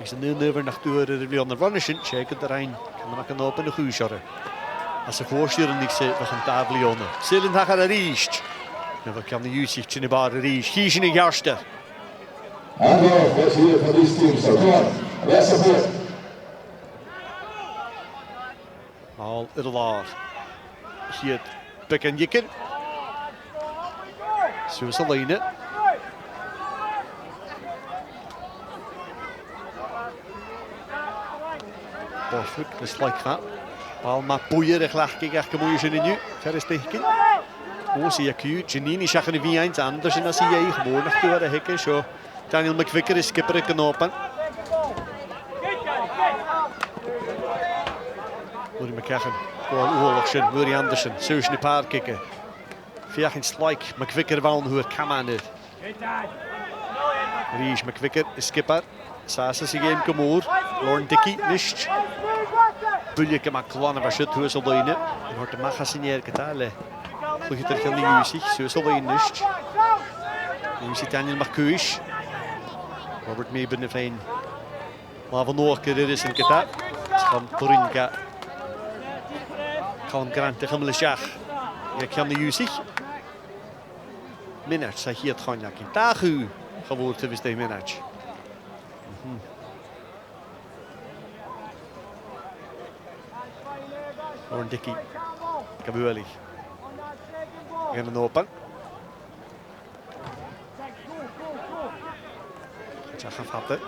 Is een never nach door de Leon Runnishin, check het erin. Kan maar kan open de goeie shorten. Als ze voorsturen niks we gaan tafel Leon. Zullen daar gaan riest. Ja, we kan de uitzicht in de bar riest. Kiezen in Jarste. Hallo, wat hier van die team zo. Kom aan. Let's go. Al Irlaar. Hier Becken Jikken. Zo zal lijnen. Borthwick, is like that. Bal maar boeien, ik lach ik echt mooi zijn nu. Verder steken. Oh, zie je cute. Janine is eigenlijk wie eens anders en als hij gewoon nog door de hekken zo. Daniel McVicker is skipper knopen. Moet je kijken. Gewoon oorlogsen. Ruaridh Anderson. Zo is een paar kikken. Via geen slike. McVicker wel hoe het kan aan dit. Ries McVicker is skipper. Sasa sig hem komor. Lauren Dickey nicht. Buljeke maar klannen was het hoe zal doen. En wordt de magazinier getale. Goed er kan die zich zo zal doen nicht. Nu zit Daniel Marcus. Robert mee binnen fijn. Maar van nog keer is een keta. Van Porinka. Kan grant tegen Melchach. Je kan die zich. Minach zeg hier het gaan jakie. Dagu geworden wist hij Minach. Lauren Dickey. Kabueli. Gaan open. Het gaat vatten.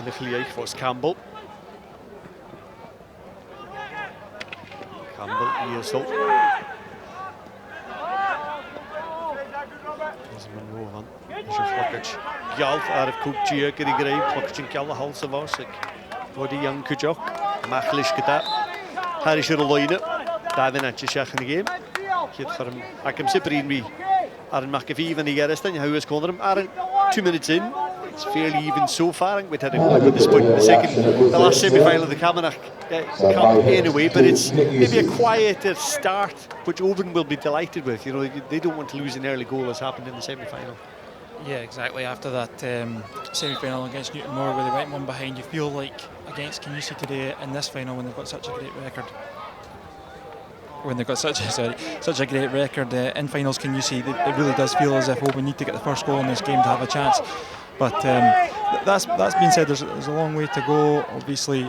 Eigenlijk was Campbell. Campbell hier zo. Is Munro van. Is een vlakketje. Gjalf uit het koekje die greep. Vlakketje in kelle halsen was ik. Voor die young kujok. Makkelijk gedaan. Hij is er al lijnen. Daar ben ik zeggen in de game. Je hebt hem. Ik hem super in wie. Aaron McAfee van die Gersten. Hij is gewoon hem. Aaron 2 minutes in. It's fairly even so far. We had a goal at this point in the second. The last semi-final of the Camanachd Cup anyway, but it's maybe a quieter start, which Oban will be delighted with. You know, they don't want to lose an early goal as happened in the semi-final. Yeah, exactly. After that semi-final against Newtonmore, where they went one behind, you feel like against Kingussie today in this final, when they've got such a great record. When they've got such a great record in finals, Kingussie, it really does feel as if Oban need to get the first goal in this game to have a chance. But that's been said. There's a long way to go, obviously,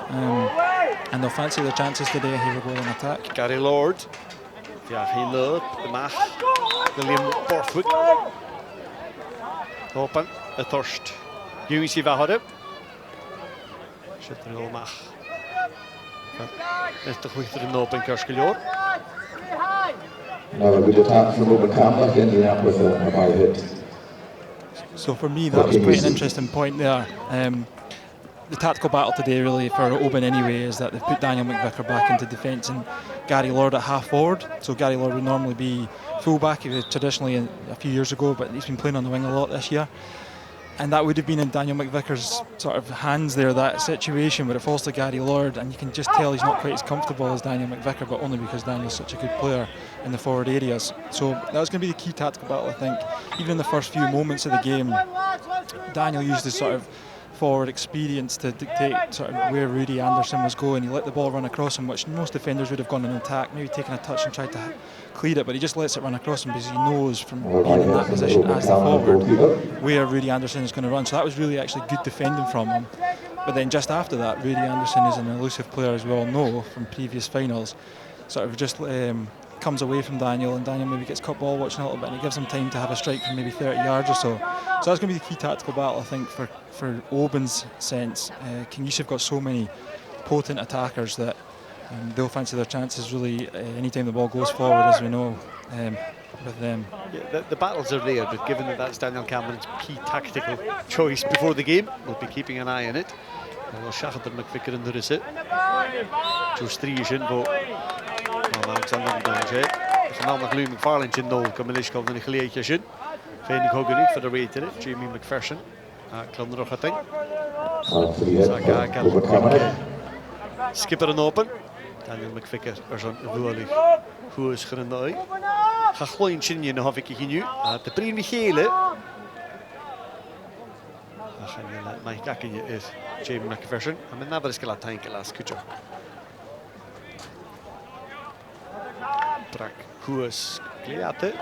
and they'll fancy their chances today. Here we go in attack. Gary Lord, ja, heel leuk. De mag. Dylan Borthwick. Open, het torst. Kingussie van hadden. Zit er heel mag. Is toch goed er een open Kerskeljoor. Now a good attack from Oban Camanachd, ending up with a high hit. So for me, that was quite an interesting point there. The tactical battle today, really, for Oban anyway, is that they've put Daniel McVicker back into defence and Gary Lord at half forward. So Gary Lord would normally be full back, he was traditionally a few years ago, but he's been playing on the wing a lot this year. And that would have been in Daniel McVicker's sort of hands there, that situation where it falls to Gary Lord, and you can just tell he's not quite as comfortable as Daniel McVicker, but only because Daniel's such a good player in the forward areas. So that was going to be the key tactical battle, I think. Even in the first few moments of the game, Daniel used his sort of forward experience to dictate sort of where Ruaridh Anderson was going. He let the ball run across him, which most defenders would have gone in attack, maybe taken a touch and tried to clear it, but he just lets it run across him because he knows from being in that position as the forward where Ruaridh Anderson is going to run. So that was really actually good defending from him. But then just after that, Ruaridh Anderson is an elusive player, as we all know from previous finals. Sort of just comes away from Daniel, and Daniel maybe gets caught ball watching a little bit, and it gives him time to have a strike from maybe 30 yards or so. So that's going to be the key tactical battle, I think, for Oban's sense. Kingussie have got so many potent attackers that they'll fancy their chances really anytime the ball goes forward, as we know, with them. Yeah, the battles are there, but given that that's Daniel Cameron's key tactical choice before the game, we'll be keeping an eye on it. We'll shach at McVicker in the is it. Just 3 is in, but Alexander Dange. Gaan nog Louis McFarlane in nul. Camelish komt een geleedje in. Vind ik ook niet voor de weten. Jamie MacPherson. Kan er nog wat in. Saka kan skipper en open. Daniel McVicker er zo'n woelig. Hoe is er een Chachloin sin na hofik hinu. De brin Michele. Mae gakin is Jamie MacPherson. A men naver skala tank las kujo. Brak Huas Gliate.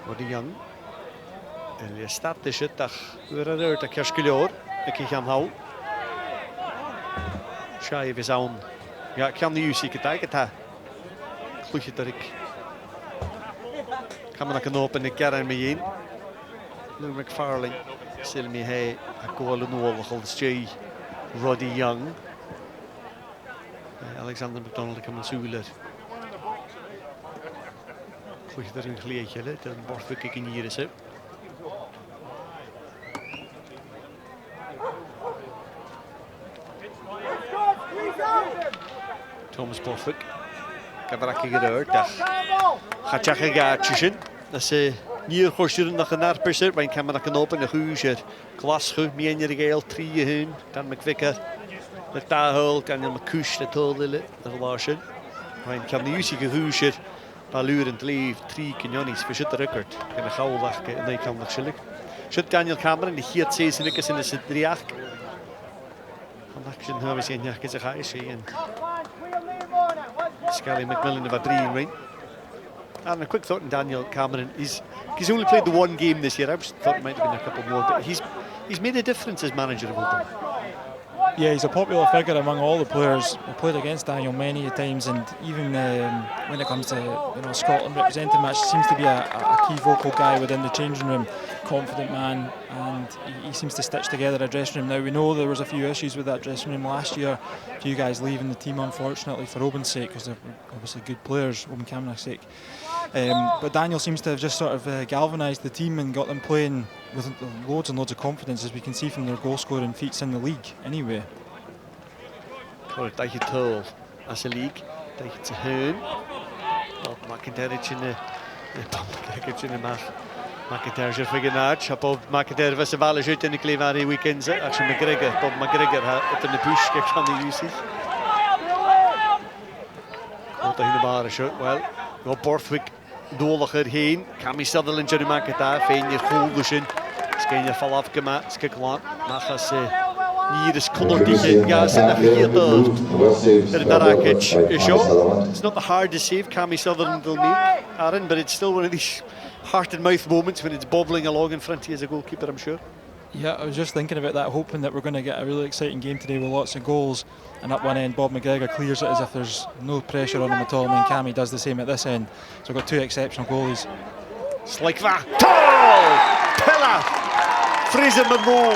Worden Young. Je start is het dag weer een reur te kerskiljoor. Ik ga hou. Schrijf is aan. Ja, ik kan nu zien het ha. Klootje dat ik. Kan me nog open ik kern me in. Luke McFarlane. Stel me hij. Goal nodig als Jay. Roddy Young. Alexander McDonald kan me zoelen. Klootje dat een gleedje. Dan Borthwick ik in hier is. Thomas Borthwick. Cabaraki gehoord. Gaat je gaatjes. Dat is niet goed dat je naar persoon. Maar ik kan me nog open de huizen. Glasgow Mid Argyll 3 hun. Dan McVicker. De Tahul kan je met kus de tollen. De relatie. Maar ik kan de juiste huizen. Balurend leef 3 kanjonis. We zitten record. En de gouden wachten. En dan kan nog zullen. Zit Daniel Cameron. Die hier 6 in de 3 8. Action hebben we zien ja, kijk eens en Scully McMillan of a dream, right? And a quick thought on Daniel Cameron he's only played the one game this year. I thought it might have been a couple more, but he's made a difference as manager of Oban. Yeah, he's a popular figure among all the players. I played against Daniel many times, and even when it comes to Scotland representing match, seems to be a key vocal guy within the changing room, confident man, and he seems to stitch together a dressing room. Now we know there was a few issues with that dressing room last year. You guys leaving the team, unfortunately, for Oban's sake, because they're obviously good players, Oban Camanachd sake. But Daniel seems to have just sort of galvanised the team and got them playing with loads and loads of confidence, as we can see from their goal scoring feats in the league anyway. Correct, dat je tol as a league, dat je te hun. Bob McIntyre in de McIntyre vergenaard. Bob McIntyre was de ballen uit in de Cleveland weekends. Action McGregor, Bob McGregor het in de push, kijk van de UC. Goed in de baren shot, well, Rob Borthwick dolig erheen. Cammy Sutherland in de McIntyre, fijn je goal dus in. Schijn je val afgemaakt, skik lang, mag als hier is colordige gas in de it's not the hardest save Cammy Sutherland will make, Aaron, but it's still one of these heart and mouth moments when it's bobbling along in front of you as a goalkeeper, I'm sure. Yeah, I was just thinking about that, hoping that we're going to get a really exciting game today with lots of goals. And up one end, Bob McGregor clears it as if there's no pressure on him at all, and then Cammy does the same at this end. So we've got 2 exceptional goalies. It's like that. Tall! Pillar! Fraser Munro!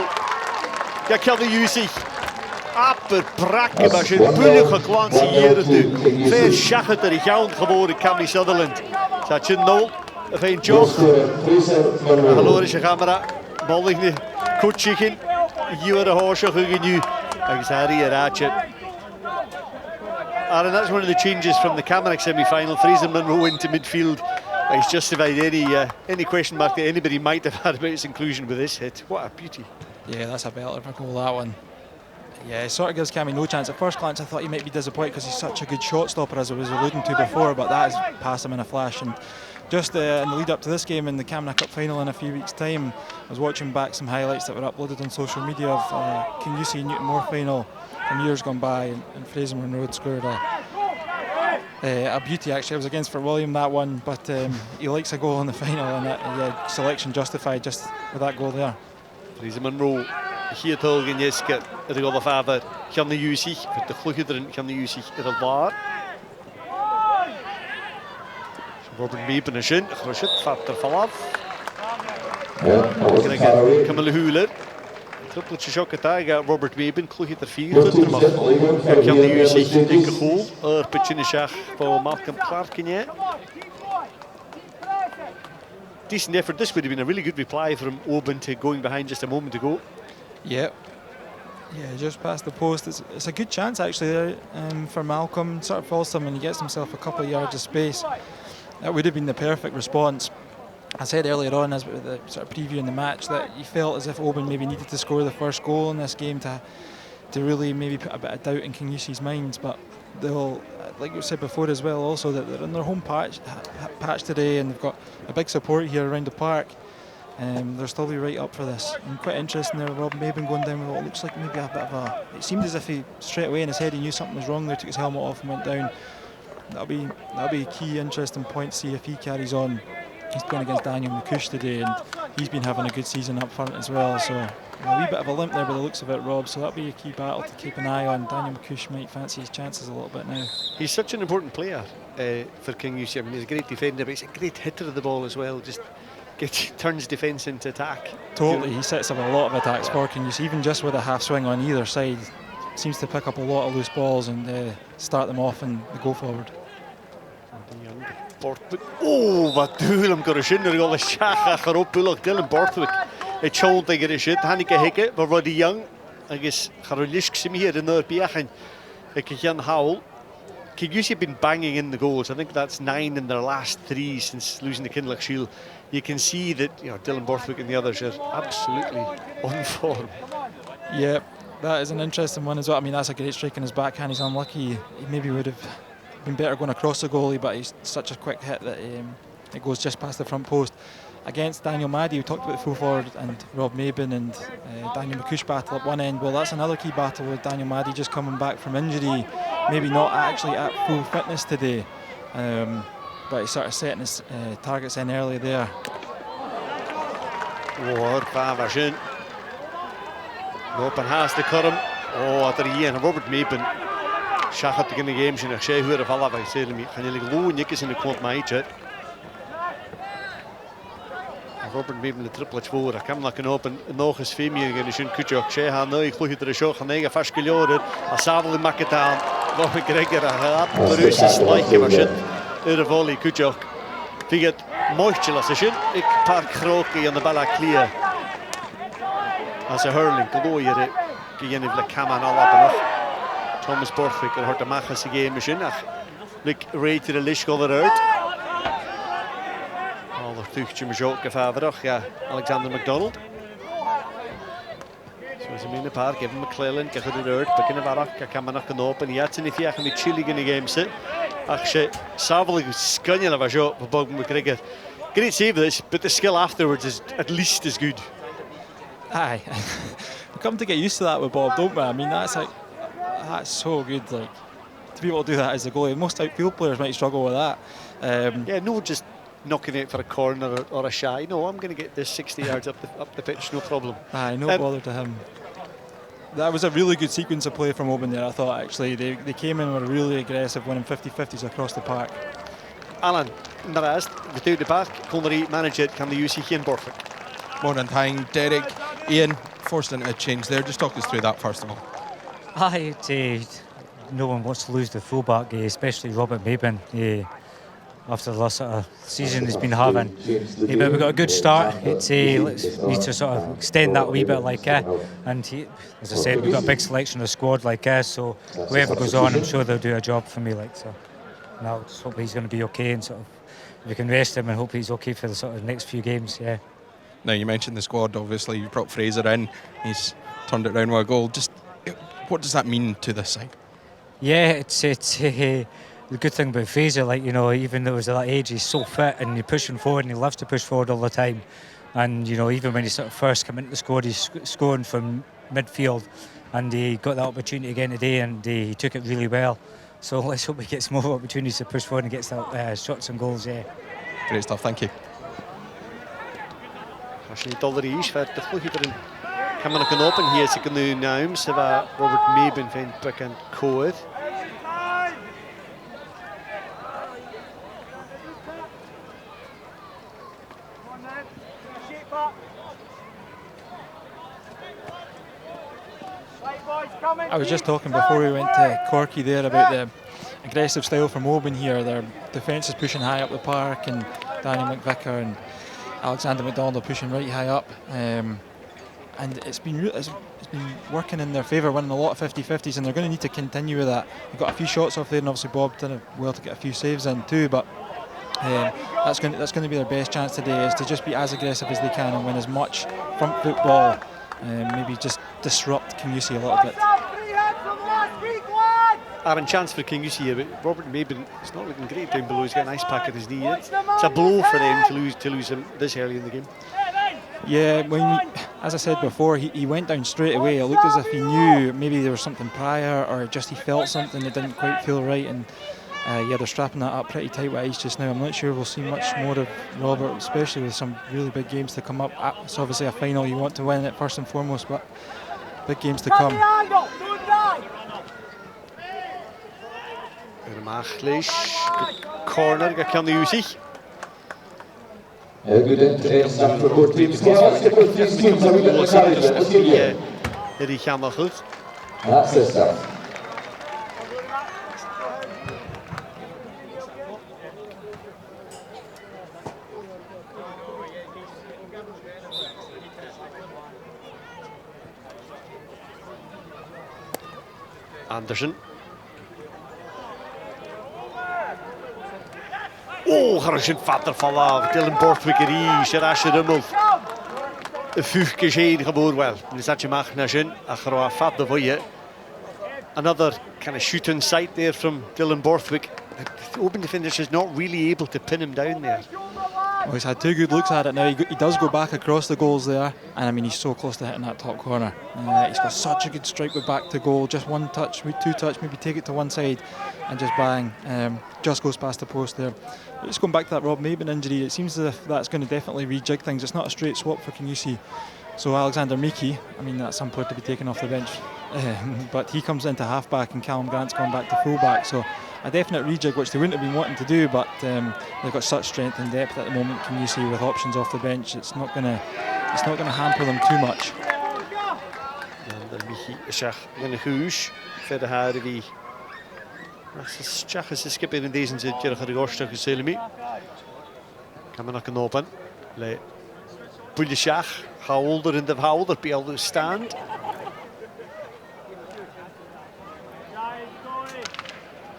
Ja, kan de UC. Aper brakke was een bullige glans hier toe. Veel schachter die goud geworden Cammy Sutherland. Zat je 0, een job. Hallo is je camera. Balling de coaching. Hier de hoosje ging nu. Ik zei hier raadje. And that's one of the changes from the Camanachd semi-final. Fraser Munro into midfield. He's justified any question mark that anybody might have had about his inclusion with this hit. What a beauty. Yeah, that's a belter for goal, that one. Yeah, it sort of gives Cammy no chance. At first glance, I thought he might be disappointed because he's such a good shot stopper, as I was alluding to before, but that has passed him in a flash. And just in the lead up to this game in the Camanachd Cup final in a few weeks' time, I was watching back some highlights that were uploaded on social media of Kingussie Newtonmore final from years gone by, and Fraser Munro scored a beauty actually. I was against for William that one, but he likes a goal in the final, and that selection justified just with that goal there. Fraser Munro hier tolgen jeske de goal vader kan de UC met de gloederen kan de UC er al waar. Robert Meepen is in, groot vat er vanaf. Camille Huler. Tripletje schokken daar Robert Meepen kloeg er 4 tot mag. Kan de UC dikke goal. Pitje in schach voor Malcolm Clark in je. Decent effort. This would have been a really good reply from Oban to going behind just a moment ago. Yeah, just past the post. It's a good chance actually there for Malcolm. Sort of falls to him and he gets himself a couple of yards of space. That would have been the perfect response. I said earlier on, as the sort of previewing the match, that he felt as if Oban maybe needed to score the first goal in this game to really maybe put a bit of doubt in Kingussie's minds. But they'll, like we said before as well, also that they're in their home patch today, and they've got a big support here around the park. They're still be right up for this. And quite interesting there, Rob Maben going down with what looks like maybe a bit of a... It seemed as if he straight away in his head he knew something was wrong there, took his helmet off and went down. That'll be a key interesting point to see if he carries on. He's going against Daniel McCush today, and he's been having a good season up front as well. So a wee bit of a limp there by the looks of it, Rob. So that'll be a key battle to keep an eye on. Daniel McCush might fancy his chances a little bit now. He's such an important player for Kingussie. I mean, he's a great defender, but he's a great hitter of the ball as well. Just turns defence into attack. Totally, he sets up a lot of attacks for Kingussie, even just with a half swing on either side. Seems to pick up a lot of loose balls and start them off and go forward. Oh, wat doel hem korrigeren er al een schach erop bullig Dylan Borthwick. Het schoon tegen de shit. Hanike hikke, maar wat die young, I guess, Garolisk sim hier in de beachen. Ik kan Howell. Kingussie have been banging in the goals. I think that's 9 in their last 3 since losing the Kinloch Shield. You can see that Dylan Borthwick and the others are absolutely on form. Yeah, that is an interesting one as well. I mean, that's a great strike in his backhand. He's unlucky. He maybe would have been better going across the goalie, but he's such a quick hit that it goes just past the front post. Against Daniel Maddy, we talked about the full forward, and Rob Maben and Daniel McCush battle at one end. Well, that's another key battle with Daniel Maddy just coming back from injury, maybe not actually at full fitness today, but he's sort of setting his targets in early there. Oh, Braeview. Open has the current. Oh, there he and Robert Maben. Shachat in the games in a share who have all of said me. Can you low nickers in the quad match? Robert Maben the triplet voor. Ik kan like open nog eens femie in een kutjok. Zij gaan nu goed er zo gaan negen vast geloren. Als Savel in Maketaan. Nog een krijger gaat. De Russen like was het. De volley kutjok. Vind het mochtje als het. Ik park grootje aan de bal clear. Als een hurling gooier. Geen even kamer al op en Thomas Borthwick hoort de magische game machine. Like rate de licht eruit. Al het tuchtje me zo gevaarlijk. Ja, Alexander McDonald. Zoals in de park, even McClellan, kijk het eruit. Beginnen we af, kan maar nog een open. Ja, het zijn niet echt met chilling in de game zit. Als je Savel scanjelen was zo, we boven me krijgen. Great save this, but the skill afterwards is at least as good. Aye, we come to get used to that with Bob, don't we? I mean, that's so good. Like to be able to do that as a goalie. Most outfield players might struggle with that. Yeah, no, just knocking it for a corner or a shy. No, I'm going to get this 60 yards up the pitch, no problem. Aye, no bother to him. That was a really good sequence of play from Oban there, I thought, actually. They came in and were really aggressive, winning 50-50s across the park. Alan, naast de park, Connery manager can the UC geen Borthwick. Morning, time, Derek, Ian, forced into a change there. Just talk us through that first of all. Aye, no one wants to lose the fullback, especially Robert Maben. After the last sort of season he's been having, but we got a good start. Let's need to sort of extend that a wee bit, like and as I said, we've got a big selection of the squad, like so whoever goes on, I'm sure they'll do a job for me, like so. And I'll just hope he's going to be okay, and sort of we can rest him and hope he's okay for the sort of next few games. Yeah. Now you mentioned the squad. Obviously, you brought Fraser in. He's turned it around with a goal. Just what does that mean to this side? Yeah, it's the good thing about Fraser, like even though he's at that age, he's so fit and he's pushing forward and he loves to push forward all the time. And even when he sort of first came into the squad, he's scoring from midfield, and he got that opportunity again today, and he took it really well. So let's hope he gets more opportunities to push forward and gets that shots and goals. Yeah. Great stuff. Thank you. Als je niet al is, werd de vlug erin. Kan maar nog een open hier, ze kunnen nu naam, ze waar Robert Maben vindt pak en Coed. I was just talking before we went to Corky there about the aggressive style from Oban here. Their defence is pushing high up the park, and Danny McVicker and Alexander McDonald are pushing right high up, and it's been working in their favour, winning a lot of 50-50s, and they're going to need to continue with that. They've got a few shots off there, and obviously Bob did well to get a few saves in too, but that's going to be their best chance today, is to just be as aggressive as they can and win as much front football, maybe just disrupt Kingussie a little bit. are a chance for Kingussie here, but Robert Maben is not looking great down below. He's got an ice pack at his knee. It's a blow for them to lose him this early in the game. Yeah, as I said before, he went down straight away. It looked as if he knew maybe there was something prior, or just he felt something that didn't quite feel right. And yeah, they're strapping that up pretty tight with ice just now. I'm not sure we'll see much more of Robert, especially with some really big games to come up. It's obviously a final, you want to win it first and foremost, but big games to come. Corner, got Kingussie. Good intreden voor het team. Het team zou willen gaan. Die gaan wel goed. Laatste stap. Anderson. Oh, er is een vatter vanaf. Dylan Borthwick er is. Er is een rummel. Een vuurtje zijn geboren wel. Dus dat je mag naar zijn. Er is een vatter voor je. Another kind of shooting sight there from Dylan Borthwick. The Oban defender is not really able to pin him down there. Well, he's had 2 good looks at it now. He does go back across the goals there, and I mean he's so close to hitting that top corner. He's got such a good strike with back to goal. Just 1 touch, 2 touch, maybe take it to one side, and just bang. Just goes past the post there. But just going back to that Rob Maben injury, it seems as if that's going to definitely rejig things. It's not a straight swap for Kingussie. So Alexander Meekie, I mean that's some player to be taken off the bench, but he comes into half-back and Callum Grant's gone back to full-back. So a definite rejig, which they wouldn't have been wanting to do, but they've got such strength and depth at the moment. Kingussie with options off the bench, it's not going to hamper them too much. And Meekie is in de huis. Verder hadden we. Chach is de skipper in deze zit. Je gaat de gorstig gezellig. Camanachd open. Le. Puljachach. Holder in de holder. Beelden stand.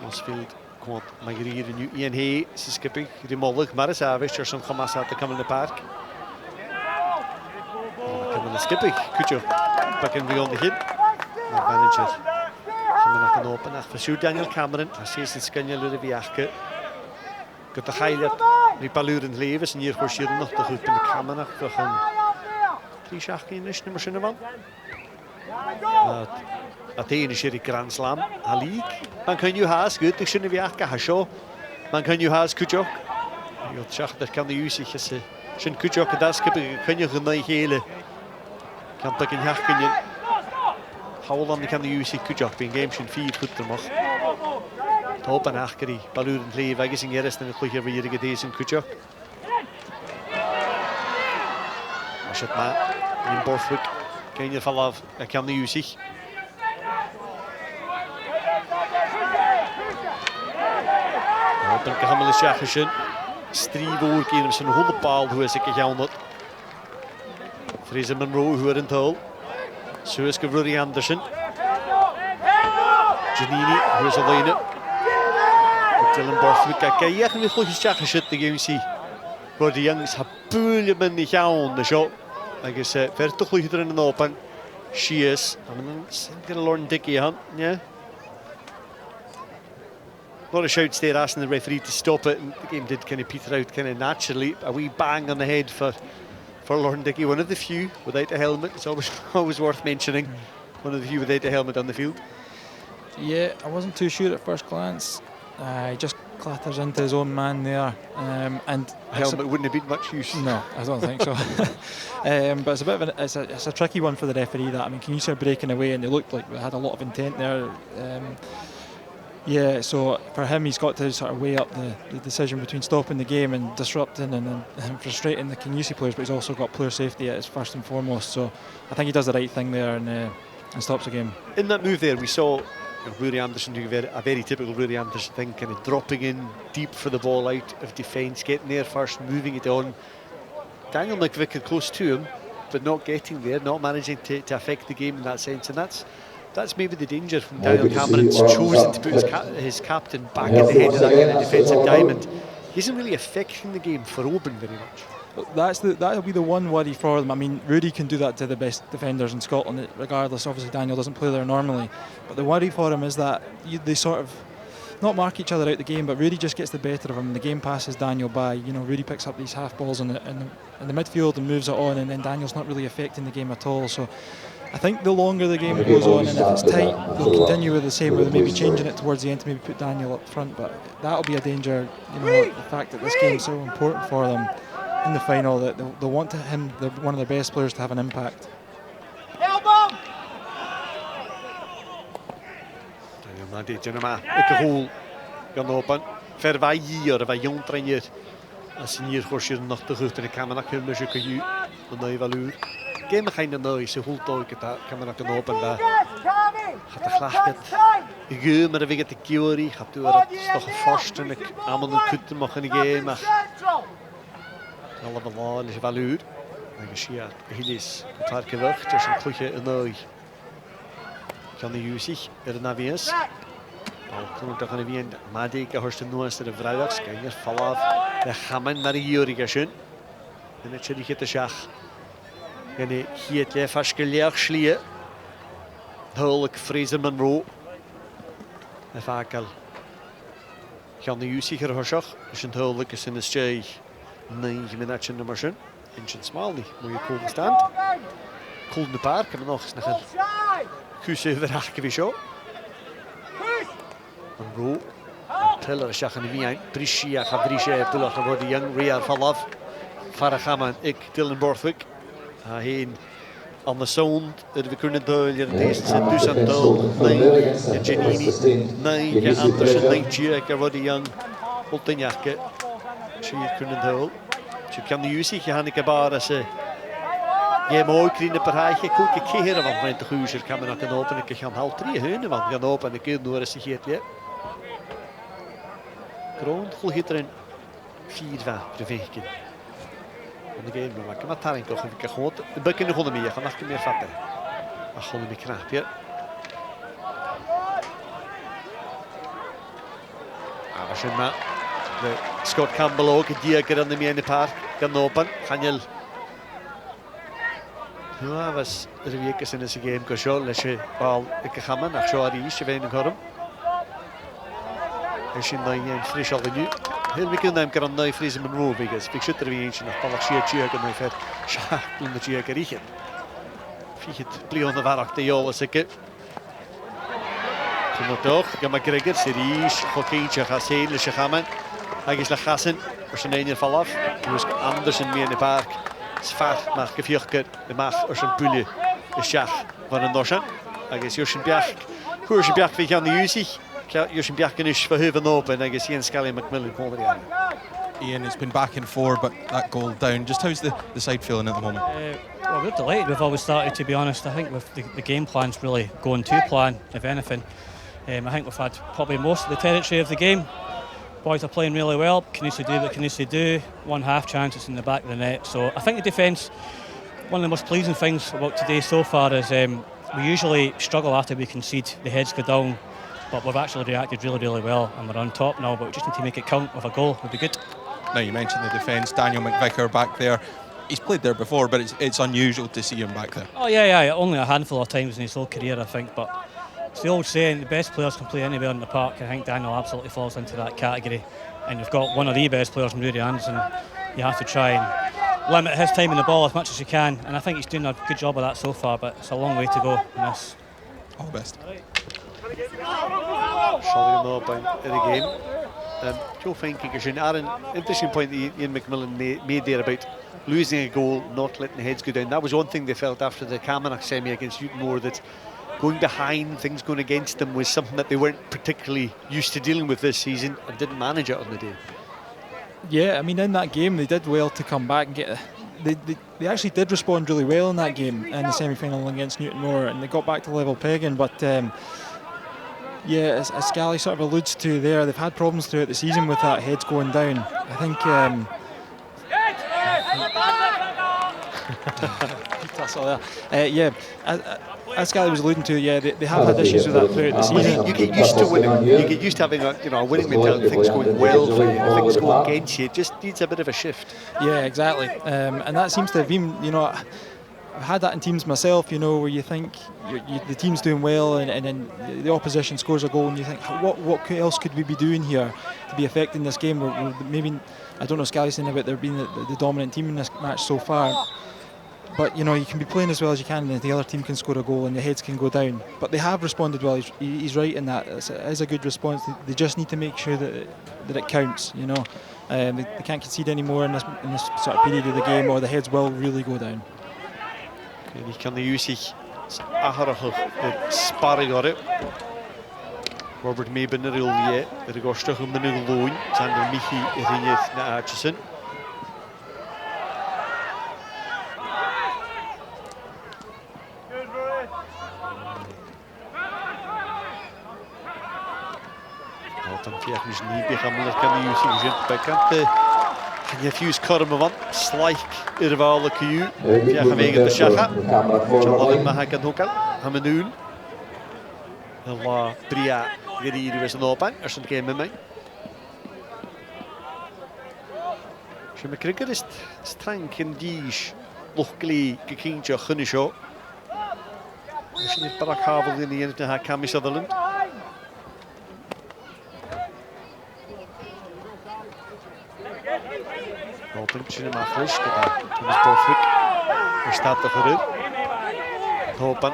Mossfield komt maar hier nu in hij is skipping die mogelijk maar is avond zo'n gemassa te komen in het park. Komen de skipping goed joh. Pakken we on the hit. Manager. Camanachd open nach versucht Daniel Cameron. Hij is een scanner de viaje. Gaat de heilig die paluren levens en hier kost je nog te goed in de Camanachd toch een 3 schach in is nummer zijn van. Athene is hier Grand Slam. Halik. Man kan je haast goed. Ik zie wie ik hasho. Man kan je haast goed ook. Je zag dat kan de usig is. Zijn goed ook dat skip. Kan je genoeg hele. Kan pakken ja kan je. Holland kan de usig goed ook. In games in 4 goed te mag. Hoop en achterrie. Baluren leven. Ik is in rest en het goede weer hier deze goed ook. Als het maar in Borthwick kan je vanaf. Kan de usig. Open Camanachd. Strieboer keer zijn holle paal hoe is ik gehandeld. Fraser Munro hoe in het hol. Zo is Ruaridh Anderson. Janini hoe is alleen. Dylan Borthwick kijk je eigenlijk nog eens chach zit de game zie. Voor de jongens hebben men niet gaan de show. Ik is ver toch goed erin open. She is. Ik een Lauren Dickey aan, ja. A lot of shouts there asking the referee to stop it, and the game did kind of peter out kind of naturally. A wee bang on the head for Lauren Dickey, one of the few without a helmet. It's always worth mentioning. One of the few without a helmet on the field. Yeah, I wasn't too sure at first glance. He just clatters into his own man there, and a helmet wouldn't have been much use. No, I don't think so. But it's a bit of it's a tricky one for the referee. That I mean, Kingussie are breaking away, and they looked like they had a lot of intent there. Yeah, so for him, he's got to sort of weigh up the decision between stopping the game and disrupting and frustrating the Kingussie players, but he's also got player safety at his first and foremost. So I think he does the right thing there and stops the game. In that move there, we saw Ruaridh Anderson doing a very typical Ruaridh Anderson thing, kind of dropping in deep for the ball out of defence, getting there first, moving it on. Daniel McVicker close to him, but not getting there, not managing to affect the game in that sense, and that's maybe the danger from Daniel Cameron's chosen to put his captain back in the head of that kind of defensive diamond. He isn't really affecting the game for Oban very much. That'll be the one worry for them. I mean, Rudy can do that to the best defenders in Scotland, regardless. Obviously, Daniel doesn't play there normally, but the worry for him is that they sort of not mark each other out the game, but Rudy just gets the better of him. The game passes Daniel by. You know, Rudy picks up these half balls in the midfield and moves it on, and then Daniel's not really affecting the game at all. So I think the longer the game goes on, and if it's tight, they'll continue with the same, with maybe changing it towards the end to maybe put Daniel up front. But that'll be a danger. You know, the fact that this game's so important for them in the final, that they'll want him, one of their best players, to have an impact. Dit je maar ik gevoel kan open verwij hier wij jong trainer als hier gorsje nog te goed in de Camanachd kunnen je kan je dan je wel uur game geen nou is goed ook het Camanachd kan open daar gaat de glas het je maar de weg te Kiori gaat door het is toch vast en ik allemaal de kutten mag in de game maar allemaal is wel uur en je hier is het haar gewicht dus een goede nou kan de Jusich er naar weer is. Al komt er gaan weer maar die hoorste nuance de vrijdags kijken vanaf de gaan naar de Jurgen schön en het zit het schach en hier het lef afgeleerd schlie hulk Fraser Munro en vaak al kan de Jusich er hoorschach is een hulk is in de stij 9 minuten nummer schön in zijn smal niet moet je cool stand cool de park en nog eens naar Kingussie verhaken we zo. Munro. Teller schach en wie een Brissia Gabriche Teller geworden young Real vanaf. Faragaman ik Dylan Borthwick. Heen aan de sound we kunnen duidelijk deze zit dus aan doel. Nee, Genini. Nee, Anderson nee Jack worden young. Oltenjakke. Zie je kunnen duidelijk. Je kan de Jussie gaan ik hebben ze je mooi kleine paraatje, koek keren van mijn tehuizer kan men nog open. Ik ga half 3 heunen van gaan open. Ik kan door eens geet je. Grond vol gitteren 4 van de vegen. En de game maken maar taring toch ik gewoon de bukken nog onder meer gaan nog meer vatten. Ach gewoon meer knap ja. Als je maar de Scott Campbell ook die keer aan de meer in de park kan open. Gaan je ja, was er week is in deze game casual. Als je al ik ga maar naar Ruaridh je weinig horen. Als je dan een fris al nu heel weekend neem kan een Fraser Munro wegens. Ik zit er weer eentje nog pallig cheer kan ver. Ja, toen de cheer krijgen. Fiet pleon de waar achter jou als ik. Kom toch, ga maar krijgen. Series, hockeytje gaat heel dus je gaan men. Hij is naar gassen. Als je een val af. Dus Anderson meer in de park. Zwaar maar gevierd de maag als een pulle de schach van een dorsje. Hij is Josjenberg. Josjenberg weer aan de Jussie. Josjenberg is verheven open. Hij is geen Scully McMillan komen aan. Ian, it's been back and forth, but that goal down. Just how's the side feeling at the moment? Well, we're delighted with how we started, to be honest. I think with the game plan's really going to plan, if anything. I think we've had probably most of the territory of the game. Boys are playing really well. Kingussie do what Kingussie do. 1 half chances in the back of the net. So I think the defence, one of the most pleasing things about today so far is we usually struggle after we concede, the heads go down. But we've actually reacted really, really well and we're on top now, but we just need to make it count with a goal, would be good. Now you mentioned the defence, Daniel McVicker back there. He's played there before, but it's unusual to see him back there. Oh yeah, only a handful of times in his whole career I think, but it's the old saying, the best players can play anywhere in the park. I think Daniel absolutely falls into that category. And you've got one of the best players in Ruaridh Anderson. You have to try and limit his time in the ball as much as you can, and I think he's doing a good job of that so far, but it's a long way to go in this. All the best. Showing him up in the game. Joe thinking is an interesting point that Ian McMillan made there about losing a goal, not letting the heads go down. That was one thing they felt after the Camanachd semi against Newtonmore, that going behind, things going against them was something that they weren't particularly used to dealing with this season and didn't manage it on the day. Yeah, I mean, in that game they did well to come back and get. They actually did respond really well in that game in the semi-final against Newtonmore, and they got back to level pegging. But yeah, as Scally sort of alludes to there, they've had problems throughout the season with that heads going down. I think tussle there. Yeah, as Gally was alluding to, yeah, they have had issues with that throughout the season. You get used to winning. You get used to having a winning mentality. Things going well for you. Things go against you. It just needs a bit of a shift. Yeah, exactly. And that seems to have been, I've had that in teams myself, where you think the team's doing well and then the opposition scores a goal and you think, what else could we be doing here to be affecting this game? We're maybe, I don't know, Scally's saying about there being the dominant team in this match so far, but you can be playing as well as you can and the other team can score a goal and the heads can go down. But they have responded well. He's right in that. It is a good response. They just need to make sure that it counts. They can't concede anymore in this sort of period of the game, or the heads will really go down. Kingussie aharach sparring on it. Robert Meben er ilje, gostach minnig loon, Sander Michi ringet na Artemis. Dan fiach mis nie begammer Kingussie gezet bij kant. Je fuse Corm van Slaik irvale Q. Fiach wegen de Shacha. Jalal Mahakan Hokal. Hamenun. La Bria Geri was an Oban. Some game met mij. Ze McGregor is streng in dies. Luchgli gekintje Gunisho. Misschien het Barakhavel in die ene haar Cammy Sutherland. Puntje maar fris, Dylan Borthwick. Staat er goed. Oban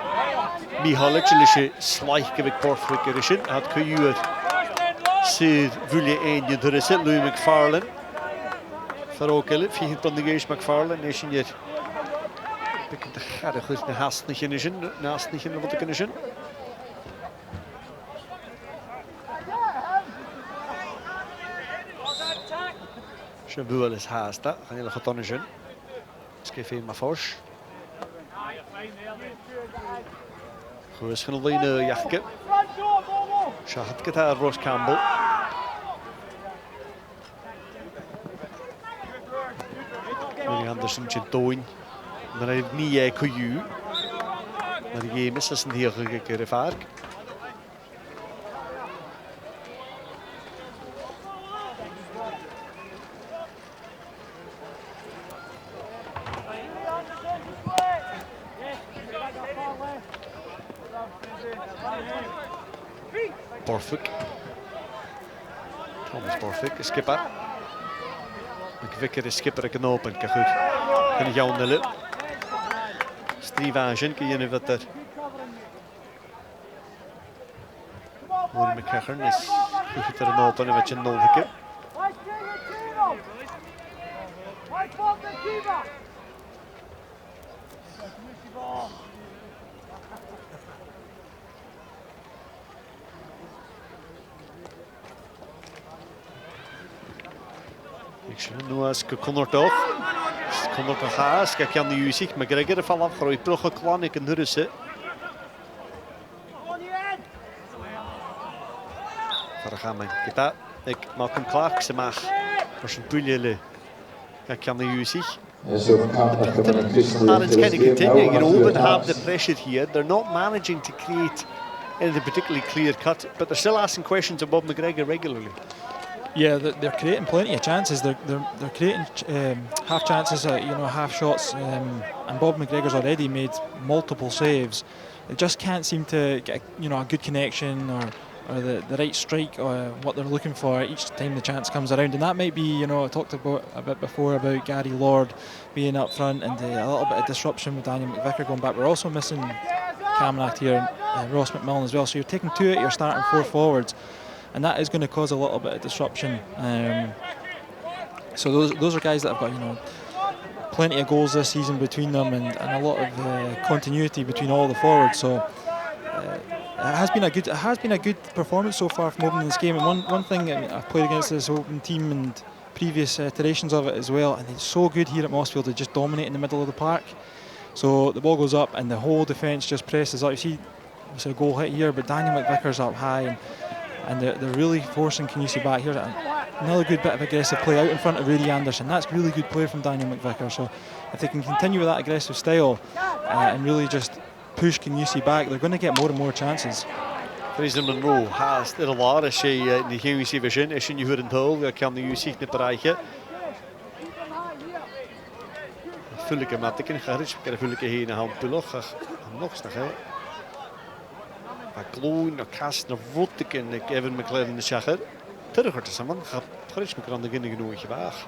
Camanachd slaike met Borthwick erin. Had kuur zeer vulje een je drussen. Louis MacPherson. Verokelen. 24 MacPherson. Nation hier. Bekend de garde goed naar haast niet in de zin. Naast niet in wat ik kunnen zien. Je wil eens haasten, gaan jullie goed aan zien. Schrijf even maar voor. Goed, is genoeg in de jachtje. Schaat het daar Ross Campbell. Ruaridh Anderson je doen. Dan heeft niet Kuju. Maar die game is een heel gekke vaart. Borthwick. Thomas Borthwick, skipper. McVicker is skipper knopen. Kijk goed. Kan ik jou nullen. Strivagen, kun je wat er. Mowi McCachern is goed er knopen en wat je nul gekeerd. Nu is Connor toch. Connor kan haast. Kijk aan de Kingussie. McGregor er vanaf. Groeit bruggen klan. Ik een Russen. Daar gaan we. Kijk dat. Ik maak hem klaar. Ze mag. Voor zijn puljelen. Kijk aan de Kingussie. It's kind of continuing. Oban have the pressure here. They're not managing to create anything particularly clear cut, but they're still asking questions of Bob McGregor regularly. Yeah, they're creating plenty of chances. They're creating half chances, half shots, and Bob McGregor's already made multiple saves. They just can't seem to get a good connection or the right strike or what they're looking for each time the chance comes around. And that might be, I talked about a bit before about Gary Lord being up front and a little bit of disruption with Daniel McVicker going back. We're also missing Camanachd here and Ross McMillan as well. So you're taking two out of your starting four forwards. And that is going to cause a little bit of disruption. So those are guys that have got plenty of goals this season between them and a lot of continuity between all the forwards. So it has been a good performance so far from Oban in this game. And one thing, I've played against this Oban team and previous iterations of it as well, and it's so good here at Mossfield to just dominate in the middle of the park. So the ball goes up and the whole defence just presses up. You see, it's a goal hit here, but Daniel McVicker's up high. And they're really forcing Kingussie back here. Another good bit of aggressive play out in front of Ruaridh Anderson. That's really good play from Daniel McVicker. So if they can continue with that aggressive style and really just push Kingussie back, they're going to get more and more chances. Fraser Munro has er laar as jy in die Kingussie vision as jy hoor en tol, kan die Kingussie net bereiken. Voel ik hem dat ik in garage, ik voel ik heen aan Bulloch, nog snag hè. Maar kloon, nog kast, nog wat ik en Evan McLaren in de schacher. Terug wordt het samen, garage moet er aan de ginne genoeg gewaag.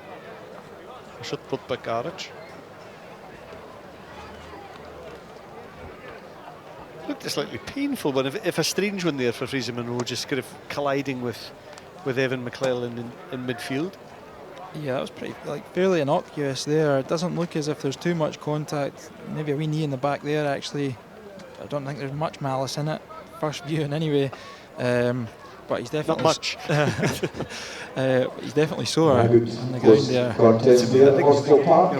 Shot put by garage. Looked slightly painful, but if a strange one there for Fraser Munro, just kind of colliding with Evan McClellan in midfield. Yeah, that was pretty fairly innocuous there. It doesn't look as if there's too much contact. Maybe a wee knee in the back there actually. I don't think there's much malice in it. First viewing anyway. But he's definitely not much. He's definitely sore on the ground there.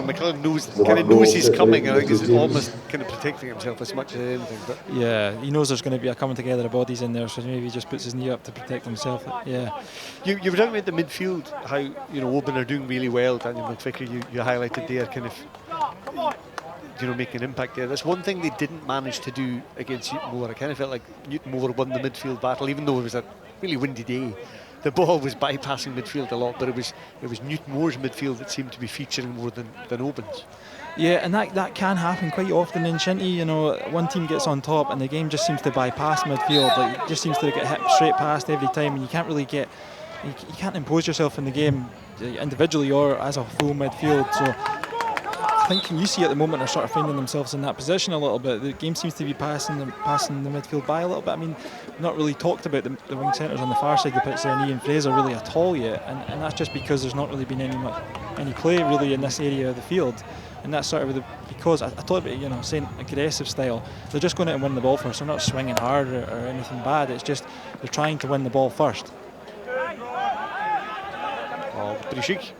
McClellan knows he's coming. I think he's almost kind of protecting himself as much as anything. But yeah, he knows there's going to be a coming together of bodies in there, so maybe he just puts his knee up to protect himself. Yeah. You were talking about the midfield, how Oban are doing really well. Daniel McVicker, you highlighted there, kind of making an impact there. That's one thing they didn't manage to do against Newtonmore. I kind of felt like Newtonmore won the midfield battle, even though it was a really windy day. The ball was bypassing midfield a lot, but it was Newtonmore's midfield that seemed to be featuring more than Oban's. Yeah, and that can happen quite often in Shinty. One team gets on top and the game just seems to bypass midfield. Like, it just seems to get hit straight past every time, and you can't really you can't impose yourself in the game individually or as a full midfield. So I think Kingussie at the moment are sort of finding themselves in that position a little bit. The game seems to be passing the midfield by a little bit. I mean, not really talked about the wing centres on the far side of the pitch there, Ian Fraser, really at all yet, and that's just because there's not really been any play really in this area of the field, and that's sort of because I thought about saying aggressive style. They're just going out and win the ball first. They're not swinging hard or anything bad. It's just they're trying to win the ball first. Oh, pretty chic.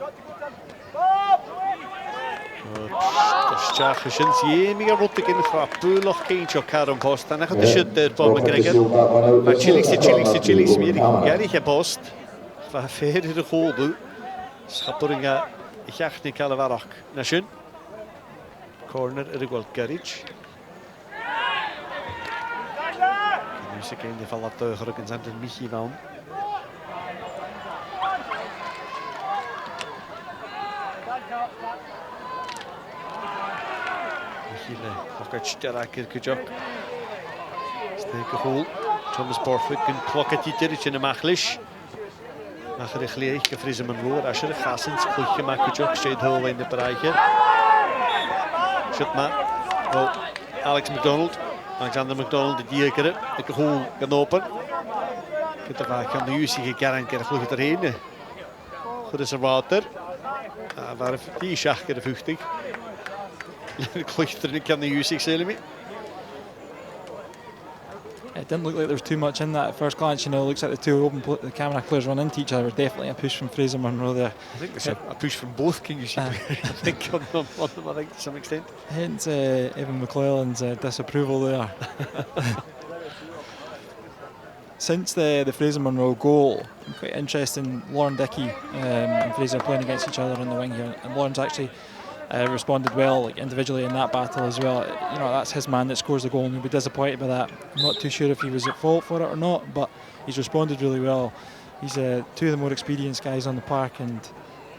Stach sinds Jemiga wordt ik in Bulloch kindje Karen Post en dan gaat de shit der Bob McGregor. Maar Chilix weer ik heb post. Van verder de goal doen. Schaperinga jacht niet alle warak. Nation. Corner er wel Garage. Nu ze in de val dat gerukken zijn de Michi van. Sterker Kujok. Steken goal. Thomas Borthwick en klokketje in de Machlish. Mag geleeg Fraser Munro. Als je de gassens goed maakt Kujok steeds hol in de bereikje. Shot maar. Oh, Alexander McDonald de diekere. De goal kan open. Kunt er vaak aan de Kingussie gegarandeerd goed erheen. Goed is er water. Waar die schakker vuchtig. It didn't look like there was too much in that at first glance. It looks like the two the Camanachd players run into each other. Definitely a push from Fraser Munro there. I think there's a push from both Kingussie players. I think on them, I think to some extent. Hence Evan McClellan's disapproval there. Since the Fraser Munro goal, quite interesting. Lauren Dickey and Fraser playing against each other on the wing here, and Lauren's actually responded well individually in that battle as well. That's his man that scores the goal, and he'll be disappointed by that. I'm not too sure if he was at fault for it or not, but he's responded really well. He's two of the more experienced guys on the park, and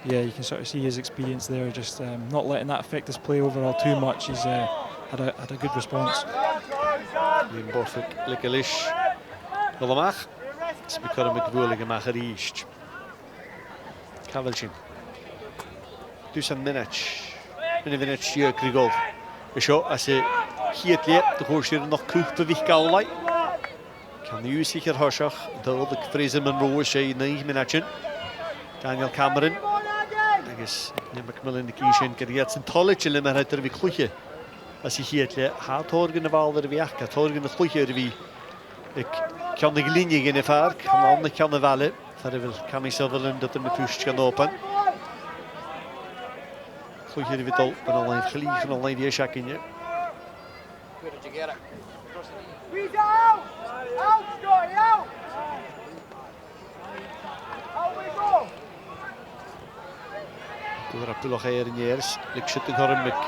yeah, you can sort of see his experience there, just not letting that affect his play overall too much. He's had a good response. Dylan Borthwick, Lickelish, Willemach. It's become a good Macarish. Cavalchin. Dusan Minach. Minach hier Grigol. Zo, als je hier leert, dan hoor je nog koek beweegt allerlei. Kan nu zeker Hoshach, de Fraser Munro is 9 minuten. Daniel Cameron. Ik is Macmillan de Kiesjen krijgt zijn tolletje limmer uit er wie kloetje. Als je hier leert, gaat horgen de bal er wie echt, gaat horgen de kloetje er wie. Ik kan de linie in de vaart, kan kan de vallen. Verder wil Cammy Sutherland dat er met push kan open. Kloetje er wie tol, en alleen geliegen, alleen die schak in je. Where did you get it? Out! Out, Scotty, out! Out we go! Gyda'r bwlwch eir yn iers. Lyg sydd yn hwrym ag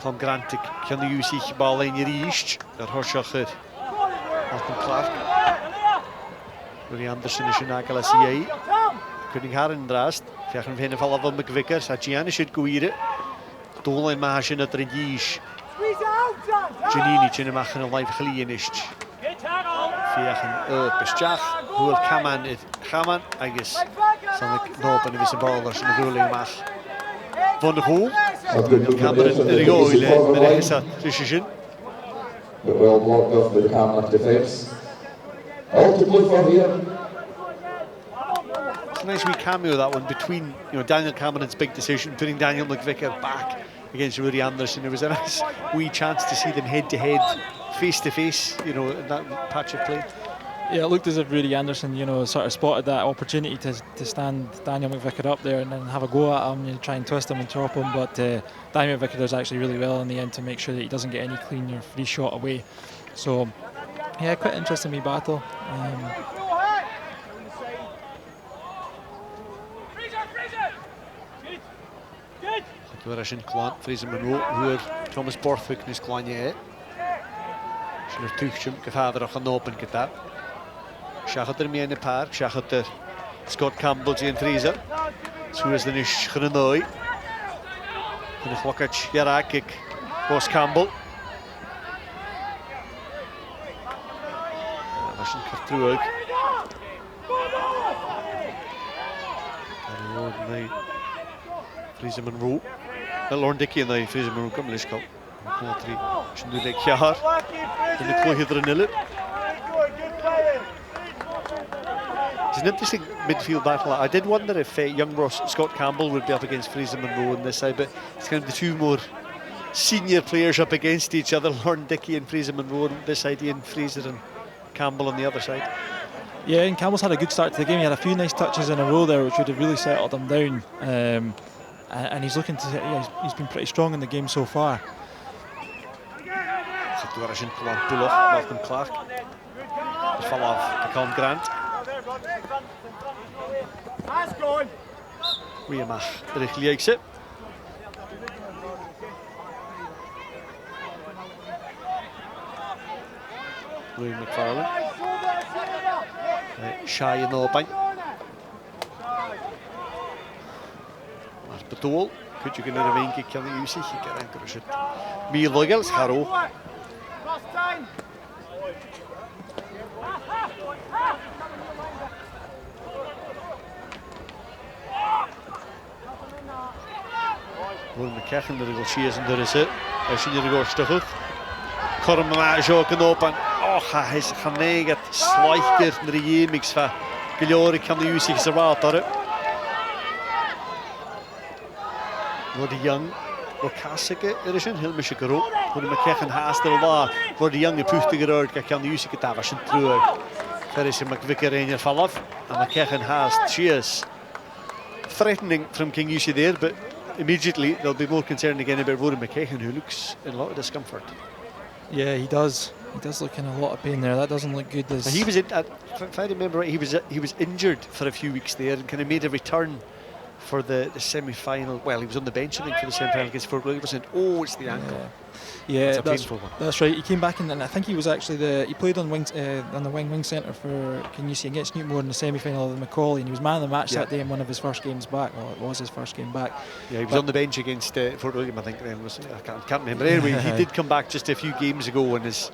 Clon Grant ag Kingussie bal ein i'r eist. Yr horsioch yr Malcolm Clark. Ruaridh Anderson eisiau nagel as i ei. Cynnig har yn drast. Fiach yn fhen y falaf o McVicker. Sa Gian eisiau gwir. Dôl ein maas yn ydr yn ish. Janini yn y mach yn y laif chli yn eist. Fiach yn bysdiach. Hwyl Caman Chaman agos. Sa'n nob yn y fys y bol ars yn y ddwyl ein mach. Fon y hwl. Cameron yn y goel yn y hesa Rishashin. But well blocked off by the Camanachd defence. Ultimately for here. It's a nice wee cameo, that one, between Daniel Cameron's big decision, putting Daniel McVicker back against Ruaridh Anderson. It was a nice wee chance to see them head-to-head, face-to-face, in that patch of play. Yeah, it looked as if Ruaridh Anderson, sort of spotted that opportunity to stand Daniel McVicker up there and then have a go at him, try and twist him and chop him. But Daniel McVicker does actually really well in the end to make sure that he doesn't get any clean or free shot away. So, yeah, quite interesting wee battle. Dwi'n clan Fraser Munro, hwyr Thomas Borthwick nes clan ie. Sy'n yr tŵchsiwm gyffaddar o'ch yn Oban gyda. Siachod yr mien y parc, siachod yr Scott Campbell Jane Fraser. Sŵr ysdyn nish chyn yn ddwy. Yn y chwacach iarag ag Boss Campbell. Fas yn cartrwag. Ar ôl neu Fraser Munro. Lorne Dickey yn ei Fraser Munro Gymlis cael. Cwotri sy'n dwi'n leg chiar. Yn y clwyhydd yn ylwyd. It's an interesting midfield battle. I did wonder if young Scott Campbell would be up against Fraser Munro on this side, but it's kind of the two more senior players up against each other, Lorne Dickey and Fraser Munro on this side, and Fraser and Campbell on the other side. Yeah, and Campbell's had a good start to the game. He had a few nice touches in a row there, which would have really settled him down. And he's looking to, he's been pretty strong in the game so far. Malcolm Clark. The fall of Oban Grant. Wiemach, Rich Liekse. Louis MacPherson. Shai yn Oban. Bedoel, could you get a ring kick on the UC? He can anchor it. Me Logels, Harrow. William McKechnie, the little cheers and there is it. I see you go stuck. Camanachd yn Oban. His Haneg at Sliker in the Yemix for Gilori can the UC is a rat. Ruaridh Young, Rocasige, Erishin, Hilmishigaro, William McKechnie has the law, Ruaridh Young, a Puchtiger, can the UC get Avash and through Ferris and McVicker in your Falaf, and McKechnie has cheers. Threatening from Kingussie there, but immediately they'll be more concerned again about Ruaridh McKechnie, who looks in a lot of discomfort. Yeah, he does. He does look in a lot of pain there. That doesn't look good. He was, if I remember right, he was injured for a few weeks there and kind of made a return for the semi-final. Well, he was on the bench, I think, for the semi-final against Fort Williamson. Oh, it's the ankle. Yeah, it's a painful one. That's right. He came back in, and I think he was actually he played on the wing centre for Kingussie against Newtonmore in the semi-final of the Macaulay, and he was man of the match that day in one of his first games back. Well, it was his first game back. Yeah, he was on the bench against Fort William, I think. Then I can't remember. Anyway, he did come back just a few games ago and has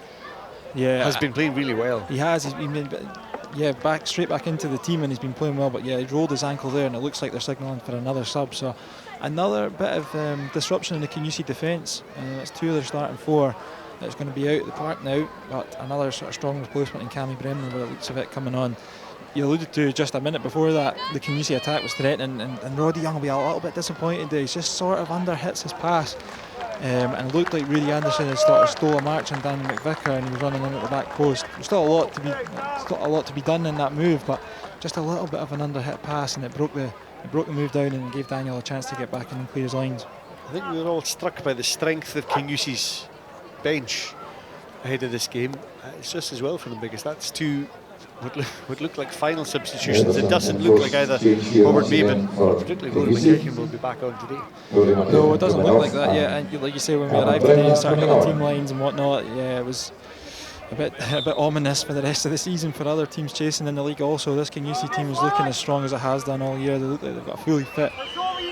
been playing really well. He has. He's been straight back into the team, and he's been playing well. But yeah, he rolled his ankle there, and it looks like they're signalling for another sub. So another bit of disruption in the Kingussie defence. It's two of their starting four that's going to be out of the park now, but another sort of strong replacement in Cammy Sutherland, with the looks of it coming on. You alluded to just a minute before that the Kingussie attack was threatening, and Ruaridh Young will be a little bit disappointed there. He's just sort of under-hits his pass, and it looked like Ruaridh Anderson had sort of stole a march on Dan McVicker, and he was running in at the back post. There's still a lot to be done in that move, but just a little bit of an under-hit pass, and it broke the move down and gave Daniel a chance to get back and clear his lines. I think we were all struck by the strength of Kingussie's bench ahead of this game. It's just as well for them because that's two would look like final substitutions. It doesn't look like either Robert Beeben or particularly Ruaridh McCachen will be back on today. No, it doesn't look like that yet. And like you say, when we arrived today and started getting the team lines and whatnot, yeah, it was a bit ominous for the rest of the season for other teams chasing in the league. Also, this Kingussie team is looking as strong as it has done all year. They look like they've got a fully fit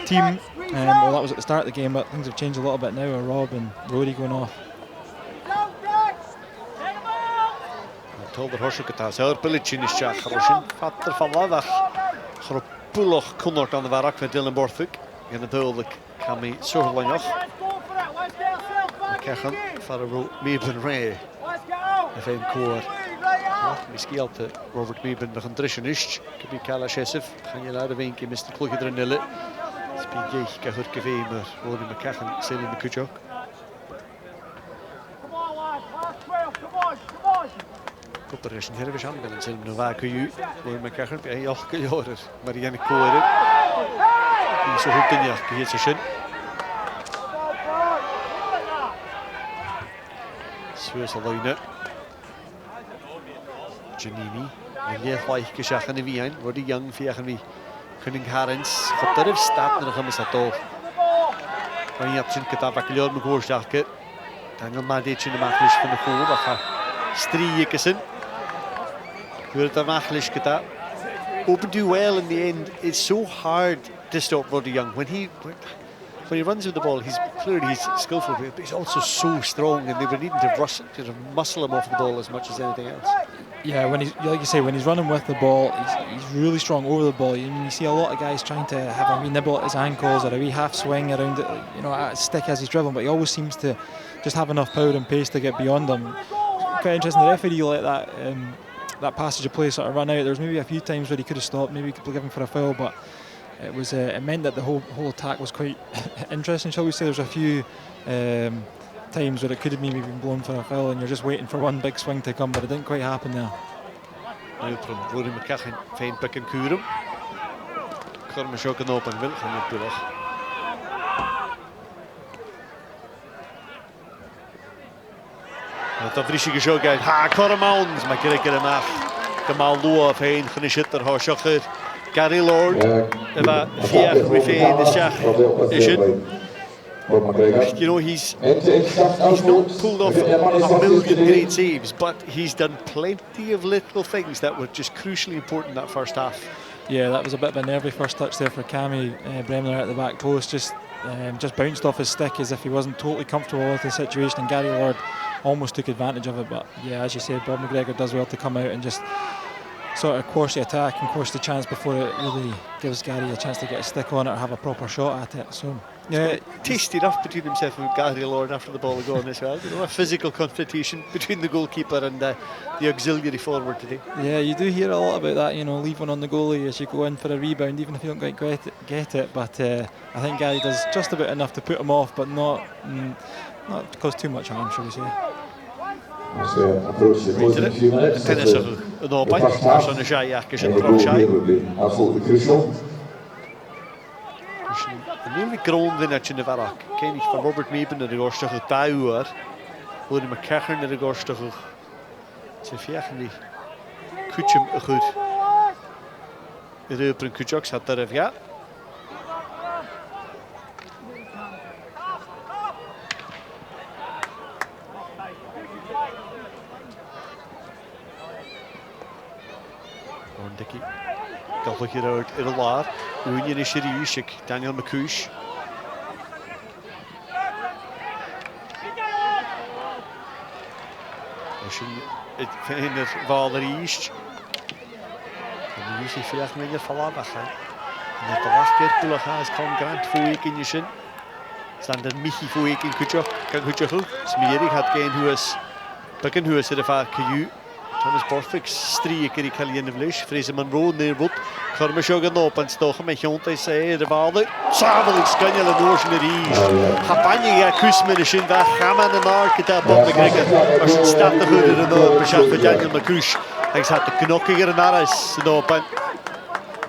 team. Well, that was at the start of the game, but things have changed a little bit now with Rob and Rory going off. Tolder Horsuk at has our Billichin is Jack Roshin, Fatter Falavach, Hropuloch Connort on the Varak with Dylan Borthwick, and the Dole Cammy Sutherland. McCachen, Farrow Meben Ray, if I'm core. We scale to Robert Meben, the Handrishanish, could be Kalashesif, and you'll add a wink, Mr. Clugger and Nillet. Speak Gahut Gavemer, Rory McCachen, sailing the Kujok. Operation here is ambulance in Novaku, where MacPherson be a Yorker, Marianne Coer. So who can you get a shin? Swiss Alina Janini, and yet like Kishakan Vian, where the young Fiachan Cunning Harrens, but there is stat in the Hamas at all. When you have seen Katavakilor McGore's jacket, Daniel Madich in the Machlish from the Hole, Stree Open do well in the end. It's so hard to stop Roddy Young when he runs with the ball. He's skillful, but he's also so strong, and they were needing to muscle him off the ball as much as anything else. Yeah, when he's like you say, when he's running with the ball, he's really strong over the ball. You see a lot of guys trying to have a wee nibble at his ankles or a wee half swing around it, a stick as he's dribbling, but he always seems to just have enough power and pace to get beyond them. Quite interesting. The referee let that passage of play sort of run out. There was maybe a few times where he could have stopped, maybe he could have given for a foul, but it meant that the whole attack was quite interesting, shall we say. There's a few times where it could have maybe been blown for a foul and you're just waiting for one big swing to come, but it didn't quite happen there. Now from Ruaridh McCachen, fine pick and Kurum. Cormashok and open will from the Bullock. Dat Friese geschokt uit. Ha, Cormans, maar kijk er maar. Kamal Lua fijn, genishitter Horschacher. Gary Lord, about Fiach with the Shach. He's not pulled off a million great saves, but he's done plenty of little things that were just crucially important that first half. Yeah, that was a bit of a nervy first touch there for Cammy Bremner at the back post. Just bounced off his stick as if he wasn't totally comfortable with the situation, and Gary Lord almost took advantage of it. But yeah, as you said, Bob McGregor does well to come out and just sort of quash the attack and quash the chance before it really gives Gary a chance to get a stick on it or have a proper shot at it. So yeah, tasty enough between himself and Gary Lord after the ball had gone as well. A physical confrontation between the goalkeeper and the auxiliary forward today. Yeah, you do hear a lot about that, leave one on the goalie as you go in for a rebound, even if you don't quite get it. But I think Gary does just about enough to put him off, but not to cause too much harm, shall we say. Approach few minutes. An open, on the shy is absolutely crucial. En nu grond in het in de varak. Ken ik van Robert Meben naar de gorstige Tauer, Ruaridh McCachen naar de gorstige. Ze vijgen die kutjem goed. De reuper kutjok zat daar even ja. Dickie, gallig hieruit in de laar. Union is hier, Daniel McCuish. Als je het verhindert Valerie. Dan is hij vielleicht meer verlaten. En de laatste keer is kan Grant voor ik in je zin. Staan er Michi voor ik in Kutjok. Kan Kutjok ook. Smerig had geen huis. Bekken huis in de vaak Kju. Thomas Borthwick streak in Italian English. Fraser Munro neer wordt. Cormashok en open stochen met Jont is de vader. Samen kan je de noorse ries. Campagne ja kus met de shin weg. Gaan we naar kita Bob McGregor. Als je staat de goede de noord. Beschat voor Daniel McCuish. Hij zat de knokkiger naar is de open.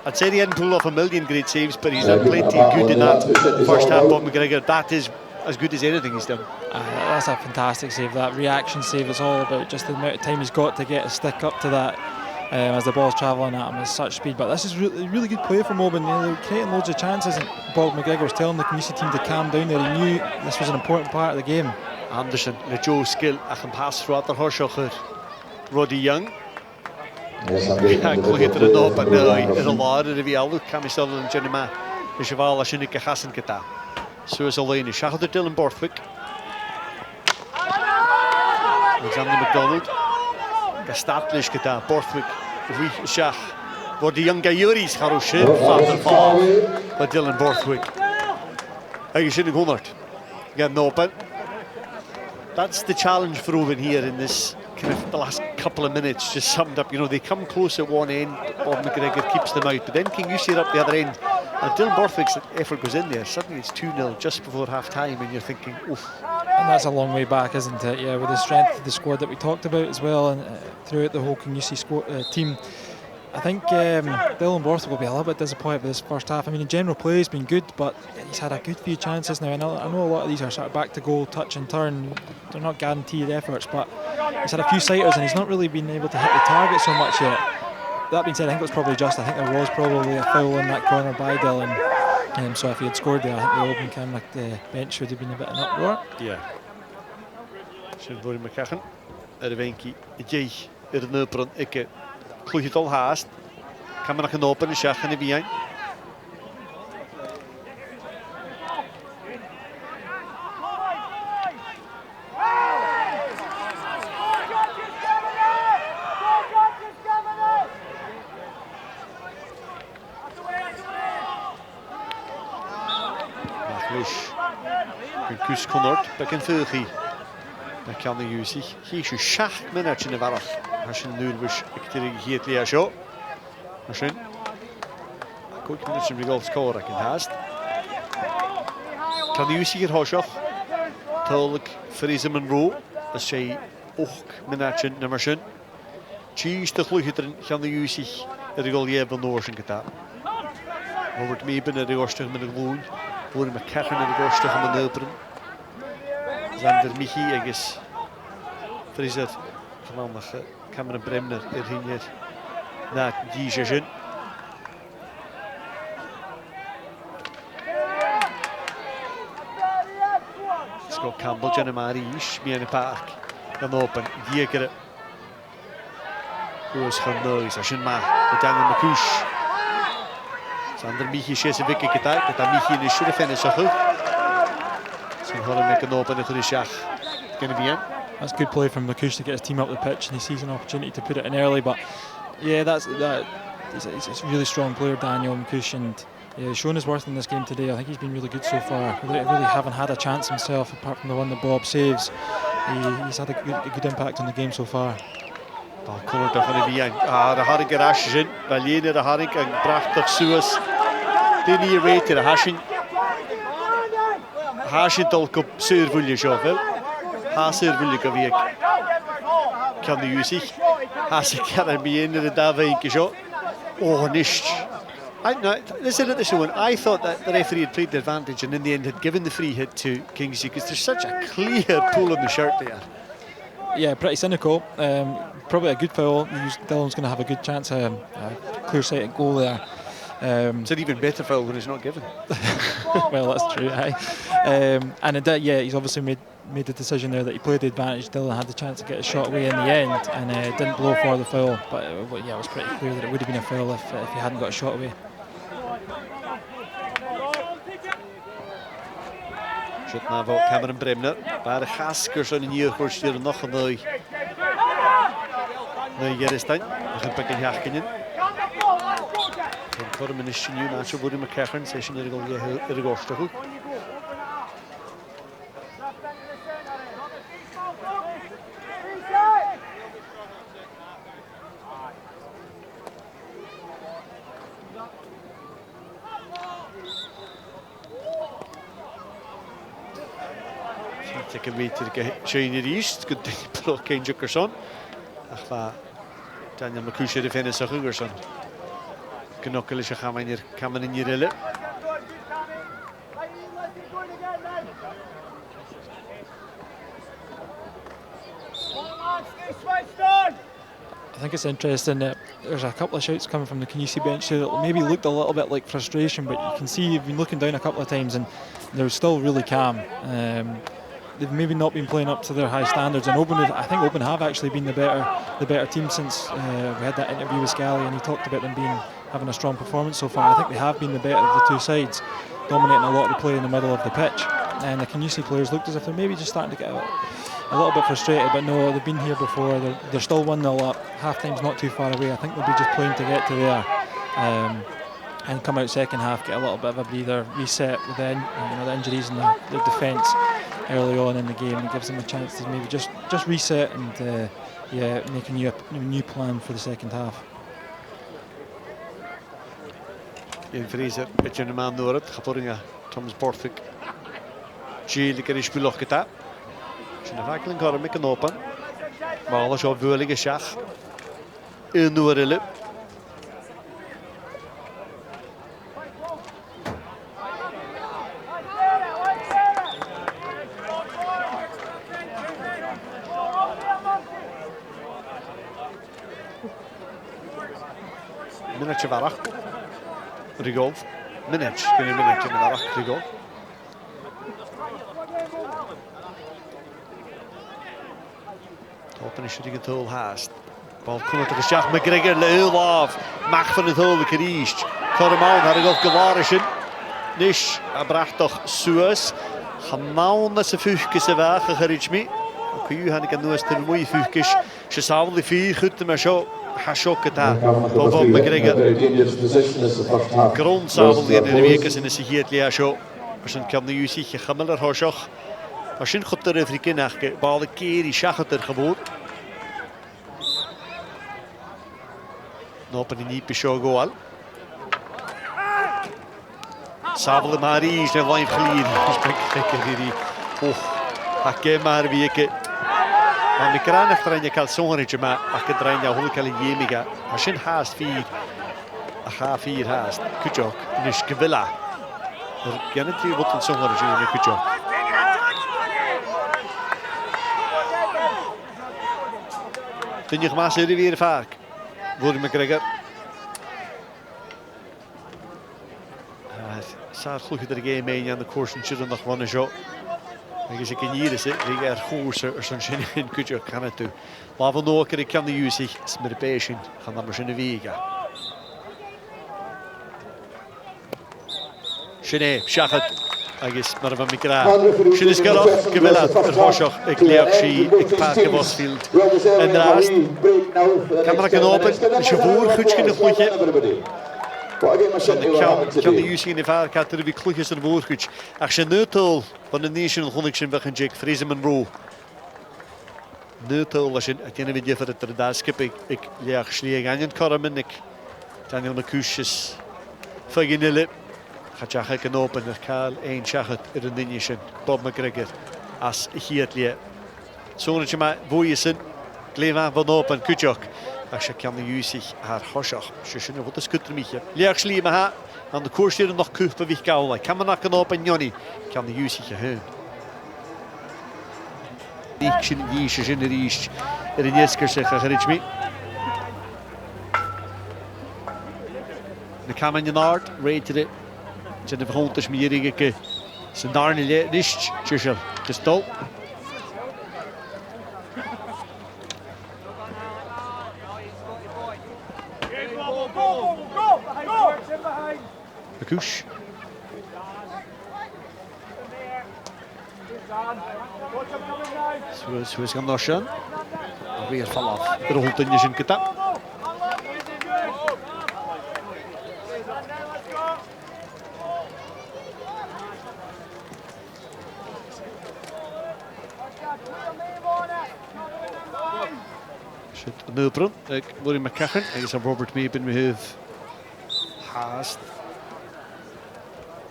I'd say he hadn't pulled off a million great saves, but he's done plenty good in that first half. Bob McGregor, that is as good as anything he's done. That's a fantastic save, that reaction save. It's all about just the amount of time he's got to get a stick up to that as the ball's travelling at him at such speed. But this is really good play from Oban. They're creating loads of chances, and Bob McGregor was telling the Kingussie team to calm down there. He knew this was an important part of the game. Anderson, le Joe skill, ach yn pas throughout the Horshocher. Roddy Young. Clwydd yn oba na yn y lawr yr fi alw, Cammy Sutherland yn yma. Ys y fal a sy'n y gachas yn gyda. So is a lane, siachod y Dylan Borthwick. Alexander MacDonald. Gastadlish gyda Borthwick. Rwy siach. Roddy Young gaiuris charw sy'n ffath fall by Dylan Borthwick. Ag sy'n y gwnnart. Gan open. That's the challenge for Oban here in this kind of the last couple of minutes, just summed up. You know, they come close at one end, Bob McGregor keeps them out, but then Kingussie are up the other end. And Dylan Borthwick's effort goes in there, suddenly it's 2-0 just before half-time, and you're thinking, oof. And that's a long way back, isn't it? Yeah, with the strength of the squad that we talked about as well, and throughout the whole Kingussie team. I think Dylan Borthwick will be a little bit disappointed with this first half. I mean, in general play has been good, but he's had a good few chances now. I know a lot of these are sort of back to goal, touch and turn. They're not guaranteed efforts, but he's had a few sighters and he's not really been able to hit the target so much yet. That being said, I think it was probably just. I think there was probably a foul in that corner by Dylan. So if he had scored there, I think the Oban Camanachd bench would have been a bit of an uproar. Yeah. Sien Mowi MacPherson, Venki, Jay, Newtonmore, ikke. Clwydd ol haast. Camanachd yn open yn siach yn y fiain. Kus Connord, bek yn ffyrchi. Mae Kingussie. Hi eisiau siach minut yn y farach. Hasyn nŵlbwys ectyrig hiet lia sio. Hasyn. Gwyd minut yn rigol sgôr ac yn hast. Kingussie i'r hosioch. Tolg Fraser Munro. Ys ei 8 minut yn ymarsyn. Chys dy chlwydd yn Kingussie yr rigol ieb yn oes yn gyda. Robert Meben yr rigostach yn y glwn. Mowi MacPherson yr rigostach yn y nylbryn. Zander Michi agus Fraser Munro Cameron Bremner hynny'r na Dijajin. Scott Campbell, Jenna Marish, Mian Park, gan open, Diegere. Oes van Nois, Ashin Ma, Daniel Macouche. Zander Michi shes y fic gyda Michi yn eisiau ffennes o'ch. Sy'n hwnnw me gan open i'ch risiach gan y fian. That's good play from Macouche to get his team up the pitch, and he sees an opportunity to put it in early. But yeah, he's a really strong player, Daniel Macouche, and yeah, he's shown his worth in this game today. I think he's been really good so far. Really haven't had a chance himself, apart from the one that Bob saves. He's had a good impact on the game so far. Bal cwrdd o'ch yn y fian. De haring yr asyn, fel un yr haring yn brachtach sŵas. Dyn ni reitir y hasyn. Hasyn dolgob sy'r fwylio sio fel. Hasyn fwylio gyfieg. Kingussie. Hasyn gan am un yr da fein gysio. Oh, nisht. Listen at this one. I thought that the referee had played the advantage and in the end had given the free hit to Kingussie because there's such a clear pull on the shirt there. Yeah, pretty cynical. Probably a good foul. Dylan's going to have a good chance, a clear sight at goal there. It's an even better foul when it's not given. Well, that's true. And yeah, he's obviously made the decision there that he played the advantage. Dylan had the chance to get a shot away in the end and didn't blow for the foul. But yeah, it was pretty clear that it would have been a foul if he hadn't got a shot away. Shot na fo Cameron Bremner. Ba'r chasgwrs yn un i'r gwrs i'r noch yn ddwy. Ddwy Gerestein. Ach yn bygyn hiach gynny'n. Yn cwrdd yn ysyn yw na sio Mowi MacPherson session yr ygostach. Take a way to the Shiny East. Good thing pro Kane Jukerson. Ach fa Daniel Macouche de fennes a Jukerson. Knokkel is a Cameron in Jirille. I think it's interesting that there's a couple of shouts coming from the Kingussie bench here that maybe looked a little bit like frustration, but you can see you've been looking down a couple of times and they're still really calm. They've maybe not been playing up to their high standards, and I think Oban have actually been the better team since we had that interview with Scally, and he talked about them having a strong performance so far. I think they have been the better of the two sides, dominating a lot of the play in the middle of the pitch. And the Kingussie players looked as if they're maybe just starting to get a little bit frustrated, but no, they've been here before. They're still 1-0 up. Half time's not too far away. I think they'll be just playing to get to there, and come out second half, get a little bit of a breather, reset with the injuries and the defence early on in the game. It gives them a chance to maybe just reset and make a new plan for the second half. Fraser, beetje een man door het. Gaat Thomas Borthwick. Jill ik is belocht geta. Zijn afhankelijk gaan met een open. Maar alles op vuurlijke schach. In Noorille. Minutje varach. Rigol. Minutje varach. Rigol. Open is shooting het heel haast. Bal komt er geschach. McGregor heel af. Mag van het heel geriest. Kormaan had ik op gewaarschen. Nish. Bracht toch Suez. Gemaan met zijn vuurtjes weg. Gerits mee. Oké, u had ik een nieuwe stem mooie vuurtjes. Ze zouden die vier goed, maar zo. Hashoket daar. Boven McGregor. Grondzavel in de week is in de sigeert lea zo. Als een kan nu zich gemmeler hoorschach. Als je goed er even kijkt, bal de keer die schachet er gewoon. Nopen die niet show goal. Sabel Marie is een live geleden. Kijk hier. Hakke maar wieke. Maar ik kan echt erin je calzonetje, maar ik kan erin je hoe kan je jemiga. Als je haast 4, ga 4 haast. Kutjok, dus gewilla. Er kan het hier wat een zonnetje in kutjok. Toen je gemaakt zit weer vaak. Voor McGregor. Saat goed er geen mee aan de koers en zit er nog wel een zo. Ik zie hier is het, ik er goed er zo'n zin in kutje kan het toe. Maar van ook ik kan de zich met de patient gaan dan maar zijn wegen. Shine, schachet. Ik is maar van mikra. Shine is geraf, gewillig, er was ook ik leer zie, ik paak Mossfield. En daarnaast kan er open, is je voor goed genoeg goedje. Kan de juist in de vaarkaart er weer klugjes en voorgoed. Als je neutel van de national connection weg en Jack Fraser Munro. Neutel als je het ene video voor het daar skip ik leer sleeg aan je karmen ik. Dan heel mijn kusjes. Verginille. Gaat je gaan open er kaal één schachet er een dingetje. Bob McGregor als hier het leer. Zonnetje maar voor je zin. Kleef aan van open kutjok. Als je kan nu zich haar hoschach, je ziet wat is kutter mietje. Leer slimme ha, aan de koers hier nog kuchen wie kauwen. Kan man nakken op en Johnny, kan nu zich heun. Ik zie die je zin er is, er in jesker zeggen gerits mee. De Camanachd rated it. Zijn de grond is meer ingeke. Zijn daar niet is, tjusel, de stol. Kush. Suez gaan naar Sjan. Weer vanaf. Er holt in je zin getap. Shit, Newtonmore. Ik word in MacPherson. Ik is Robert mee in mijn hoofd. Haast.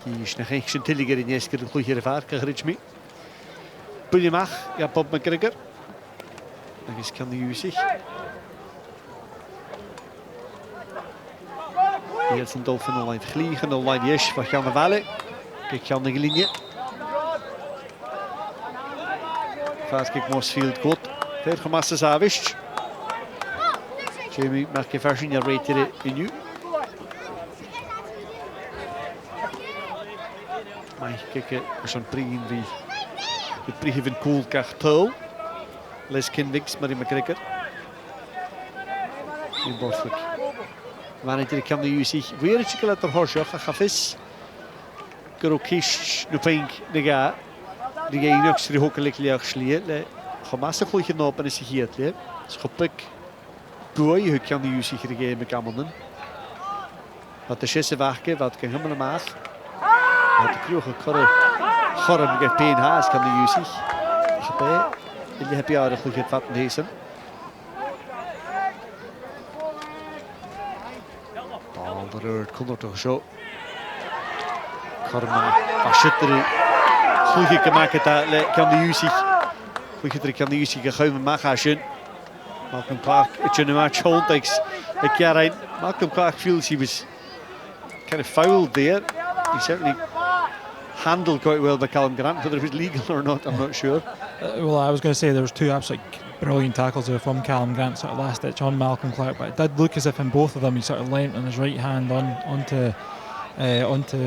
Die is nog geen tilliger in jesker de goede vaart kan gerits mee. Puljemach, ja Bob McGregor. Dan is kan die zich. Hier is een dolfin online vliegen, online yes van Jan de Valle. Kijk Jan de linie. Vaart kijk Mossfield goed. Ver gemassen Zavisch. Jamie MacPherson, you're rated it in you. Maar kijk, zo'n prien wie de prieven koel kartel. Les Kinwigs, Mary McGregor. In Borthwick. Manager kan de zich weer iets laten horen. Gafis. Gerokisch, nu pink, nega. Die ga je nog eens hoekelijk leeg le. Gemassa goed genomen is hier le. Schopik. Boy, hoe kan die zich gegeven kamen? Wat de schisse wachten, wat kan helemaal maar. Wat de kroeg korm get pijn haast kan die zich. Gebij. Je hebt jaren goed het wat nezen. Bal de rood kon er toch zo. Korma, pasjetter. Goed gemaakt dat kan die zich. Goed kan die zich gegeven maken. Malcolm Clark, it's in a match hold takes the carry. Malcolm Clark feels he was kind of fouled there. He certainly handled quite well by Callum Grant. Whether it was legal or not, I'm not sure. Well, I was going to say there was two absolutely brilliant tackles there from Callum Grant, sort of last ditch on Malcolm Clark, but it did look as if in both of them he sort of leant on his right hand onto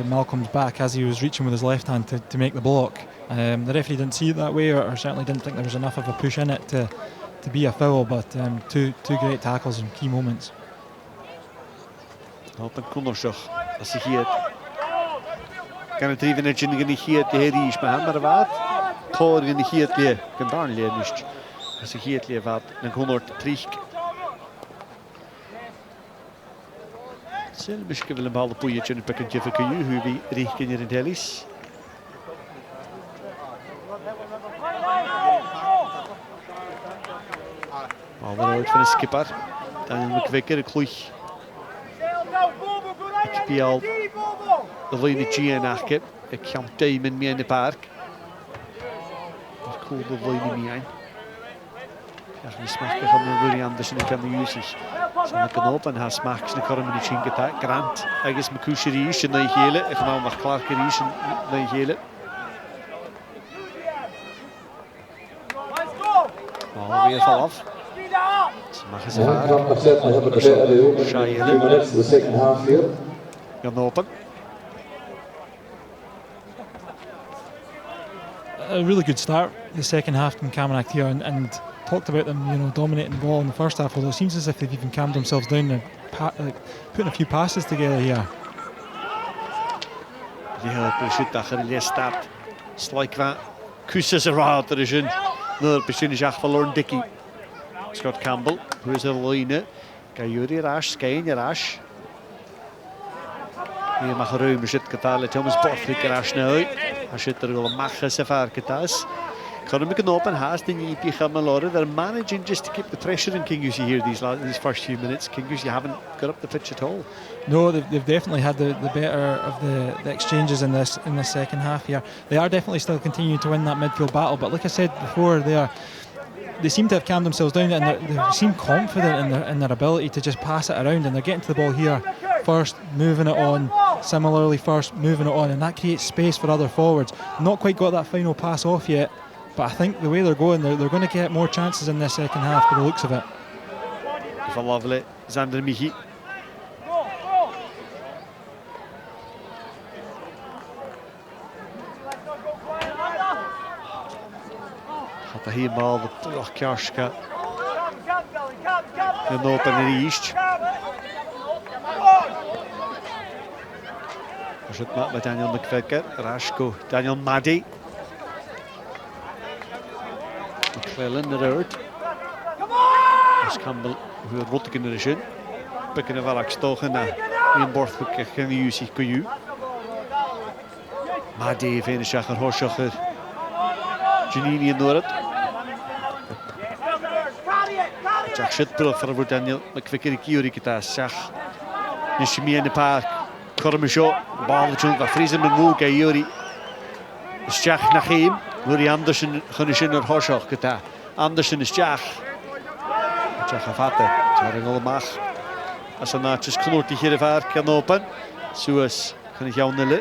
Malcolm's back as he was reaching with his left hand to make the block. The referee didn't see it that way, or certainly didn't think there was enough of a push in it to be a foul, but two great tackles in key moments. Oban Camanachd, as he hier. Kan het even net in hier de herrie is maar maar wat. Tor in hier le, kan daar le niet. As he hier le wat, dan kon er terug. Zelf misschien wel een bal de poeitje en pakketje voor je, hoe wie richting in de helis. Bal eruit van de skipper. Dan moet ik wekker de kloeg. Ik speel de lijne G nachke. Ik ga timen mee in de park. Dat cool de lijne mee aan. Ja, die smaak gaan we Ruaridh Anderson kan de usig. Zijn kan op en hij smaakt zijn korm in de chinke Grant. Hij is met kusjeries en de gele. Ik ga nog klaarkeries en de gele. Bal weer val af. Mag eens gaan open. A really good start the second half from Camanachd here, and talked about them, dominating the ball in the first half. Although it seems as if they've even calmed themselves down and putting a few passes together here. Ja, precies dat er staat. Slijk van kussen ze raad er is een. Nou, precies is echt verloren Dickie. Scott Campbell, who is a line. Kayuri Rash, Skyn Rash. Hier mag ruim zit getalen. Thomas Borthwick Rash nu. Hij zit er wel een mag safar getas. Kan hem een open haast in je pigamaloren. They're managing just to keep the pressure in Kingussie here these first few minutes. Kingussie haven't got up the pitch at all. No, they've definitely had the better of the exchanges in this second half here. They are definitely still continuing to win that midfield battle, but like I said before, they seem to have calmed themselves down, and they seem confident in their ability to just pass it around, and they're getting to the ball here first, moving it on, similarly first, moving it on, and that creates space for other forwards. Not quite got that final pass off yet, but I think the way they're going, they're going to get more chances in this second half by the looks of it. Lovely, Xander Michi. Gaat er helemaal de terugkerska. En open in de east. Er zit met Daniel McVicker, Rashko, Daniel Maddy. McClellan eruit. Als Campbell weer rotte in de zin. Pikken er wel gestoken naar een Borthwick en de UC Kuju. Maddy finish achter Horschacher. Janini en Noord. Jack Shitbril voor Daniel McVicker en Kiori Kitas. Zag Nishimi in de park. Kormisho. Balletje van Fraser Munro. Kiori. Jack naar hem. Ruaridh Anderson gaan ze naar Horschacher. Anderson is Jack. Jack vatten. Jack allemaal. Als een naadjes kloort die hier vaar kan open. Zoals kan ik jou nullen.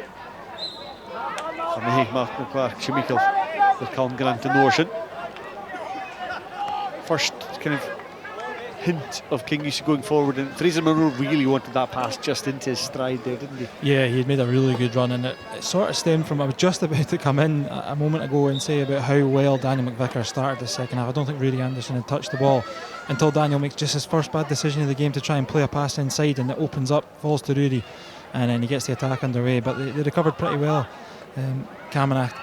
Van de heeg maakt nog waar Chemical. Dat kan Grant en Noorsen. First kind of hint of Kingussie going forward, and Fraser Munro really wanted that pass just into his stride there, didn't he? Yeah, he had made a really good run, and it sort of stemmed from, I was just about to come in a moment ago and say about how well Daniel McVicker started the second half. I don't think Ruaridh Anderson had touched the ball until Daniel makes just his first bad decision of the game to try and play a pass inside, and it opens up, falls to Ruaridh, and then he gets the attack underway. But they recovered pretty well, Camanachd.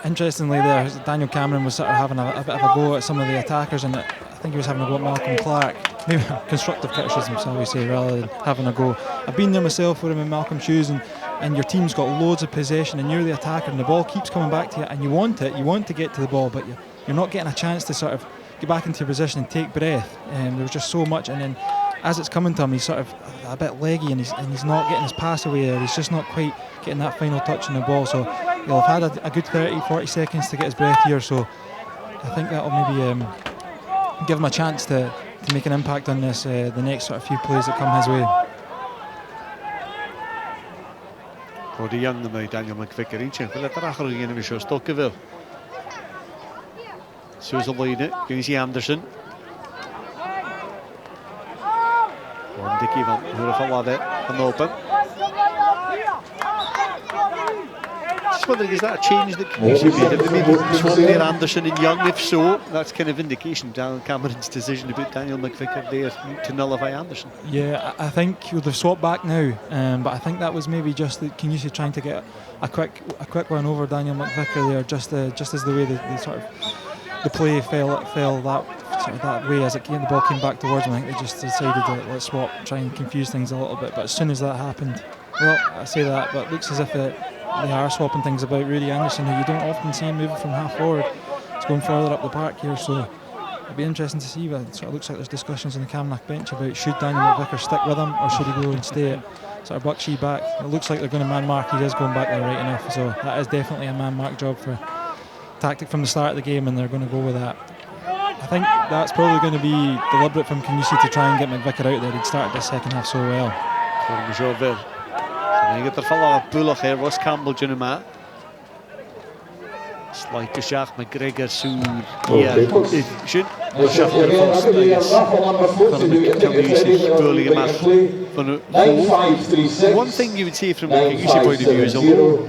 Interestingly there, Daniel Cameron was sort of having a bit of a go at some of the attackers, and I think he was having a go at Malcolm Clark. Maybe constructive criticism, shall we say, rather than having a go. I've been there myself with him in Malcolm's shoes, and your team's got loads of possession and you're the attacker and the ball keeps coming back to you and you want to get to the ball, but you're not getting a chance to sort of get back into your position and take breath. There was just so much, and then as it's coming to him, he's sort of a bit leggy, and he's not getting his pass away there. He's just not quite getting that final touch on the ball, so he'll have had a good 30-40 seconds to get his breath here, so I think that'll maybe give him a chance to make an impact on this the next sort of few plays that come his way. For the young Daniel McVicker in Chile, let the rachel again we show stock of Susan Line, Kingussie Anderson. One Dickie van Ruaridh and open. Just wondering, is that a change that Kingussie made? Have they maybe swapped there Anderson and Young? If so, that's kind of indication Daniel Cameron's decision about Daniel McVicker there to nullify Anderson. Yeah, I think they've swapped back now, but I think that was maybe just that Kingussie trying to get a quick one over Daniel McVicker there, just as the way the play fell that way as the ball came back towards him. I think they just decided to let's swap, try and confuse things a little bit. But as soon as that happened, well, I say that, but it looks as if they are swapping things about. Ruaridh Anderson, who you don't often see him moving from half forward, is going further up the park here, so it'll be interesting to see. But it sort of looks like there's discussions on the Camanachd bench about should Daniel McVicker stick with him or should he go and stay at sort of Buckshee back. It looks like they're going to man mark. He is going back there right enough, so that is definitely a man mark job for tactic from the start of the game, and they're going to go with that. I think that's probably going to be deliberate from Kingussie to try and get McVicker out there. He'd started the second half so well. Je gaat er vallen bullig hier, was Campbell Junema. Slight to Jacques McGregor soon. Yeah, should one thing you would say from a Kingussie point of view is although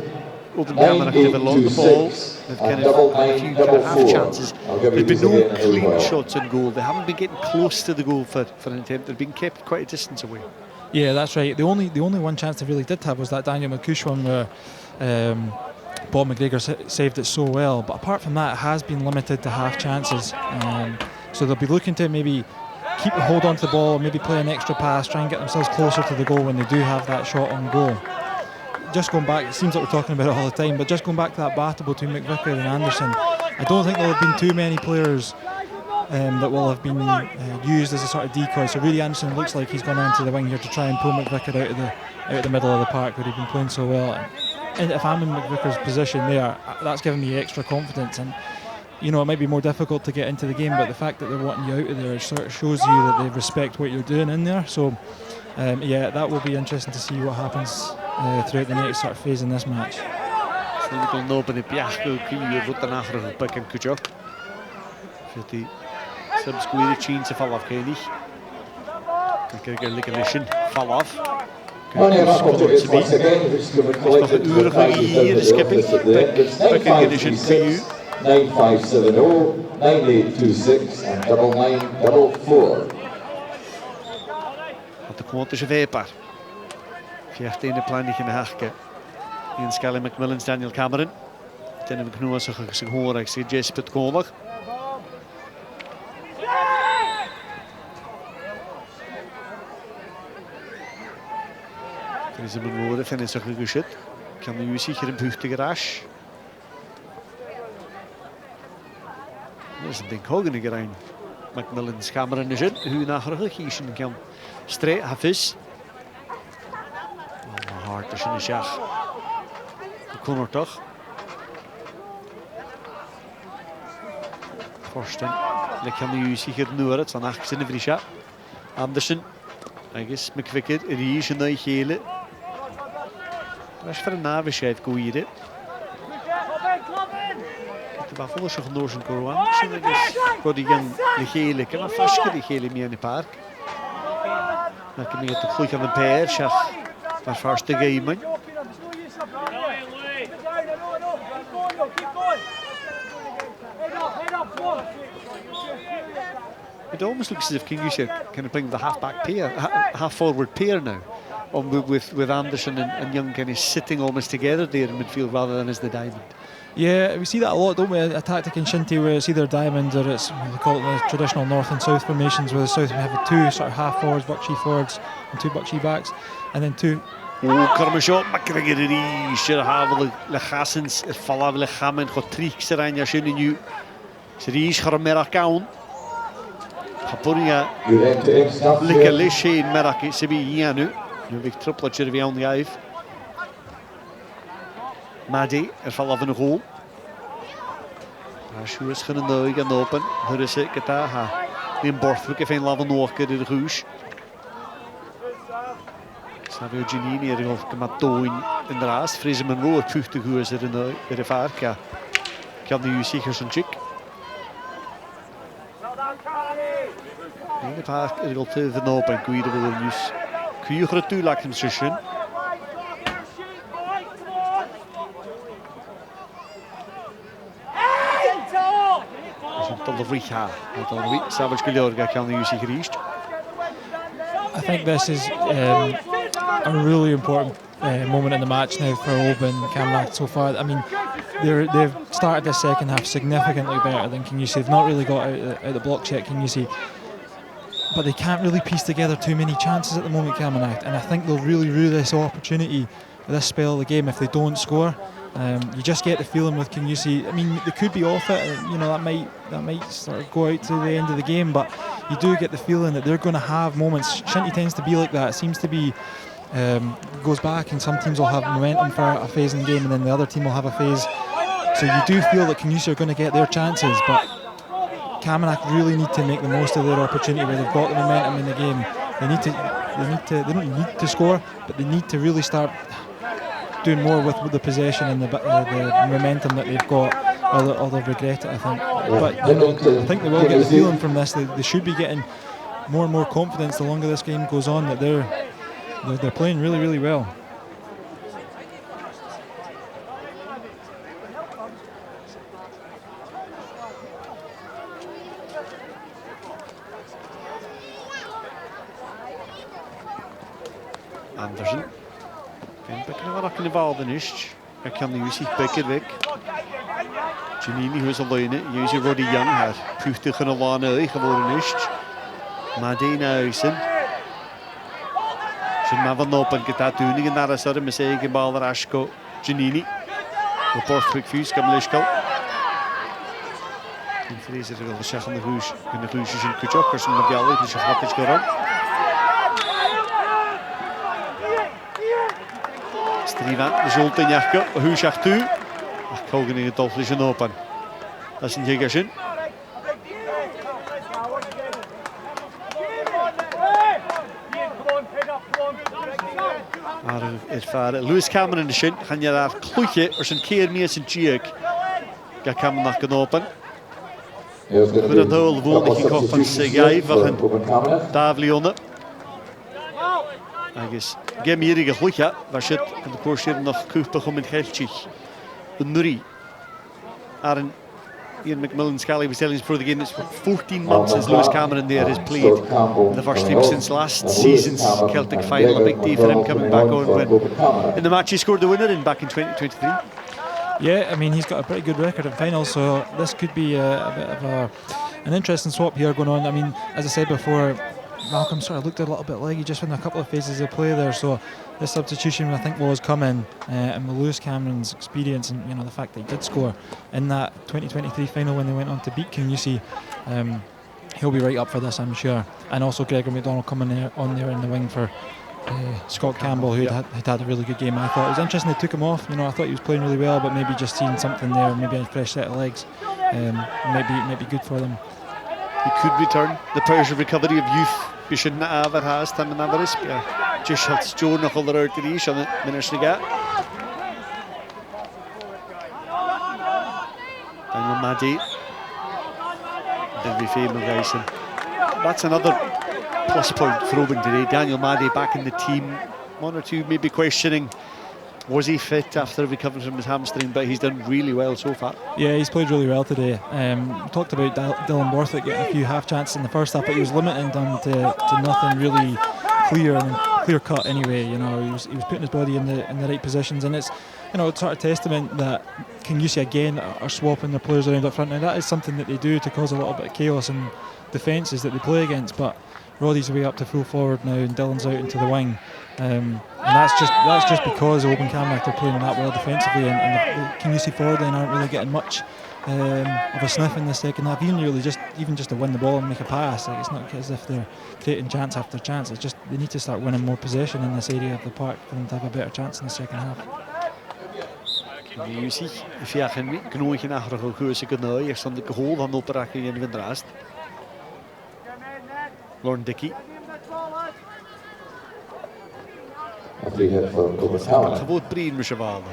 Oban Camanachd have a long ball, they've kind of a few kind of half chances. There's been no clean shots on goal. They haven't been getting close to the goal for an attempt. They've been kept quite a distance away. Yeah, that's right. The only one chance they really did have was that Daniel McCush one where Bob McGregor saved it so well. But apart from that, it has been limited to half chances. So they'll be looking to maybe keep a hold on to the ball, maybe play an extra pass, try and get themselves closer to the goal when they do have that shot on goal. Just going back, it seems like we're talking about it all the time, but just going back to that battle between McVicker and Anderson, I don't think there have been too many players that will have been used as a sort of decoy. So Ruaridh Anderson looks like he's gone onto the wing here to try and pull McVicker out of the middle of the park where he'd been playing so well. And if I'm in McVicker's position there, that's given me extra confidence. And you know, it might be more difficult to get into the game, but the fact that they're wanting you out of there sort of shows you that they respect what you're doing in there. So yeah, that will be interesting to see what happens throughout the next sort of phase in this match. Subsquare chain to fall off Kenny. McGregor like a mission fall off. Nog een uur van hier de skipping. Back in condition for you. 9570 9826 and 9944. Wat de kwant is een vijper. 14e plannetje in de hakke. In Scully McMillan's Daniel Cameron. Ten hem knoos zich horen. Ik zie Jesse Pitkonig. Fraser Munro finner seg gushet. Kingussie hier een buchtige rash. Dat is een ding hoog in de gerein. McMillan's Cameron is het. Hoe nachrig kiezen kan. Straight Hafiz. Oh, hard is in de schach. De corner toch. Forsten. De Kingussie hier nu het. Van achter in de Frisha. Anderson. I guess McVicker Ries en de gele. Dat is voor een nabescheid gooien. Dyma ffwl ysgwch yn ddwrs yn gwrwan. Sy'n agos bod i gan lichéile. Gyma ffasgyd lichéile mi yn y parc. Ac yn mynd y clwch am y per, siach mae'r first y geimyn. It almost looks as if Kingussie are kind of playing the half-back pair, half-forward pair now, with Anderson and Young kind of sitting almost together there in midfield rather than as the diamond. Yeah, we see that a lot, don't we? A tactic in Shinty where it's either diamond or it's, we call it the traditional north and south formations, where the south we have two sort of half forwards, buckshee forwards, and two buckshee backs, and then two. Corma shot, McGregor yr eisiau hafel le chasens falaf le chamen cho trich sy'r anya sy'n yw sy'r eisiau chor merach gawn Hapwnia Liga Shane merach sy'n bi ianu nhw'n fig triplet sy'r fi awn iaif Maddy falaf yn y hwl a siwrs chyn yn ddwy gan Oban hyrwys gyda ha Dylan Borthwick efe'n laf yn nwch gyda'r hwys Safio Giannini ar ôl gyma dwy'n yn ras. Fraser Munro ar pwch dy gwrs ar y ffarc a Cammy Sutherland yn chic. Yn y parc ar ôl tyf yn Oban gwir o fod yn ywys. Cwiwch ar y dwy lac yn sysyn. Dol o frych ha. Dol o frych. Safio Giannini ar Cammy Sutherland. I think this is a really important moment in the match now for Oban Camanachd so far. I mean, they've started this second half significantly better than Kingussie. They've not really got out the blocks yet, Kingussie. But they can't really piece together too many chances at the moment, Camanachd. And I think they'll really rue this opportunity, this spell of the game, if they don't score. You just get the feeling with Kingussie. I mean, they could be off it. You know, that might sort of go out to the end of the game. But you do get the feeling that they're going to have moments. Shinty tends to be like that. It seems to be goes back, and some teams will have momentum for a phase in the game, and then the other team will have a phase. So you do feel that Kingussie are going to get their chances, but Camanachd really need to make the most of their opportunity where they've got the momentum in the game. They don't need to score, but they need to really start doing more with the possession and the momentum that they've got, or they'll regret it, I think. But I think they will get the feeling from this. They should be getting more and more confidence the longer this game goes on that they're playing really, really well. Anderson. Geen bekken waar ik in de bal ben is. Ik kan nu zich bekken weg. Giannini who's alleen. Jezus wordt die jong haar. Puchtig gaan alane geworden is. Maar die huisen. Zijn maar van Oban gedaan toen ik naar de stad met zijn bal naar Ashko. Giannini. De Borthwick fuse kan Lishko. In Fraser wil de zeggen de huis. En de huis is een kujokkers en de bellen dus je gaat het gewoon. Strivan, de Zolte en Jachko, huis acht u. Ach, kogen in het dolflies en Oban. Dat is een jiggersje. Maar ervaren. Lewis Cameron in de shin. Gaan je daar kloetje als een keer meer zijn cheek. Ga Camanachd gaan open. Voor dat hele woonlijk kop van Segay van Davlionne. Agus gem hier een kloetje. Was het en de koers hier nog koopig om in Geltje. Een Nuri. Aaron Ian McMillan's Scally was telling us before the game it's 14 months since Lewis Cameron there has played in the first team since last season's Celtic final. A big day for him coming back on when in the match he scored the winner back in 2023. Yeah, I mean he's got a pretty good record in finals, so this could be a bit of an interesting swap here going on. I mean, as I said before, Malcolm sort of looked a little bit leggy just in a couple of phases of play there, so this substitution I think was coming, and with Lewis Cameron's experience and the fact that he did score in that 2023 final when they went on to beat Kingussie, he'll be right up for this, I'm sure. And also Gregor McDonald coming on there in the wing for Scott Campbell, who had a really good game. I thought it was interesting they took him off. I thought he was playing really well, but maybe just seeing something there, maybe a fresh set of legs, might be good for them. He could return. The Persian recovery of youth. We shouldn't have it has time and average. Just had Joe nog al eruit te reach on it. Minnesota. Daniel Maddie. They'll be female guys, and that's another plus point for Oban today. Daniel Maddie back in the team. One or two maybe questioning, was he fit after recovering from his hamstring, but he's done really well so far. Yeah, he's played really well today. We talked about Dylan Borthwick getting a few half chances in the first half, but he was limiting them to nothing really clear cut anyway. You know, he was putting his body in the right positions, and it's, you know, it's sort of testament that Kingussie again are swapping their players around up front. Now that is something that they do to cause a little bit of chaos in defences that they play against, but Roddy's way up to full forward now and Dylan's out into the wing, and that's just because Oban Camanachd are playing that well defensively, and the Kingussie forward line aren't really getting much of a sniff in the second half, even just to win the ball and make a pass. Like, it's not as if they're creating chance after chance. It's just they need to start winning more possession in this area of the park for them to have a better chance in the second half. Kingussie, if you can genoeg in achter een goede seconde, je stond de goal van operaken in de draast. Lauren Dickey. A free hit for Oban Camanachd. Gewoon Breen met Cheval.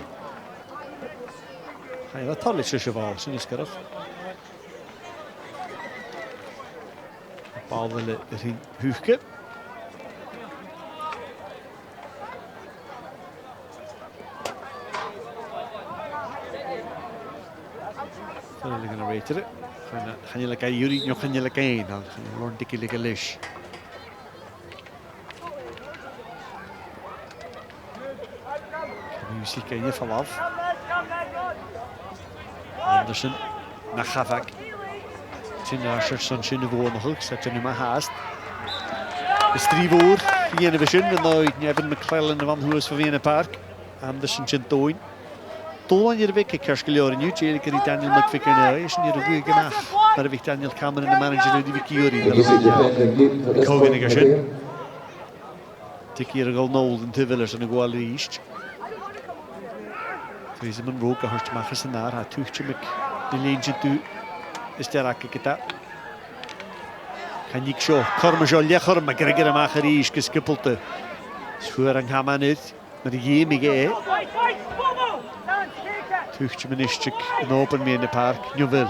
Ga je dat talletje Cheval, zo is het. Bepaalde erin Huugke. Gaan we weten. Gaan jullie kijken, jullie nog gaan jullie kijken. Dan gaan we Lauren Dickey liggen les. Kingussie ken je vanaf. Anderson naar Gavak. Zijn Artemis zijn de woorden nog, zet je nu maar haast. De strivoer, die ene vision, en nou je hebt MacPherson van Mowi Premiership Park. Anderson zijn toon. Toon je de week, ik herschel je nu, je kan Daniel MacPherson is niet goed gemaakt. Maar heb ik Daniel Cameron de manager die we kiezen. Ik hou geen gezin. Tik hier een goal in te willen, een goal reached. Fraser Munro kan hard maken zijn naar, het tuchtje met de leentje toe. Is daar raken Kan ik zo, korme zo lekker, maar Gregor maken is geskippeld. Schoeren gaan maar niet, maar die gemige. Tuchtje met is een open mee in de park, jawel.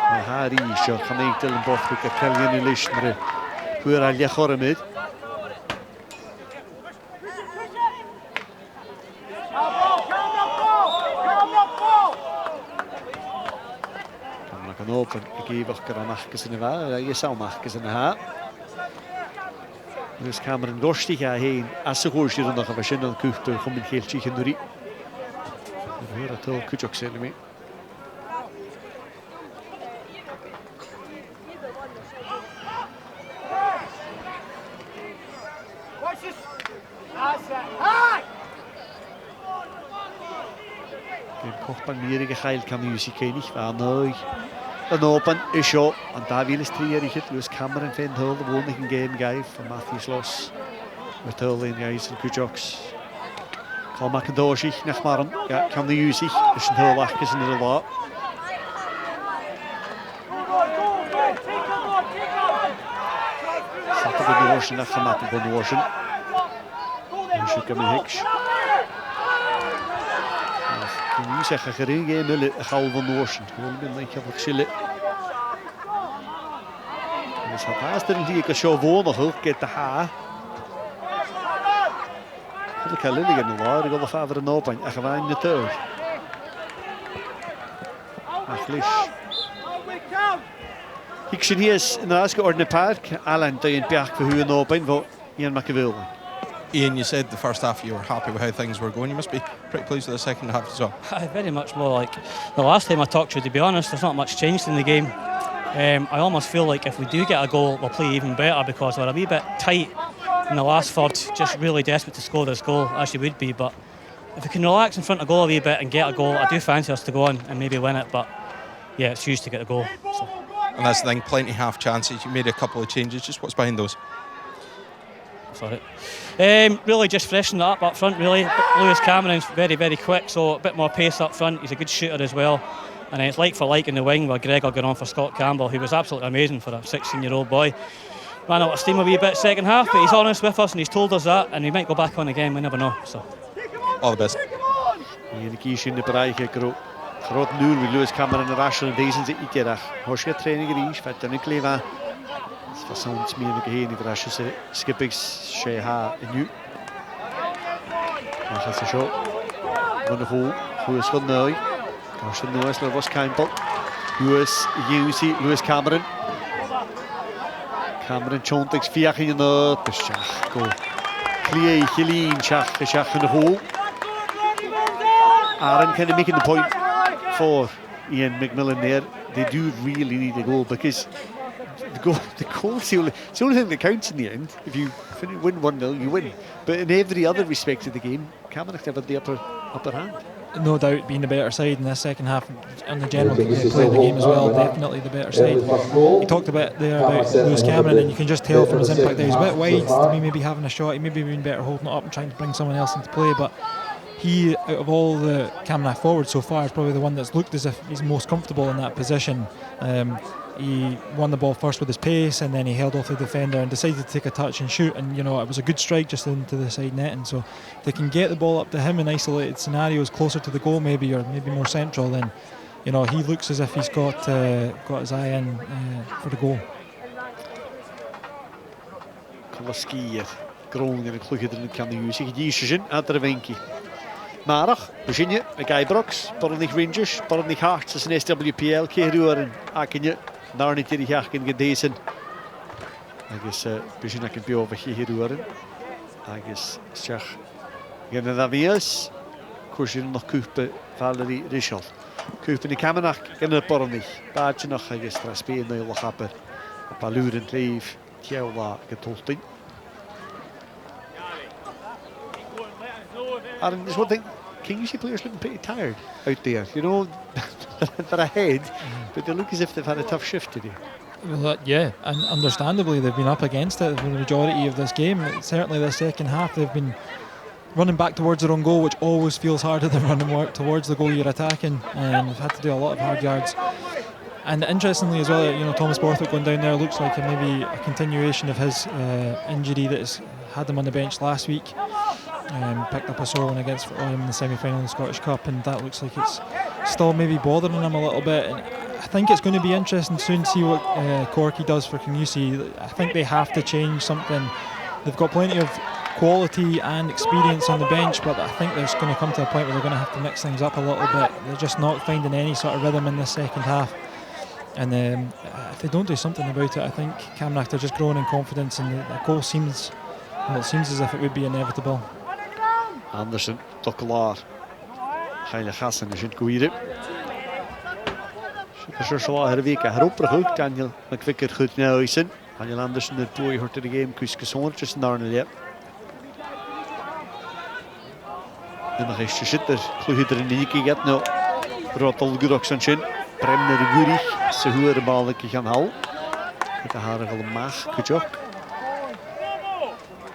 Maar haar is zo, kan ik Dylan Borthwick er kan geen list meer. Schoeren lekker met. Kan open, ik geef ook een machjes in de waar, je zou machjes in de haar. Dus Cameron Gorstig heen, als ze goos hier nog een verschillende kucht om een geeltje in de rie. Hoor dat heel goed ook zijn mee. Den Kochbanmierige Heil Kingussie ken ich war neu. Dan open is zo, en daar wil is trierig het. Dus Cameron vindt heel de woning game guy van Matthew Sloss. Met heel in guys en Kujoks. Kan maken door zich naar maar ja, kan de Kingussie. Dus een heel lachjes in de laag. Zat op de doorsen, dat gaat op de doorsen. En zo kan men hiks. Nu zeggen gering geen nullen goal van Noorsen. Gewoon ben ik heb verschillen. Dus het haast er die ik zo wonen hoor, get de ha. Ik kan lillig in de waar, ik wil de vader een open, en gewoon in de tuin. Achlis. Ik zie hier in de uitgeordende park, alleen dat je een park voor u open, voor je een makke wil. Ian, you said the first half you were happy with how things were going. You must be pretty pleased with the second half as well. Very much more like the last time I talked to you, to be honest. There's not much changed in the game. I almost feel like if we do get a goal, we'll play even better because we're a wee bit tight in the last third, just really desperate to score this goal, as you would be. But if we can relax in front of goal a wee bit and get a goal, I do fancy us to go on and maybe win it. But yeah, it's huge to get a goal. So. And that's the thing, plenty half chances. You made a couple of changes. Just what's behind those? Sorry. Really just freshen it up front really. Lewis Cameron's very, very quick, so a bit more pace up front. He's a good shooter as well. And it's like for like in the wing where Gregor got on for Scott Campbell, who was absolutely amazing for a 16-year-old boy. Ran out of steam a wee bit second half, but he's honest with us and he's told us that, and he might go back on again, we never know. So. All the best. Hier de kies in de bereik, Groot nuur with Lewis Cameron en Rashel en deze zit niet erg. Hoosje training gereis, vet dan ik leven. Het was zo'n smerig heen die Rashel se skippings sheha in nu. Maar gaat ze zo. Wonderful. Hoe is het nou? Als je nou eens naar was Campbell. Lewis Cameron. Cameron Chontex via in de Peshach. Go. Clear Helene Shach in the hole. Aaron kind of making the point for Ian McMillan there. They do really need a goal because the goal's the only thing that counts in the end. If you win 1-0, you win. But in every other respect of the game, Camanachd have the upper hand. No doubt being the better side in this second half and the general play of the game as well, definitely the better side. He talked about Lewis Cameron, and you can just tell from his impact that he's a bit wide to be maybe having a shot. He maybe been better holding it up and trying to bring someone else into play, but he, out of all the Camanachd forwards so far, is probably the one that's looked as if he's most comfortable in that position. He won the ball first with his pace, and then he held off the defender and decided to take a touch and shoot, and you know, it was a good strike just into the side net. And so if they can get the ball up to him in isolated scenarios closer to the goal maybe, or maybe more central, then you know, he looks as if he's got his eye in for the goal. Kingussie Groningen en Clugger in Kingussie Gediesje uit de Wenkie. Maandag begin je met Guybrox, Pornig Rangers, Pornig Hearts is een SWPL keer en Akenje daar niet die graag in gedezen. Ik is begin ik bij over hier horen. Ik is zeg gaan naar Wies. Koers je nog Kupe Valerie Richard. Kupe in Camanachd in de Pornig. Baatje nog is Traspeen de Lachapper. Paluren Treef, Tjella getolting. And there's one thing, Kingussie players looking pretty tired out there. You know, they're ahead, but they look as if they've had a tough shift today. Well, yeah, and understandably they've been up against it for the majority of this game. Certainly the second half they've been running back towards their own goal, which always feels harder than running towards the goal you're attacking, and they've had to do a lot of hard yards. And interestingly as well, you know, Thomas Borthwick going down there looks like maybe a continuation of his injury that has had him on the bench last week. Picked up a sore one against in the semi-final of the Scottish Cup, and that looks like it's still maybe bothering him a little bit. And I think it's going to be interesting soon to see what Corky does for Kingussie. I think they have to change something. They've got plenty of quality and experience on the bench, but I think there's going to come to a point where they're going to have to mix things up a little bit. They're just not finding any sort of rhythm in the second half. And if they don't do something about it, I think Camanachd are just growing in confidence, and the goal seems as if it would be inevitable. Anderson, toch klaar. Heilig Gassen is in het goede. Super zwaar her week. Heroprig ook. Daniel McVicker goed nou is in. Daniel Anderson het boy hoort de game. Kuske Soortjes naar de lep. En nog eens zit er. Kloeg er in de hikkie gaat nou. Rotel Gudoksanchin. Prem naar de Gurig. Ze horen de bal een keer gaan halen. Met de haren al een maag. Goed job.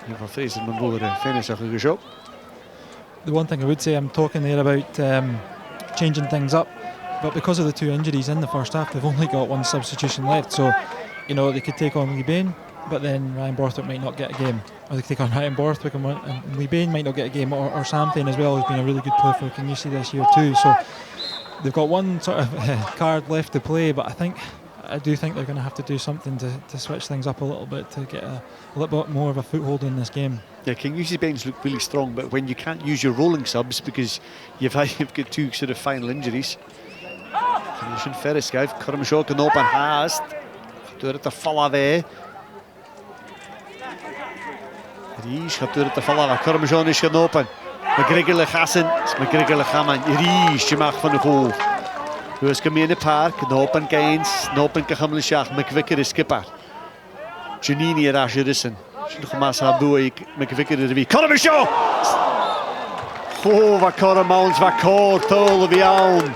En van Fraser Munro finish ook een job. The one thing I would say, I'm talking there about changing things up, but because of the two injuries in the first half, they've only got one substitution left. So, you know, they could take on Lee Bain, but then Ryan Borthwick might not get a game. Or they could take on Ryan Borthwick and Lee Bain might not get a game, or Sam Thane as well, who's been a really good player for Kingussie this year too. So they've got one sort of card left to play, but I do think they're going to have to do something to switch things up a little bit to get a little bit more of a foothold in this game. Yeah, Kingussie's bench look really strong, but when you can't use your rolling subs because you've got two sort of final injuries. Een verre schuif, Kermishaw kan op en haast. Door het te vallen wij. Ries gaat door het te vallen wij. Kermishaw is gaan open. McGregor Gassen, McGregor Gaman. Ries, je mag van de goal. Dus kom je in het park, Nopen Keins, Nopen Kahamlishach, McVicker is skipper. Janini Rajerissen. Nogmaals Haboui, McVicker er weer. Kermishaw! Oh, wat Cormans, wat kort, tol wie aan.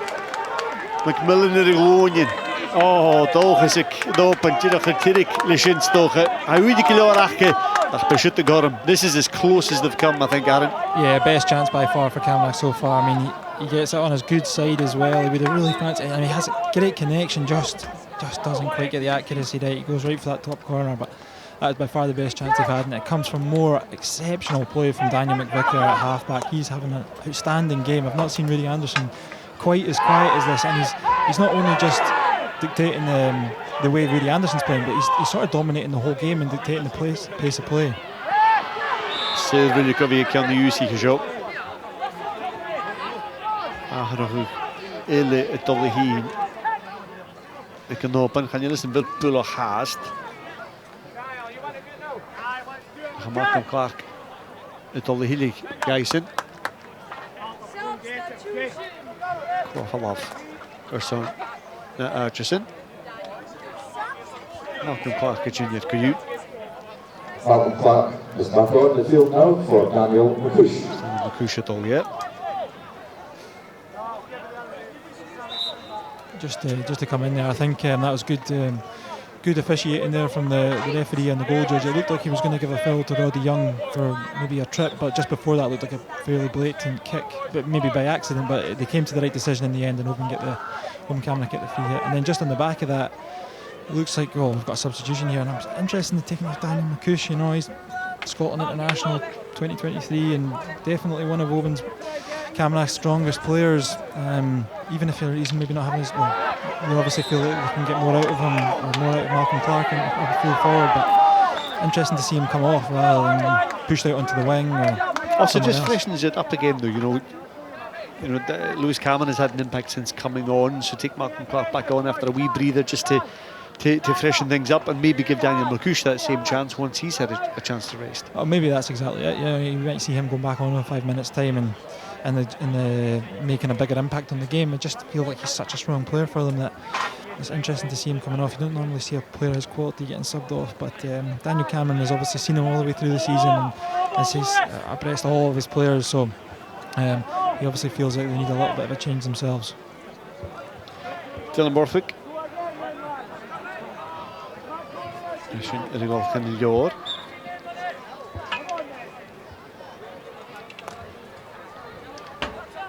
McMillan er gewoon. Oh, toch is ik Nopen, je nog een tirik, Lishins toch. Hij weet ik heel erg. Ach, beschutte Gorm. This is as close as they've come, I think, Aaron. Yeah, best chance by far for Camanachd so far. I mean, he gets it on his good side as well. He would have really fancied, and he has a great connection. Just doesn't quite get the accuracy right. He goes right for that top corner, but that is by far the best chance they've had, and it comes from more exceptional play from Daniel McVicker at half-back. He's having an outstanding game. I've not seen Ruaridh Anderson quite as quiet as this, and he's not only just dictating the way Ruaridh Anderson's playing, but he's sort of dominating the whole game and dictating the pace of play. Sylvain Covier can the use he job. Ele het al heen. Ik kan open gaan jullie een bullen haast. Gemaakt Clark. Het al heel Geisen. Vanaf. Person. Artemis. Malcolm Clark Junior Caillou. Malcolm Clark is back on the field now for Daniel McCush. McCush het al, yeah. Just to come in there, I think that was good officiating there from the referee and the goal judge. It looked like he was going to give a foul to Roddy Young for maybe a trip, but just before that it looked like a fairly blatant kick, but maybe by accident. But they came to the right decision in the end, and Oban Camanachd get the free hit. And then just on the back of that, it looks like we've got a substitution here, and I'm interested in taking off Daniel McCush. You know, he's Scotland International 2023 and definitely one of Oban Camanach's strongest players. Even if he's maybe not having his, you obviously feel that we can get more out of him, or more out of Malcolm Clark and feel forward. But interesting to see him come off rather than pushed out onto the wing. Also, just freshens it up again, though. You know, Lewis Cameron has had an impact since coming on. So take Malcolm Clark back on after a wee breather, just to freshen things up, and maybe give Daniel McCush that same chance once he's had a chance to rest. Oh, maybe that's exactly it. Yeah, you might see him going back on in 5 minutes' time and making a bigger impact on the game. I just feel like he's such a strong player for them that it's interesting to see him coming off. You don't normally see a player of his quality getting subbed off, but Daniel Cameron has obviously seen him all the way through the season and he's abreast all of his players, so he obviously feels like they need a little bit of a change themselves. Dylan Borthwick.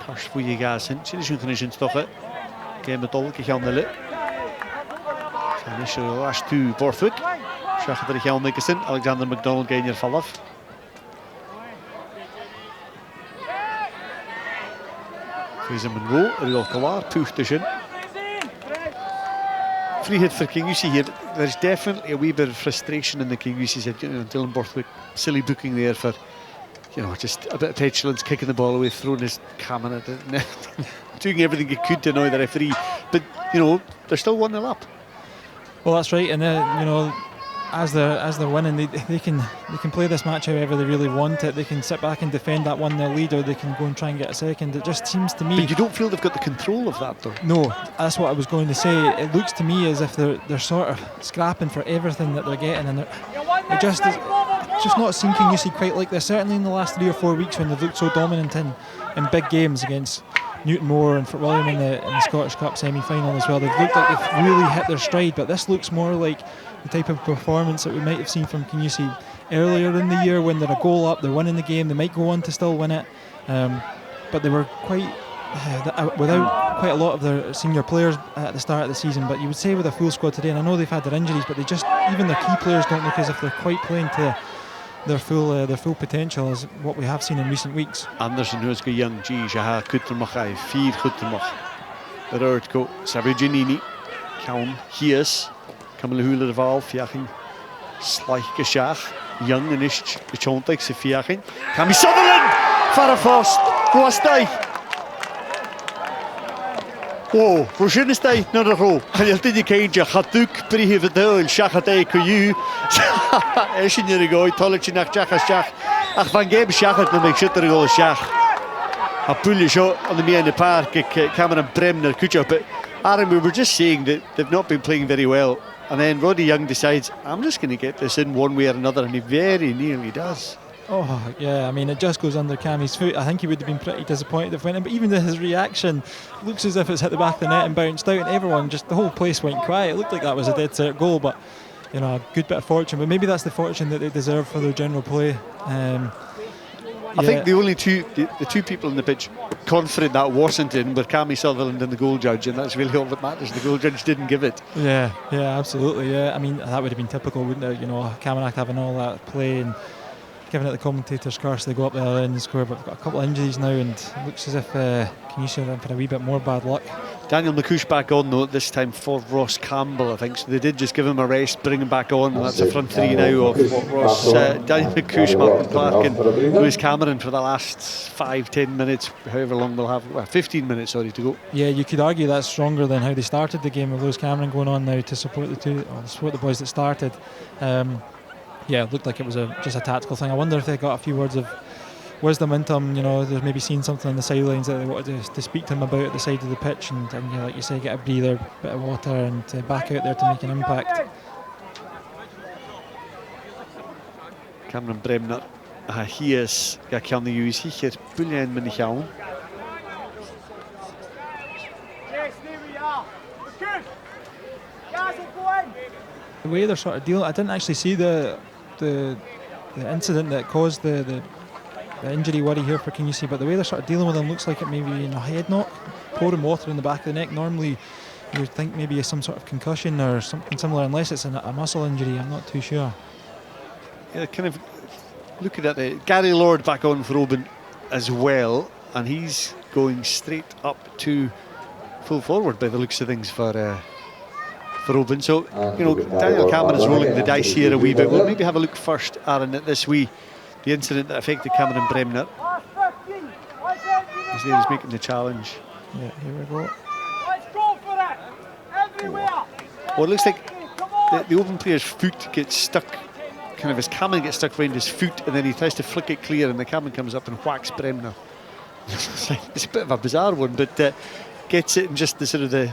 Kars voor je gas in. Zie je een stoffen. Geen metol, geen handelen. Zijn is er last to Borthwick. Zag er geen niks in. Alexander McDonald geen hier vanaf. Fraser Munro, Ruaridh Anderson, pucht dus in. Free hit for Kingussie here. There's definitely a wee bit of frustration in the Kingussie side. Dylan Borthwick, silly booking there for, just a bit of petulance, kicking the ball away, throwing his Cameron at it, doing everything he could to annoy the referee. But they're still 1-0 up. Well, that's right, and as they're winning, they can play this match however they really want it. They can sit back and defend that 1-0 lead, or they can go and try and get a second. It just seems to me. But you don't feel they've got the control of that, though. No, that's what I was going to say. It looks to me as if they're sort of scrapping for everything that they're getting, and it's just not seen Kingussie quite like this. Certainly in the last 3 or 4 weeks when they've looked so dominant in big games against Newtonmore and Fort William in the Scottish Cup semi-final as well. They've looked like they've really hit their stride, but this looks more like the type of performance that we might have seen from Kingussie earlier in the year when they're a goal up, they're winning the game, they might go on to still win it, but they were quite without quite a lot of their senior players at the start of the season. But you would say with a full squad today, and I know they've had their injuries, but even their key players don't look as if they're quite playing to their full potential as what we have seen in recent weeks. Anderson who's got young G, Jaha Kutermach, 4 Kutermach. Ruaridh go, Savage Kaun, Hies, Kamala de Val, Fiachin, Slaich Gashach, Young and Ish, the Chontek, Fiachin, Cammy Sutherland, Farafos, Guastai. Whoa, Roshinistay, not a row. And you'll think you can't Hatuk, Prihividel, Shachatay, Kuyu, Eshin Yerigo, Tolichinach, Jachashach, Ach Van Gab Shachat, and make shit to go Shach. A pulley shot on the me in the park, Cameron Bremner, Kucha. But Aaron, we were just saying that they've not been playing very well. And then Roddy Young decides, I'm just going to get this in one way or another, and he very nearly does. Oh, yeah, I mean, it just goes under Cammy's foot. I think he would have been pretty disappointed if it went in, but even his reaction looks as if it's hit the back of the net and bounced out, and everyone, just the whole place went quiet. It looked like that was a dead set goal, but, a good bit of fortune. But maybe that's the fortune that they deserve for their general play. I think the only the two people on the pitch confident that wasn't in were Cammy Sutherland and the goal judge, and that's really all that matters. The goal judge didn't give it. Yeah, absolutely, yeah. I mean, that would have been typical, wouldn't it? Camanachd having all that play and giving it the commentators curse. They go up the other end and score, but we've got a couple of injuries now, and it looks as if Kingussie are in for a wee bit more bad luck. Daniel McCuish back on though this time for Ross Campbell, I think. So they did just give him a rest, bring him back on. And that's a front three now of Ross, Daniel McCuish, Martin Clark and Lewis Cameron for the last 5-10 minutes, however long they'll have. Well, 15 minutes, sorry, to go. Yeah, you could argue that's stronger than how they started the game with Lewis Cameron going on now to support the boys that started. Yeah, it looked like it was just a tactical thing. I wonder if they got a few words of wisdom into him. They've maybe seen something on the sidelines that they wanted to speak to him about at the side of the pitch, and like you say, get a breather, bit of water, and back out there to make an impact. Cameron Bremner, he is kan de use hier bullen met gaan. The way they're sort of dealing, I didn't actually see the incident that caused the injury worry here for Kingussie, but the way they're sort of dealing with him looks like it may be a head knock, pouring water in the back of the neck. Normally you would think maybe some sort of concussion or something similar, unless it's a muscle injury. I'm not too sure. Yeah, kind of looking at it, Gary Lord back on for Oban as well, and he's going straight up to full forward by the looks of things for Oban. So, Daniel Cameron is rolling the dice here a wee bit. We'll maybe have a look first, Aaron, at the incident that affected Cameron Bremner. He's there, he's making the challenge. Yeah, here we go. Let's go for it! Everywhere! Well, it looks like the Oban player's foot gets stuck, kind of his Cameron gets stuck around his foot, and then he tries to flick it clear, and the Cameron comes up and whacks Bremner. It's a bit of a bizarre one, but gets it in just the sort of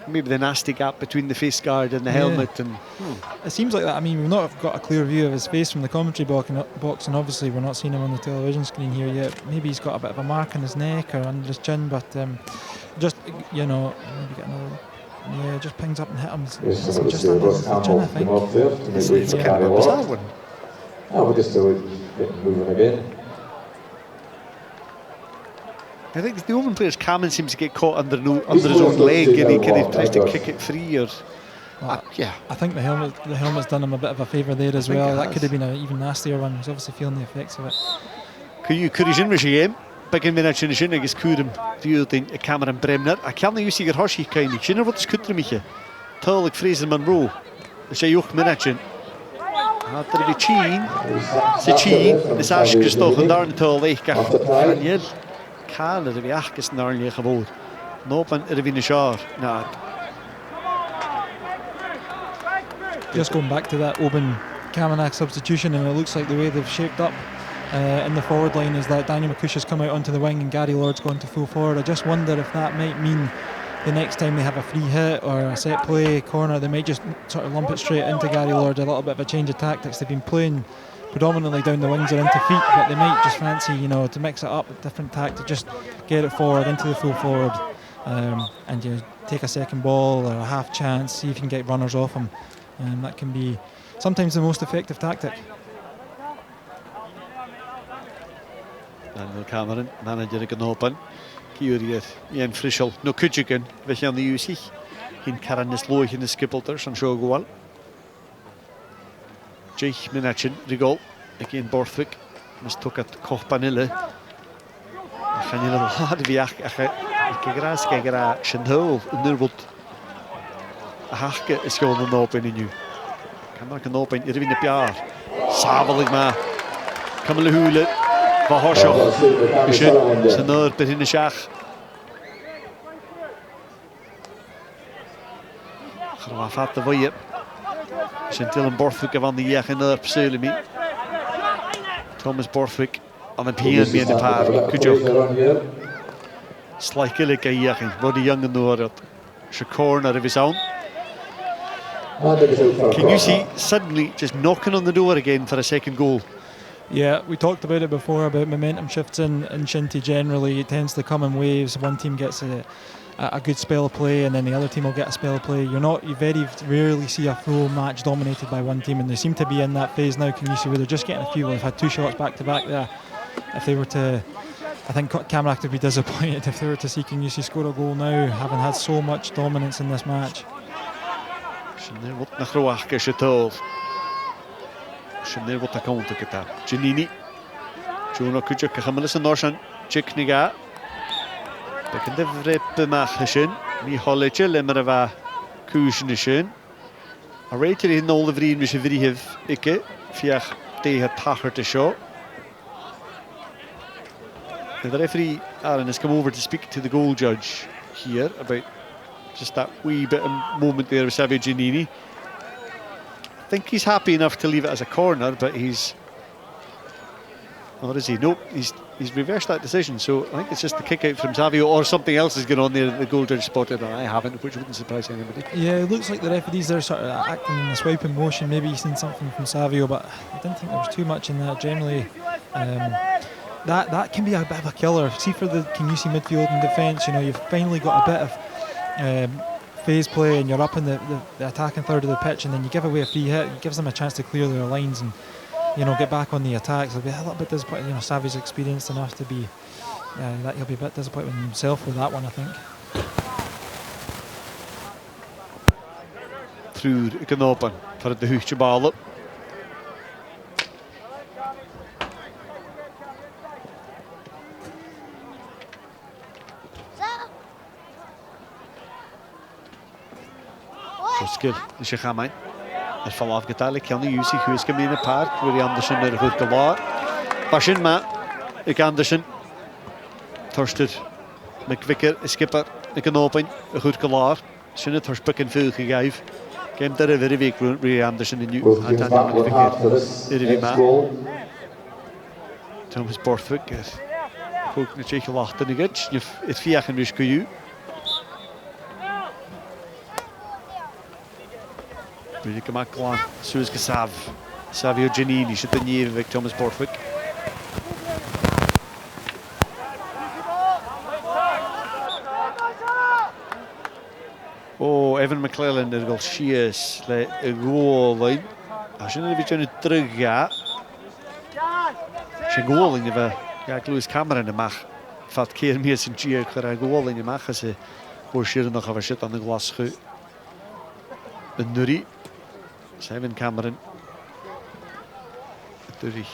maybe the nasty gap between the face guard and the helmet. And it seems like that. I mean, we've not got a clear view of his face from the commentary box, and obviously we're not seeing him on the television screen here yet. Maybe he's got a bit of a mark on his neck or under his chin, but just maybe get another. Yeah, just pings up and hit him. Just under the chin, I think. It's kind of a bizarre one. We're just getting moving again. I think the Oban player's Cameron seems to get caught under his own leg, and he kind of tries to kick it free. Yeah. I think the helmet's done him a bit of a favour there as well. That could have been an even nastier one. He's obviously feeling the effects of it. Curry's in regime. Begin med at känna sig skuren den Cameron Bremner. Jag kan ju sig harshi kan inte känna vad det skulle mycket. Talig Fraser Munro. Det säger ju med att det blir chin. Så chin. Det är så Kristoff där en talig Daniel. Kan det bli akes när ni geword. Nopen är vi nishar. Nej. Just going back to that Oban Camanachd substitution, and it looks like the way they've shaped up in the forward line is that Daniel McCuish has come out onto the wing and Gary Lord's gone to full forward. I just wonder if that might mean the next time they have a free hit or a set play corner, they might just sort of lump it straight into Gary Lord. A little bit of a change of tactics. They've been playing predominantly down the wings or into feet, but they might just fancy, to mix it up with different tactics, just get it forward into the full forward, and take a second ball or a half chance, see if you can get runners off him. That can be sometimes the most effective tactic. Daniel Cameron, manager again Oban. Curious, Ian Frischel, no Kujigan, we gaan de UC. In Karanis Loich in the Skippelters and show goal. Jake Minachin, the goal. Again Borthwick. Mistook at Kochpanille. Gaan jullie hard wie ik Shendol, Nurwood. Hakke is gewoon een open in nu. Kan maar een open, er in de jaar. Sabelig maar. Kan we huilen. Van Horshoff. Geschut. Zijn noord in de schach. Graaf had de voie. Zijn Dylan Borthwick van die jach in de pseulemi. Thomas Borthwick aan het begin met de paar. Goed job. Slijkelijk een jach. Wat die jongen noord. Ze corner of his own. Kingussie suddenly just knocking on the door again for a second goal. Yeah, we talked about it before, about momentum shifts in Shinty generally. It tends to come in waves. One team gets a good spell of play and then the other team will get a spell of play. You very rarely see a full match dominated by one team, and they seem to be in that phase now, Kingussie, where they're just getting a few. They've had 2 shots back to back there. If they were to, I think Camanachd would be disappointed if they were to see Kingussie score a goal now, having had so much dominance in this match. Wat naar Ruaridh Anderson. Siwmnyr fod ac ond gyda. Giannini. Jwno cwydio'r cychymylus yn norsian. Jic ni ga. Bec yn dyfryd bymach hysyn. Mi holedge lemmer efa cwysyn hysyn. A reit i'r hyn ôl y frin mis y fyrhyf ikke. Fiach dehyr tachart y sio. The referee, Aaron, has come over to speak to the goal judge here about just that wee bit of moment there with Savio Giannini. I think he's happy enough to leave it as a corner, but he's... Or is he? Nope, he's reversed that decision, so I think it's just the kick out from Savio, or something else has gone on there that the goal judge spotted, and I haven't, which wouldn't surprise anybody. Yeah, it looks like the referees there sort of acting in a swiping motion. Maybe he's seen something from Savio, but I didn't think there was too much in that generally. That can be a bit of a killer. See, for the Kingussie midfield and defence, you know, you've finally got a bit of phase play and you're up in the attacking third of the pitch, and then you give away a free hit. It gives them a chance to clear their lines and, you know, get back on the attacks. They'll be a little bit disappointed. You know, Savvy's experienced enough to be that he'll be a bit disappointed with himself with that one, I think. Ruaridh Anderson for the hoogte ball up. Skill, the Shechamine. The fall off Gatali, Cammy Sutherland, who is coming in the park. Ruaridh Anderson, the Ruaridh Galar. Bashin Matt, Anderson. Thursted, McVicker, skipper, Anderson, Ruaridh Galar. Sinne Thursbuck and Phil gave. Game there very weak, Ruaridh Anderson and you. Thomas Borthwick. Cook na Cheikh Lachten again. It's Fiach and Rishku. Really come back on. Suez Gasav. Savio Giannini should be near Vic Thomas Borthwick. Oh, Evan McClellan er gael Shears le y gôl ein. A sy'n ei fi yn dryga. Sy'n gôl ein efo Gag Lewis Cameron ymach. Fat Ceir Mies yn Gia chwarae gôl ein ymach as y o'r Shear yn ochr sydd an y Glasgow. Yn Nuri. Simon Cameron. Nuri.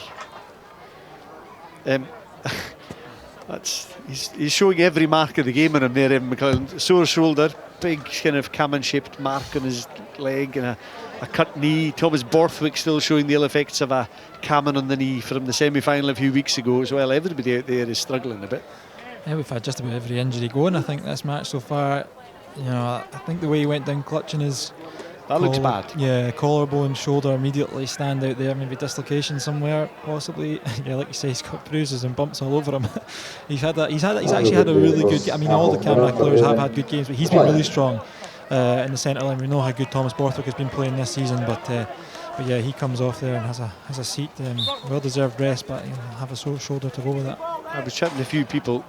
He's showing every mark of the game in him there, Evan McClellan. Sore shoulder, big kind of Cameron-shaped mark on his leg and a cut knee. Thomas Borthwick still showing the ill effects of a Cameron on the knee from the semi-final a few weeks ago as well. Everybody out there is struggling a bit. Yeah, we've had just about every injury going, I think, this match so far. You know, I think the way he went down clutching his... That looks bad. Yeah, collarbone, shoulder immediately stand out there. Maybe dislocation somewhere, possibly. Yeah, like you say, he's got bruises and bumps all over him. He's actually had a really good. I mean, all the Camanachd players have had good games, but he's been really strong in the centre line. We know how good Thomas Borthwick has been playing this season, but yeah, he comes off there and has a seat. Well-deserved rest, but he'll have a sore shoulder to go with that. I was chatting to a few people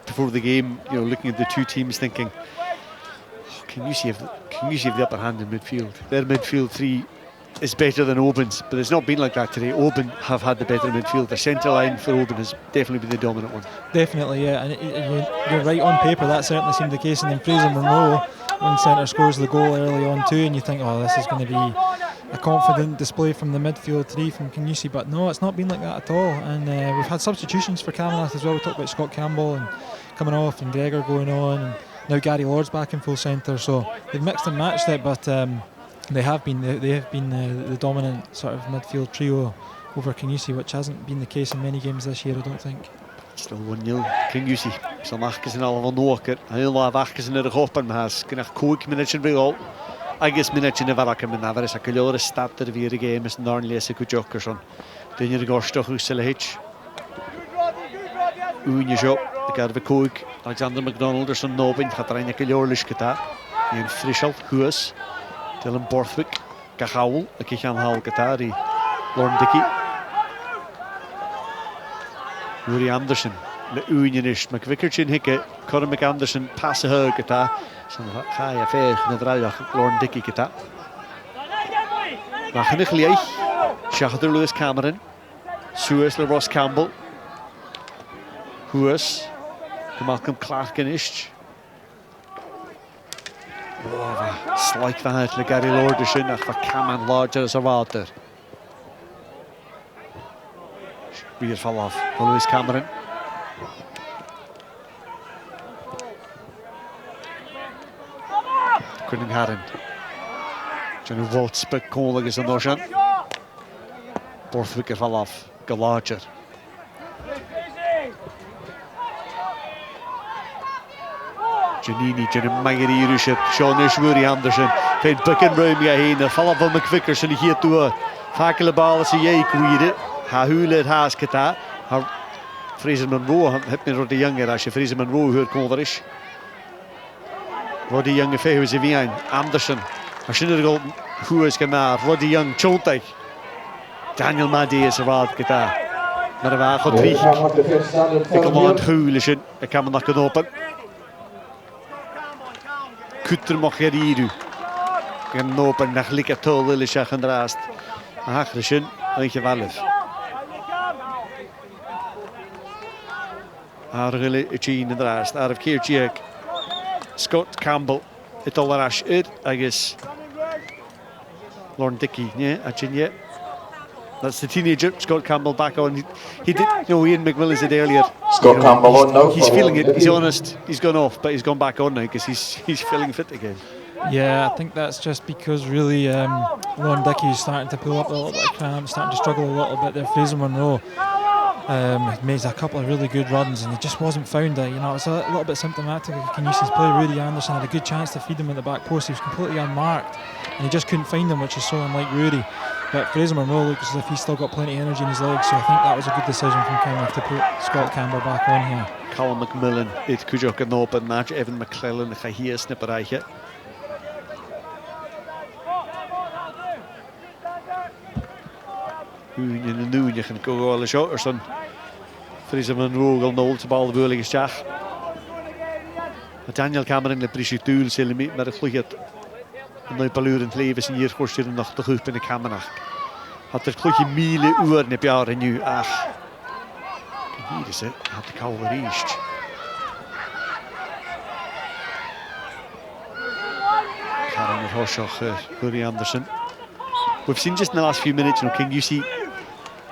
before the game, you know, looking at the two teams, thinking, Kingussie have the upper hand in midfield. Their midfield three is better than Oban's, but it's not been like that today. Oban have had the better midfield. The centre line for Oban has definitely been the dominant one. Definitely, yeah, and you're right on paper, that certainly seemed the case. And then Fraser Munro, when centre scores the goal early on too, and you think, oh, this is going to be a confident display from the midfield three from Kingussie, but no, it's not been like that at all. And we've had substitutions for Camanachd as well. We talked about Scott Campbell and coming off, and Gregor going on, and now Gary Lord's back in full centre, so they've mixed and matched it, but they have been the dominant sort of midfield trio over Kingussie, which hasn't been the case in many games this year, I don't think. Still 1-0 Kingussie. So Machpherson all of Noaker. I love Machpherson in the hoppen has gynach cwg minutes yn bygol. Agus minutes yn y farach yn mynd afar. Ys a cyliol y starter fi y game ys yn darnli ys y Cwjockerson. Dyn i'r gorstoch wrth sy'n hitch. Wn i sio. Y garfa cwg. Alexander MacDonald ys yn nobyn. Chadrain y cyliol lys gyda. I'n ffrisial. Hwys. Dylan Borthwick. Gachawl. Y cyllan hawl gyda. I Lauren Dickey. Ruaridh Anderson. Le Wn ish. McVicker sy'n hicke. Conor McAnderson. Pas y hyg gyda. Sy'n chai a ffeir. Yn y draiach. Lauren Dickey gyda. Mach yn y chliaich. Siachadr Lewis Cameron. Suez le Ross Campbell. Hwys. Malcolm Clark yn ish. Slaik van het le Gary Lord sy'n ach fa Caman larger as a water. Rear fall off. Lewis Cameron. Quinning Harren. John Votes back Cole is an ocean. Borthwick fall off. Galager. Janini, Jan Magari Rushet, Sean Ruaridh Anderson, Fed Bucken Romy heen, fall off MacPherson hier toe. Fakele bal as jy kwire. Ha hule het haasketa. Fraser Munro het met Ruaridh Younger as jy Fraser Munro hoor kom daar is. Ruaridh Younger fehou se wie Anderson. As jy nou hoe is gemaak. Ruaridh Young chontig. Daniel Maddy is raad geta. Maar er waren goed drie. Ik kan aan het huilen zijn. Ik kan me nog knopen. Kutter mag je hier doen. Ik kan knopen naar lekker tol is zeggen draast. Agression, eentje wel eens. Argyll in draast. Arf keertje. Scott Campbell. Het al rash uit. I guess. Lauren Dickey, nee, Virginia. That's the teenager, Scott Campbell back on. He did, Ian McMillan said earlier. Scott Campbell on now. He's feeling it, he's honest. He's gone off, but he's gone back on now because he's feeling fit again. Yeah, I think that's just because really Lauren Dickey is starting to pull up a little bit of cramp, starting to struggle a little bit there. Fraser Munro made a couple of really good runs and he just wasn't found it. You know, it's a little bit symptomatic of Kingussie's play. Ruaridh Anderson had a good chance to feed him at the back post. He was completely unmarked and he just couldn't find him, which is so unlike Ruaridh. But Fraser Munro looks as if he's still got plenty of energy in his legs, so I think that was a good decision from Cammy to put Scott Campbell back on here. Callum McMillan, it could you can open match. Evan McClellan, ga hier snipper eigen. In de je kan ook wel eens ouder zijn. Fraser Munro wil nul te bal de beurling is jaag. Daniel Cameron de presituur zullen met het vlugget. Nu paluur in het leven is hier kost je nog te goed in de Camanachd. Had er vlugje miele uur in het jaar en nu ach. Hier is het. Had de kou reached. Karen het Horshoch, Ruaridh Anderson. We've seen just in the last few minutes, you know, Kingussie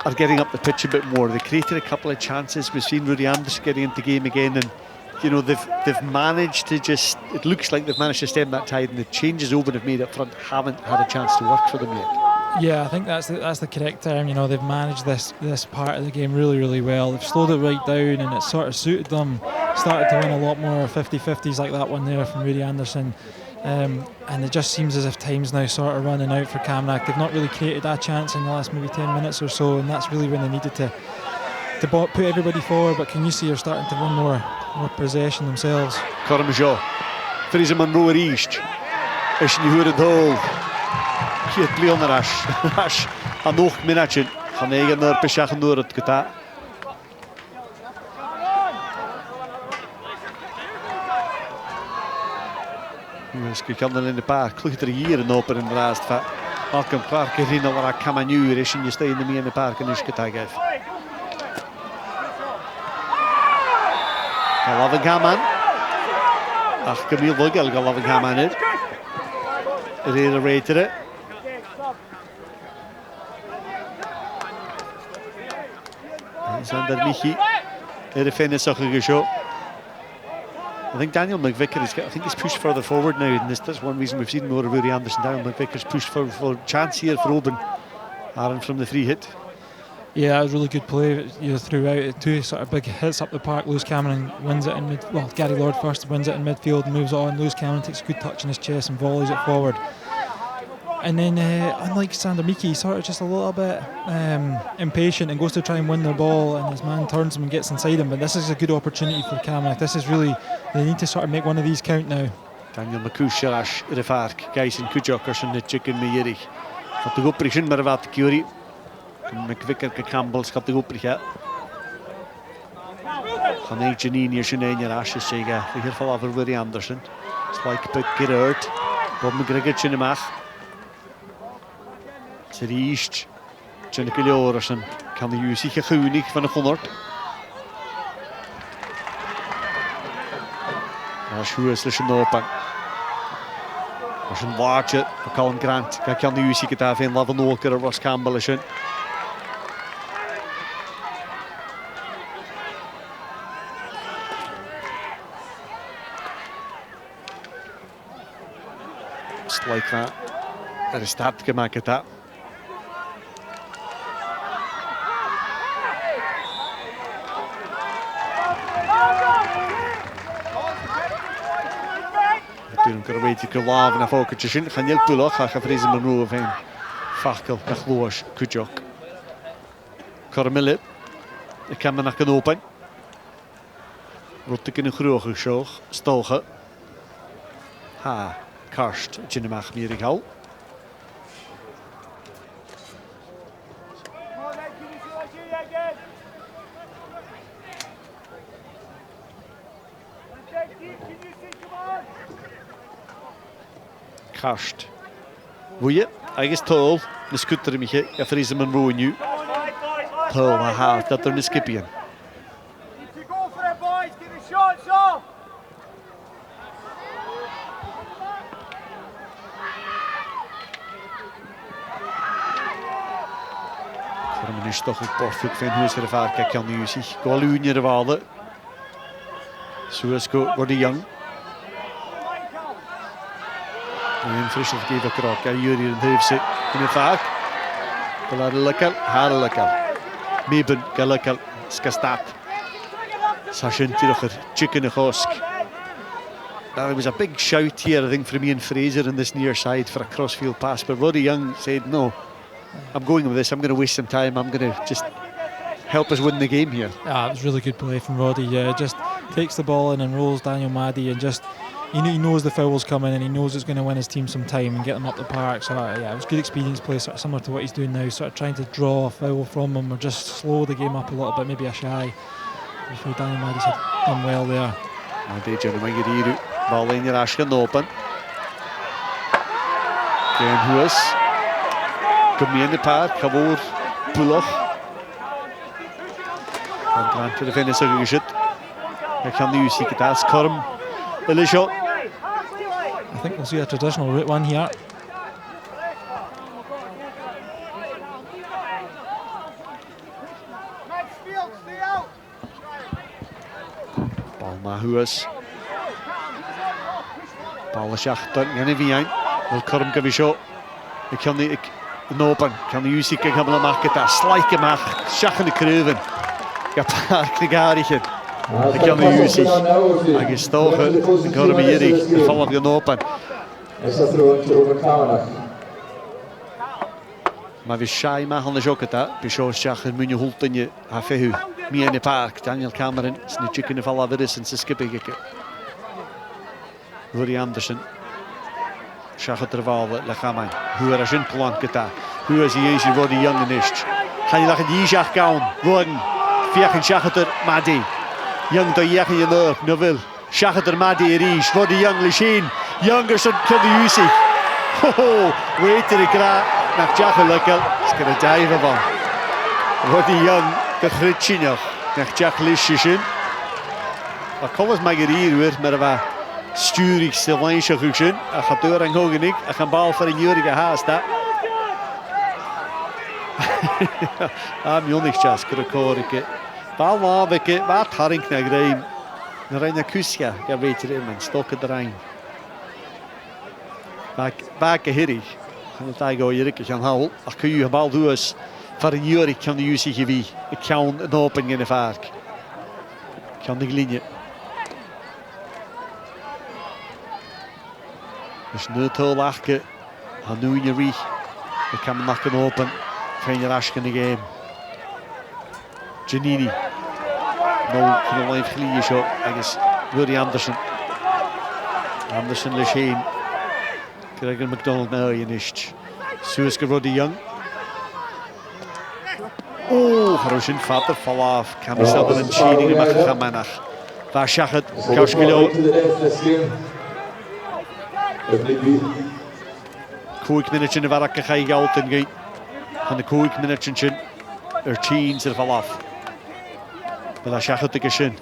are getting up the pitch a bit more. They created a couple of chances. We've seen Ruaridh Anderson getting into the game again, and you know they've managed to just. It looks like they've managed to stem that tide, and the changes Oban have made up front haven't had a chance to work for them yet. Yeah, I think that's the correct term. You know, they've managed this part of the game really well. They've slowed it right down, and it sort of suited them. Started to win a lot more 50-50s like that one there from Ruaridh Anderson. And it just seems as if time's now sort of running out for Camanachd. They've not really created that chance in the last maybe 10 minutes or so, and that's really when they needed to put everybody forward. But Kingussie are starting to win more possession themselves. Cormajo, Fraser Munro reached. Is je hoort het hol. Kiet Leonarash, Ash, aan nog minatje. Gaan eigen naar Peshachen door het geta. Ik kan dan in de park. Klucht er hier een open in de laatste van Malcolm Clark erin waar ik kan nu is en je staat in de park en is getag heeft. Galavan ach, Camille Vogel Galavan het. Reden rated Sander Michi. De finish zag je I think Daniel McVicker is pushed further forward now, and that's one reason we've seen more of Ruaridh Anderson. Daniel McVicker's pushed for chance here for Oban. Aaron from the free hit. Yeah, it was really good play throughout. Two sort of big hits up the park. Lewis Cameron wins it in mid. Well, Gary Lord first wins it in midfield, moves on. Lewis Cameron takes a good touch in his chest and volleys it forward. And then, unlike Sander Mickey, he's sort of just a little bit impatient and goes to try and win the ball, and his man turns him and gets inside him. But this is a good opportunity for Camanachd. This is really, they need to sort of make one of these count now. Daniel McCusharash, Refark, Guyson Kujokers and the chicken Meyerig. Gaat de goprichen maar wat Curie. McVicker Campbell gaat de goprichen. Gaan een Janine Shaneen Rashes zeggen. In ieder geval over Ruaridh Anderson. Spike Puck Gerard. Bob McGregor in de mag. Seriest. Janneke Ljorassen kan de UC gegunig van de 100. Als je is een open. Als een waardje, Colin Grant. Kan de UC het daar veel laten ook er was Campbell is. just like that. Er start gemaakt dat. Toen ik er weet ik laven naar volgend jaar gaan heel veel gaan Fraser Munro van Fakkel naar Gloos Kujok. Carmille, ik kan me naar kan open. Wordt ik in een grote show stogen. Ha, Karst, je mag meer gauw. Karst. Woeie, hij is tol. De skutter mij, ja Fraser Munro nu. Tol, haha, dat er een skipje. Voor is toch ook Borthwick van hoe is er vaak kan nu zich Gwalunie de Walen. Zo is wordt de Young. En Frischel geeft ook raak. Jullie heeft ze in het vaak. De laat lekker, haar lekker. Meben lekker, skastap. Sashin terug chicken de Gosk. There was a big shout here, I think, from Ian Fraser on this near side for a crossfield pass, but Ruaridh Young said, no, I'm going with this, I'm going to waste some time, I'm going to just help us win the game here. Yeah, it was really good play from Ruaridh. Just takes the ball in and rolls Daniel Maddy and just, he knows the foul's coming and he knows it's going to win his team some time and get them up the park. So yeah, it was good experience play, sort of similar to what he's doing now, sort of trying to draw a foul from him or just slow the game up a little bit, maybe a shy. Before Daniel Maddy's had done well there. Maddy, Jeremy Giriru. Bal in je Ashken open. Geen Huis. Kom je in de paard. Gavoor. Puloch. En dan to de finisher gezet. Ik ga nu zien het als Korm. Elisha. I think we'll see a traditional route one here. Bal naar Huis. Bal schachten, gaan even heen. Wil Korm kan zo. Ik kan niet, open. Kan de Jusik gaan we maken dat slijken mag. Schachten de kreuven. Ik heb haar knigarigen. Ik kan de Jusik. Hij gestogen. Ik hoor hem hier. Ik val op gaan open. Is dat er Oban Camanachd? Maar we schaai maken de ook dat. We zo schachten moet je holt in je hafehu. Meer in de park. Daniel Cameron. Zijn chicken val af is en ze skippen gekken. Ruaridh Anderson. Schachet er wel, lichaam. Hoe er een plan gedaan. Hoe is hij voor Ruaridh Young niet? Ga je lachen die jacht gaan? Worden. Vier schachet er Maddy. Young dat je je loop. Nou wil. Schachet er Maddy Ries. Ruaridh Young lichin. Youngerson kan de Jusik. Ho weet er ik raak. Naar jacht lekker. Is kan het even van. Ruaridh Young de gritje nog. Naar jacht lichin. Maar kom eens maar hier weer met een sturig Sylvainse gezien. Hij gaat door en hoog en ik. Hij gaat bal voor een jurige haast. Jonigtjes, krekorike. Bal wabeke, wat haring naar Greim. Naar een kusja, ja weet je in mijn stokken erin. Baken hirig. Gaan het eigenlijk jurige gaan houden. Als kun je bal doen voor een jurig kan de Jussi gewie. Ik ga een open in de vaart. Ik kan de linie. Dus nu te lachen, gaan nu in je rie. Ik kan me nakken open, van je rasch in de game. Giannini. Nou, gewoon even glijden zo. Ergens Ruaridh Anderson. Anderson lichin. Krijg een McDonald nou je niet. Zo is Ruaridh Young. Oh, Rosin vader val af. Cammy Sutherland Oban Camanachd. Waar zag het? Kauskilo. Koik minuten de warake ga je geld en gaan. Van de koik minuten teens er val af. Maar dat zag het ik eens in.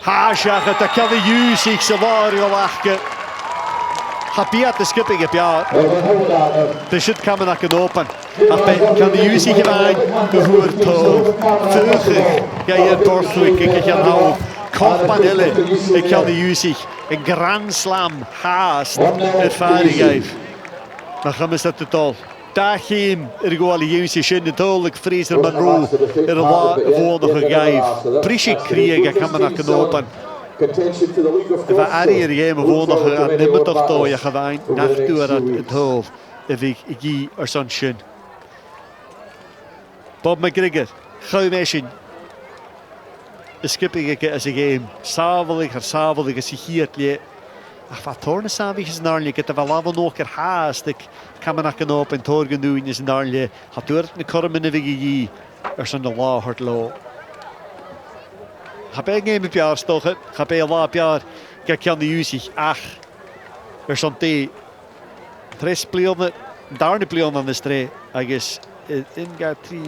Ha zag het, dat kan de Jusik ze waren lachen. Happy de skipping heb ja. De shit kan me naar open. Kan de Jusik gewaan gehoord houden. Vurger ga je Borthwick ik kan houden. Kopmanelle, ik kan de Jusik. Een Grand Slam haast ervaring. Maar gaan we dat het al. Daar geen ergoaliëntie in het huwelijk Fraser Munro volgende gegeven. Prisje kriegen kan men naar knopen. We Ariër game volgende aan nimmer toch door je gewijn naar door het hoofd. Ik gie er zo'n schön. Bob McGregor, gauw meisje. De skipping als een game. Savelig als je hier het. Ach, wat tornen samen is narlie. Ik heb wel af en nog haast. Ik kan me naar knopen en torgen doen is narlie. Had door de kormen en wiggy. Er zijn de law hard low. Ga bij een game op jaar stochen. Ga bij een laap jaar. Kijk kan de usig. Ach, er zijn die. Tres pleonen. Daarne pleonen aan de stree. I guess in gaat 3.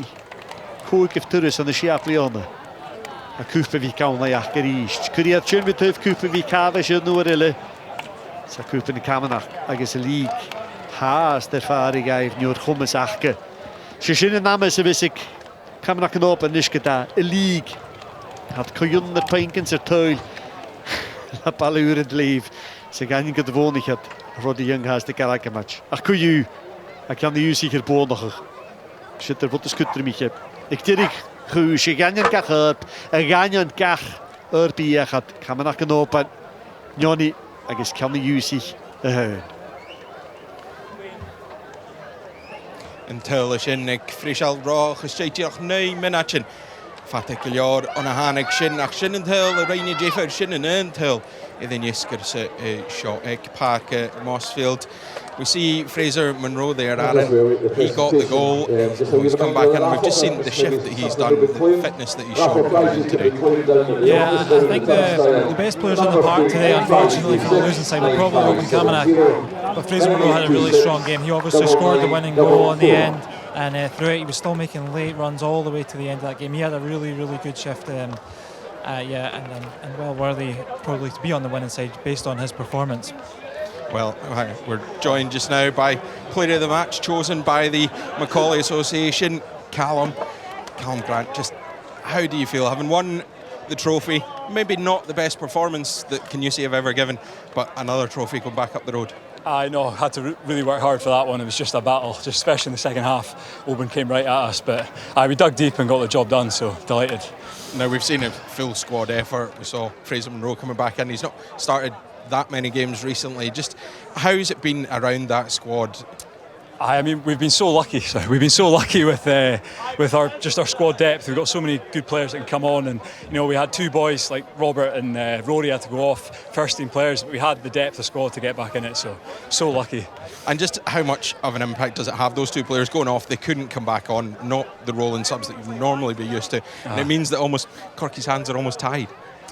Koek of turus aan de schia pleonen. A Cooper wie kan naar jacht gericht. Kun je het schön met heeft Cooper wie kaven noorille. Sa Oban Camanachd agus a league haast ervaring heeft nu gomme zaken. Ze zijn namen ze wist ik Camanachd Oban is gedaan. A league had kojunder pinkens er tuil. La palle uur het leef. Ze gaan niet gewoon niet het. Voor de jong haast de karake match. Ach koju. Ik kan de zich er booniger. Zit er wat de skutter mij. Ik dirk goed. Ze gaan niet kach. Gaan niet kach. Erbij gaat Camanachd Oban. Johnny. Agus kan de zich Until sinnig Frisial Roch ysdeitioch 9 minuten. Fatig gilior on a hannig sin ach sin until a rainy jeffer sin in until iddyn ysgr shot Park Mossfield. We see Fraser Munro there, Aaron. He got the goal. He's come back and we've just seen the shift that he's done, the fitness that he's shown today. Yeah, I think the best players on the park today, unfortunately for the losing side, were probably Oban Camanachd. But Fraser Munro had a really strong game. He obviously scored the winning goal in the end, and through it he was still making late runs all the way to the end of that game. He had a really good shift. And well worthy probably to be on the winning side based on his performance. Well, we're joined just now by player of the match chosen by the Macaulay Association, Callum Grant. Just how do you feel having won the trophy? Maybe not the best performance that Kingussie have ever given, but another trophy going back up the road. I know, had to really work hard for that one. It was just a battle, just especially in the second half. Oban came right at us, but we dug deep and got the job done, so delighted. Now we've seen a full squad effort. We saw Fraser Munro coming back in. He's not started that many games recently. Just how's it been around that squad? I mean, we've been so lucky. We've been so lucky with our squad depth. We've got so many good players that can come on, and you know we had two boys like Robert and Ruaridh had to go off, first team players. But we had the depth of squad to get back in it. So lucky. And just how much of an impact does it have? Those two players going off, they couldn't come back on. Not the rolling subs that you'd normally be used to. And it means that almost Corky's hands are almost tied.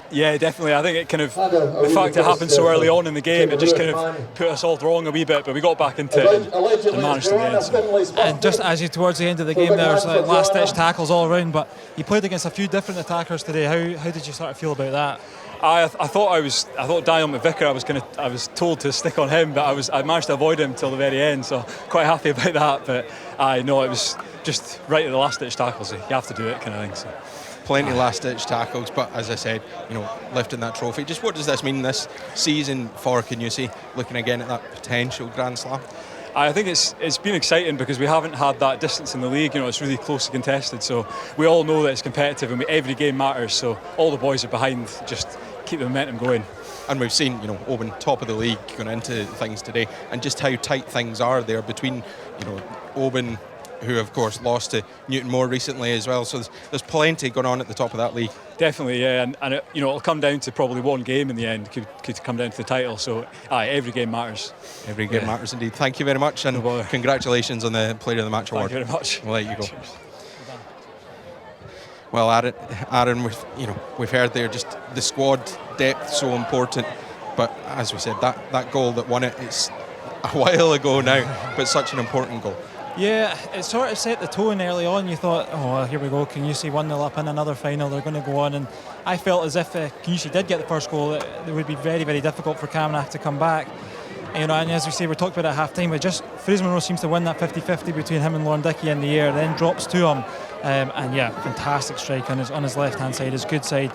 Yeah, definitely. I think it kind of, the fact it happened so early on in the game, it just kind of put us all wrong a wee bit, but we got back into it and managed to win. So. And just as you towards the end of the game, there was like last ditch tackles all around, but you played against a few different attackers today. How did you sort of feel about that? I thought Dylan Borthwick, I was told to stick on him, but I managed to avoid him till the very end, so quite happy about that. But I know it was just right at the last ditch tackles. You have to do it, kind of thing. So. Plenty last-ditch tackles, but as I said, you know, lifting that trophy. Just what does this mean this season for Kingussie, looking again at that potential Grand Slam? I think it's been exciting because we haven't had that distance in the league. You know, it's really closely contested, so we all know that it's competitive and every game matters. So all the boys are behind, just keep the momentum going. And we've seen, you know, Oban top of the league going into things today, and just how tight things are there between, you know, Oban, who of course lost to Newtonmore recently as well, so there's plenty going on at the top of that league. Definitely, yeah, and it, you know, it'll come down to probably one game in the end, could come down to the title, so every game matters. Every game matters indeed. Thank you very much, and congratulations on the Player of the Match award. Thank you very much. We'll let you go. Cheers. Well, Aaron, we've heard there just the squad depth so important, but as we said, that goal that won it, it's a while ago now, but such an important goal. Yeah, it sort of set the tone early on. You thought, oh, well, here we go, Kingussie 1-0 up in another final, they're going to go on. And I felt as if Kingussie did get the first goal, it would be very, very difficult for Camanachd to come back. You know, and as we say, we talked about it at half-time, but just Fraser Munro seems to win that 50-50 between him and Lorne Dickey in the air, then drops to him. And yeah, fantastic strike on his left-hand side, his good side.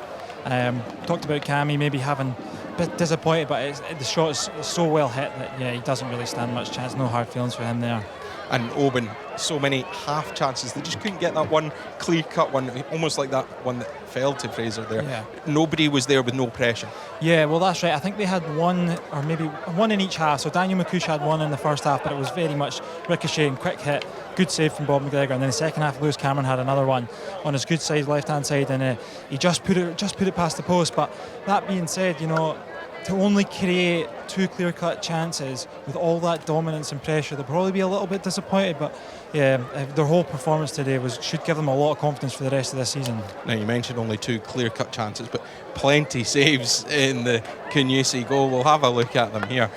Talked about Cammy maybe having bit disappointed, but the shot is so well hit that he doesn't really stand much chance. No hard feelings for him there. And Oban, so many half chances. They just couldn't get that one clear-cut one, almost like that one that fell to Fraser there. Yeah. Nobody was there with no pressure. Yeah, well, that's right. I think they had one, or maybe one in each half. So Daniel McCush had one in the first half, but it was very much ricochet and quick hit. Good save from Bob McGregor. And then the second half, Lewis Cameron had another one on his good side, left-hand side, and he just put it past the post. But that being said, to only create 2 clear-cut chances with all that dominance and pressure, they'll probably be a little bit disappointed, but yeah, their whole performance today should give them a lot of confidence for the rest of this season. Now, you mentioned only 2 clear-cut chances, but plenty saves in the Kingussie goal. We'll have a look at them here.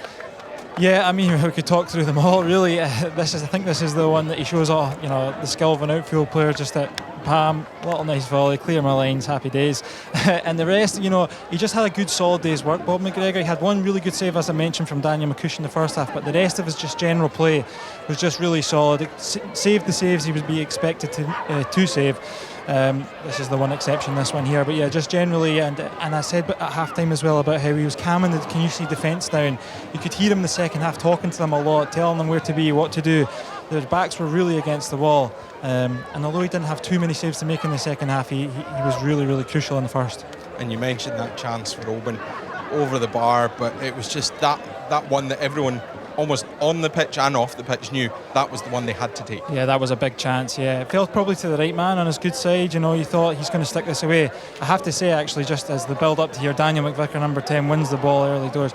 Yeah, I mean, we could talk through them all, really. I think this is the one that he shows off, the skill of an outfield player, just at Pam, little nice volley, clear my lines, happy days. And the rest, he just had a good solid day's work, Bob McGregor. He had one really good save, as I mentioned, from Daniel McCush in the first half, but the rest of his just general play was just really solid. It saved the saves he would be expected to save. This is the one exception, this one here, but yeah, just generally, and I said at half-time as well about how he was calming the Kingussie defence down. You could hear him in the second half talking to them a lot, telling them where to be, what to do. Their backs were really against the wall, and although he didn't have too many saves to make in the second half, he was really, really crucial in the first. And you mentioned that chance for Oban over the bar, but it was just that one that everyone almost on the pitch and off the pitch knew that was the one they had to take. Yeah, that was a big chance. Yeah, it fell probably to the right man on his good side. You thought he's going to stick this away. I have to say, actually, just as the build up to here, Daniel McVicker, number 10, wins the ball early doors.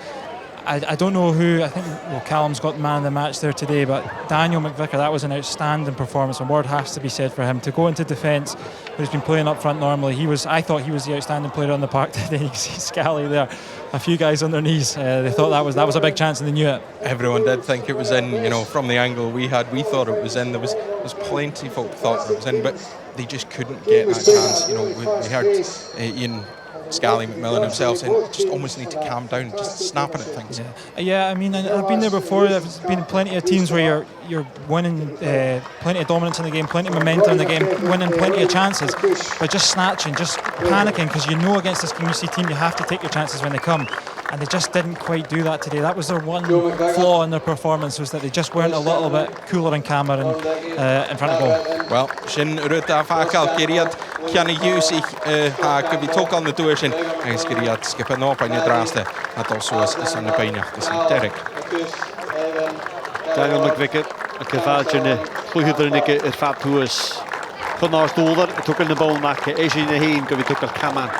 I don't know who. I think Callum's got the man of the match there today, but Daniel McVicker, that was an outstanding performance. A word has to be said for him to go into defence. He's been playing up front normally. I thought he was the outstanding player on the park today. You can see Scally there, a few guys on their knees. They thought that was a big chance, and they knew it. Everyone did think it was in. From the angle we thought it was in. There was plenty of folk thought it was in, but they just couldn't get that chance. We heard Ian Scally McMillan himself saying, just almost need to calm down, just snapping at things. Yeah, I mean, I've been there before. There's been plenty of teams where you're winning, plenty of dominance in the game, plenty of momentum in the game, winning plenty of chances, but just snatching, just panicking, because against this Kingussie team you have to take your chances when they come, and they just didn't quite do that today. That was their one flaw in their performance, was that they just weren't a little bit cooler in camera and in front of goal. Well, Shin Ruta Fakal Kiriad Kingussie ha gyfi togal na dŵr sin agus Kiriad skip yn op ein draste a also is yn y beinach gys Derek. Daniel McVicker a cyfalch yn y chlwyhydd yn y ffab hwys van naast Dolder, het ook in de bal maken. Is in de heen, kan we het ook al kamen.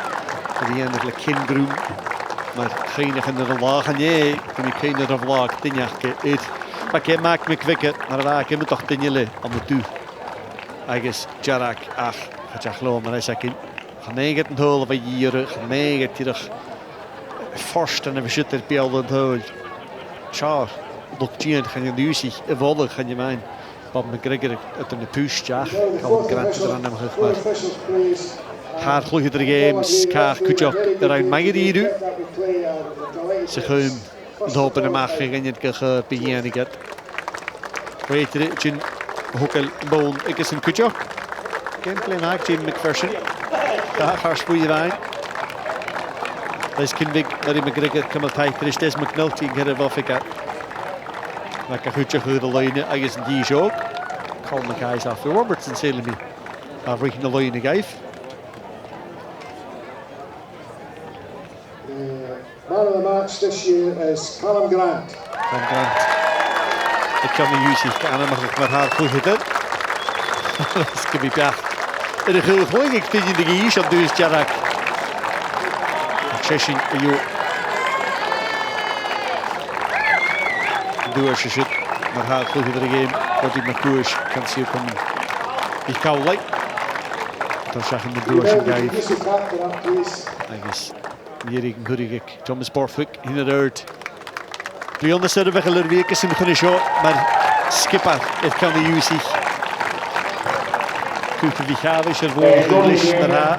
Die en de kindgroen, maar geen in de laag en nee, kan we geen in de laag. Dinjake het, maar ik maak me kwikken, maar daar kan we toch dinjelen aan de toe. Eigenlijk Jarak, ach, het is geloof, maar hij zegt in. Geneigd een hol van jaren, geneigd hier first en we zitten bij al het hol. Tja, lukt je gaan je nu zich evolueren, gaan je mijn. Bob McGregor uit een push, ja, kan het grant eraan hem maar. Haar vlugge de games, kaar kutjok, eruit mag die nu. Ze gaan het hopen en mag en je het beginnen gaat. Weet je, Jin Hoekel Boon, ik is een kutjok. Geen klein haak, Jin MacPherson. Daar haar spoeien wijn. Dat is Kinvig, Mary McGregor, kan het hij, er is des McNulty, ik heb het wel verkeerd. Maar ik goed je de lijnen, hij is een die ook. Colin McKay's af voor Robertson zelf me. Hij richt de lijnen geef. Man of the match this year is Callum Grant. Callum Grant. Ik kan me juist niet aan hem maar haar goed gedaan. Dat is gebied ja. En de grote goeie ik vind in de geïs op dus Jarak. Cheshin you. Doe als je zit, maar haar goed in de game. Wat die McCoos kan zien komen. Ik kan like. Dan zeg ik de doe als je geeft. I guess. Hier ik goeie Thomas Borthwick in het uit. Leon de serve geler week is in de show, maar skipper het kan de UC. Goed die gaan is er voor English maar ha.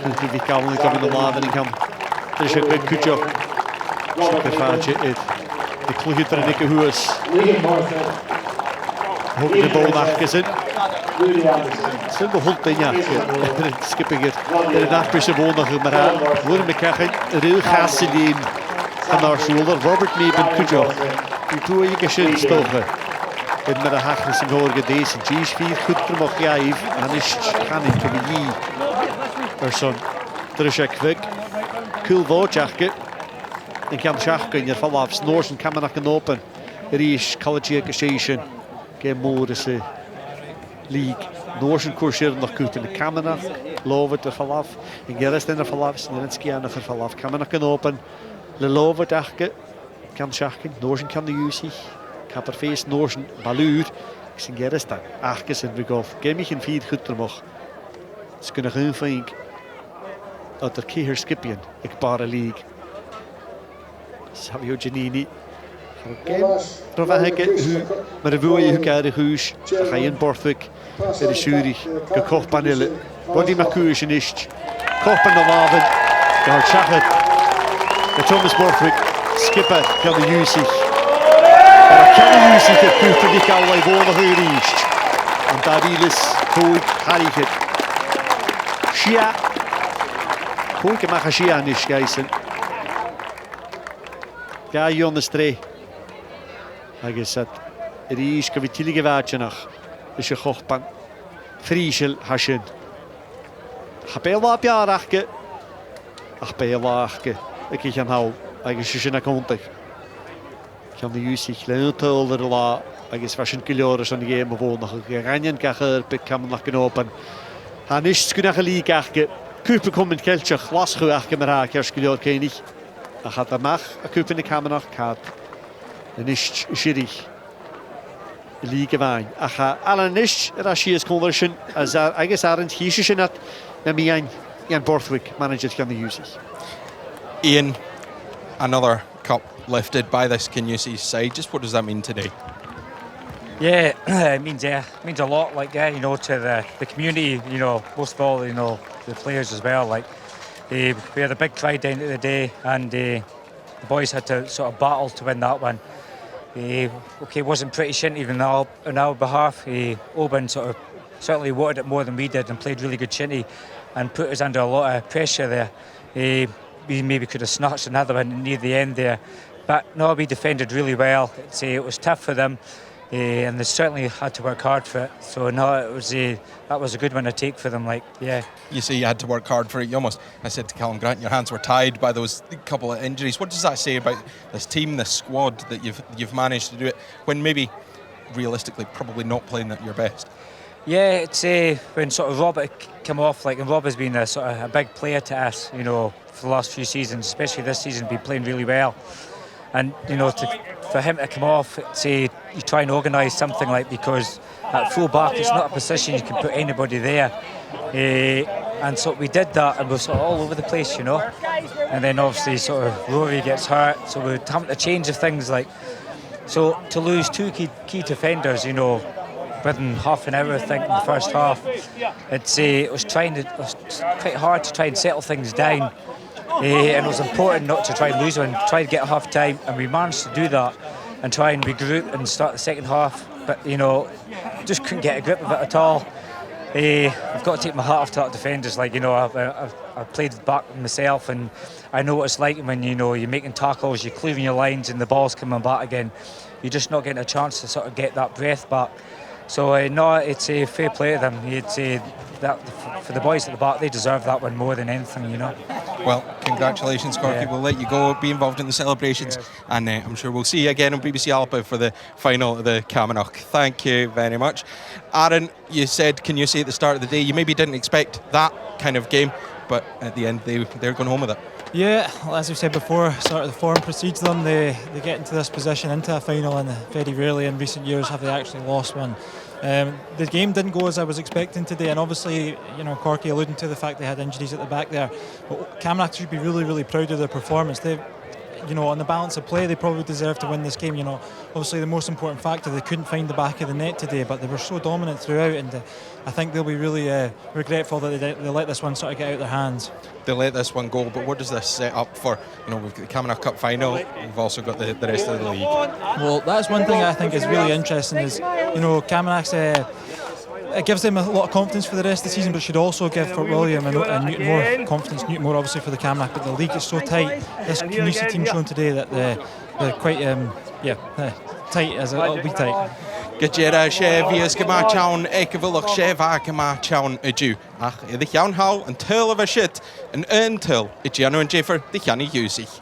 Goed die kan ik in de laden in kan. Er is een goed job. Super faantje het. De kloeger er nikke huis. Hoek de bal weg is het. Ruaridh Anderson. Sy'n bwhwlt ein iach, skipping it. Yn achbys y fôn o'ch yma. Wyr yn cachyn, rhyw chas i lîm yn o'r siwlder. Robert Meben cwjo. I drwy i gysyn stocha. Yn mynd a hachnes yn hwyr gydaes yn gys fydd chwydr moch iaif. Anisht chanin cyfi i. Son, dryseg Cool fod jachge. Yn cam siachge yn i'r falafs. Nors yn Camanachd yn open. Yr is College Association. Gen môr ys y league. Nors yn cwrsir yn o'ch cwt yn y Camanachd. Lofod yr falaf. Yn gerest yn y falafs. Yn sgianach yr falaf. Camanachd yn open. Le lofod achge. Cam siachge. Nors yn cam na Kingussie. Cap ar ffeis Nors yn balŵr. Sy'n gerest da. Achge sy'n rygof. Gemich yn ffydd chwtr Sgynach yn ffeig. Od yr Ceir Scipion, ag bar y lig. Savio Giannini. Rofaheg mae'r fwy i'w gair y hwys, a Dylan Borthwick, yr y Zurich, gyda cochban ile. Bodi Macus yn isht. Cochban o lafyn, gyda'r siachad. Gyda Thomas Borthwick, skipper, gyda Kingussie. Gyda Kingussie gyda cwpan i gael ei fôn o hwyr isht. Ond Davilis, Cwyd, Harrichyd. Sia. Cwyd ymach a sia nish gaisen. Gai on y stre. Agus at yr is gyfi tilig y fadjanach. Ys y chochban. Friesel hasyn. Ha beila biarachge. Ach beila achge. Ac ich an hawl. Agus ysyn ac ondig. Can the Kingussie leuntul er la. Agus fashion gilioris on the game of all. Nach a ganyan gacher bit Camanachd yn open. Ha nish sgwnach y lig achge. Cwp yn cwmyn celtiach, lasgw ach gymryd ag ar sgiliod ceinig. A chad amach a cwp yn y Camanachd cad. Yn isht sirig. Y lig y fain. A cha alan isht yr asias conversion. Agus arant hys ysyn at na mi Ian Borthwick, manager gan the Kingussie. Ian, another cup lifted by this Kingussie side. Just what does that mean today? Yeah, it means a lot, like, you know, to the community, you know, most of all, you know, the players as well. Like, we had a big crowd down at the day, and the boys had to sort of battle to win that one. Okay, it wasn't pretty shinty even on our behalf. Oban sort of certainly wanted it more than we did and played really good shinty and put us under a lot of pressure there. We maybe could have snatched another one near the end there, but no, we defended really well. It was tough for them. And they certainly had to work hard for it. So no, that was a good one to take for them. Like, yeah. You say you had to work hard for it. I said to Callum Grant, your hands were tied by those couple of injuries. What does that say about this team, this squad, that you've managed to do it when maybe realistically probably not playing at your best? Yeah, it's when sort of Robert came off, like, and Rob has been a sort of a big player to us, you know, for the last few seasons, especially this season, been playing really well. And you know, for him to come off, you try and organise something, like, because at full back it's not a position you can put anybody there. And so we did that, and we're sort of all over the place, you know. And then obviously sort of Rory gets hurt, so we're having to change the things, like. So to lose two key defenders, you know, within half an hour, I think, in the first half, it was quite hard to try and settle things down. And it was important not to try and lose one, try to get half time, and we managed to do that and try and regroup and start the second half. But you know, just couldn't get a grip of it at all. I've got to take my hat off to our defenders. Like, you know, I've played back myself, and I know what it's like when, you know, you're making tackles, you're cleaving your lines, and the ball's coming back again. You're just not getting a chance to sort of get that breath back. So no, it's a fair play to them. It's that for the boys at the back, they deserve that one more than anything, you know. Well, congratulations, Corky. Yeah. We'll let you go, be involved in the celebrations. Cheers. And I'm sure we'll see you again on BBC Alba for the final of the Camanachd. Thank you very much. Aaron, you said Kingussie at the start of the day, you maybe didn't expect that kind of game, but at the end they're going home with it. Yeah, as we said before, sort of the form precedes them. They get into this position, into a final, and very rarely in recent years have they actually lost one. The game didn't go as I was expecting today, and obviously, you know, Corky alluding to the fact they had injuries at the back there. But Camanachd should be really, really proud of their performance. They, you know, on the balance of play, they probably deserve to win this game. You know, obviously the most important factor, they couldn't find the back of the net today, but they were so dominant throughout, and I think they'll be really regretful that they let this one sort of get out of their hands. They let this one go, but what does this set up for? You know, we've got the Camanachd Cup final, we've also got the rest of the league. Well, that's one thing I think is really interesting is, you know, Camanachd it gives them a lot of confidence for the rest of the season, but should also give Fort William and Newtonmore confidence. Newtonmore obviously for the Camanachd, but the league is so tight. This Kingussie team shown today that they're quite tight, as it'll be tight. Gajera Chef is Gamachown, Ekavillach Chef Gamachown Edu. Ach, the Yown How and Till of a shit, and until it's Jano and Jeffer, the Yanni Yusi.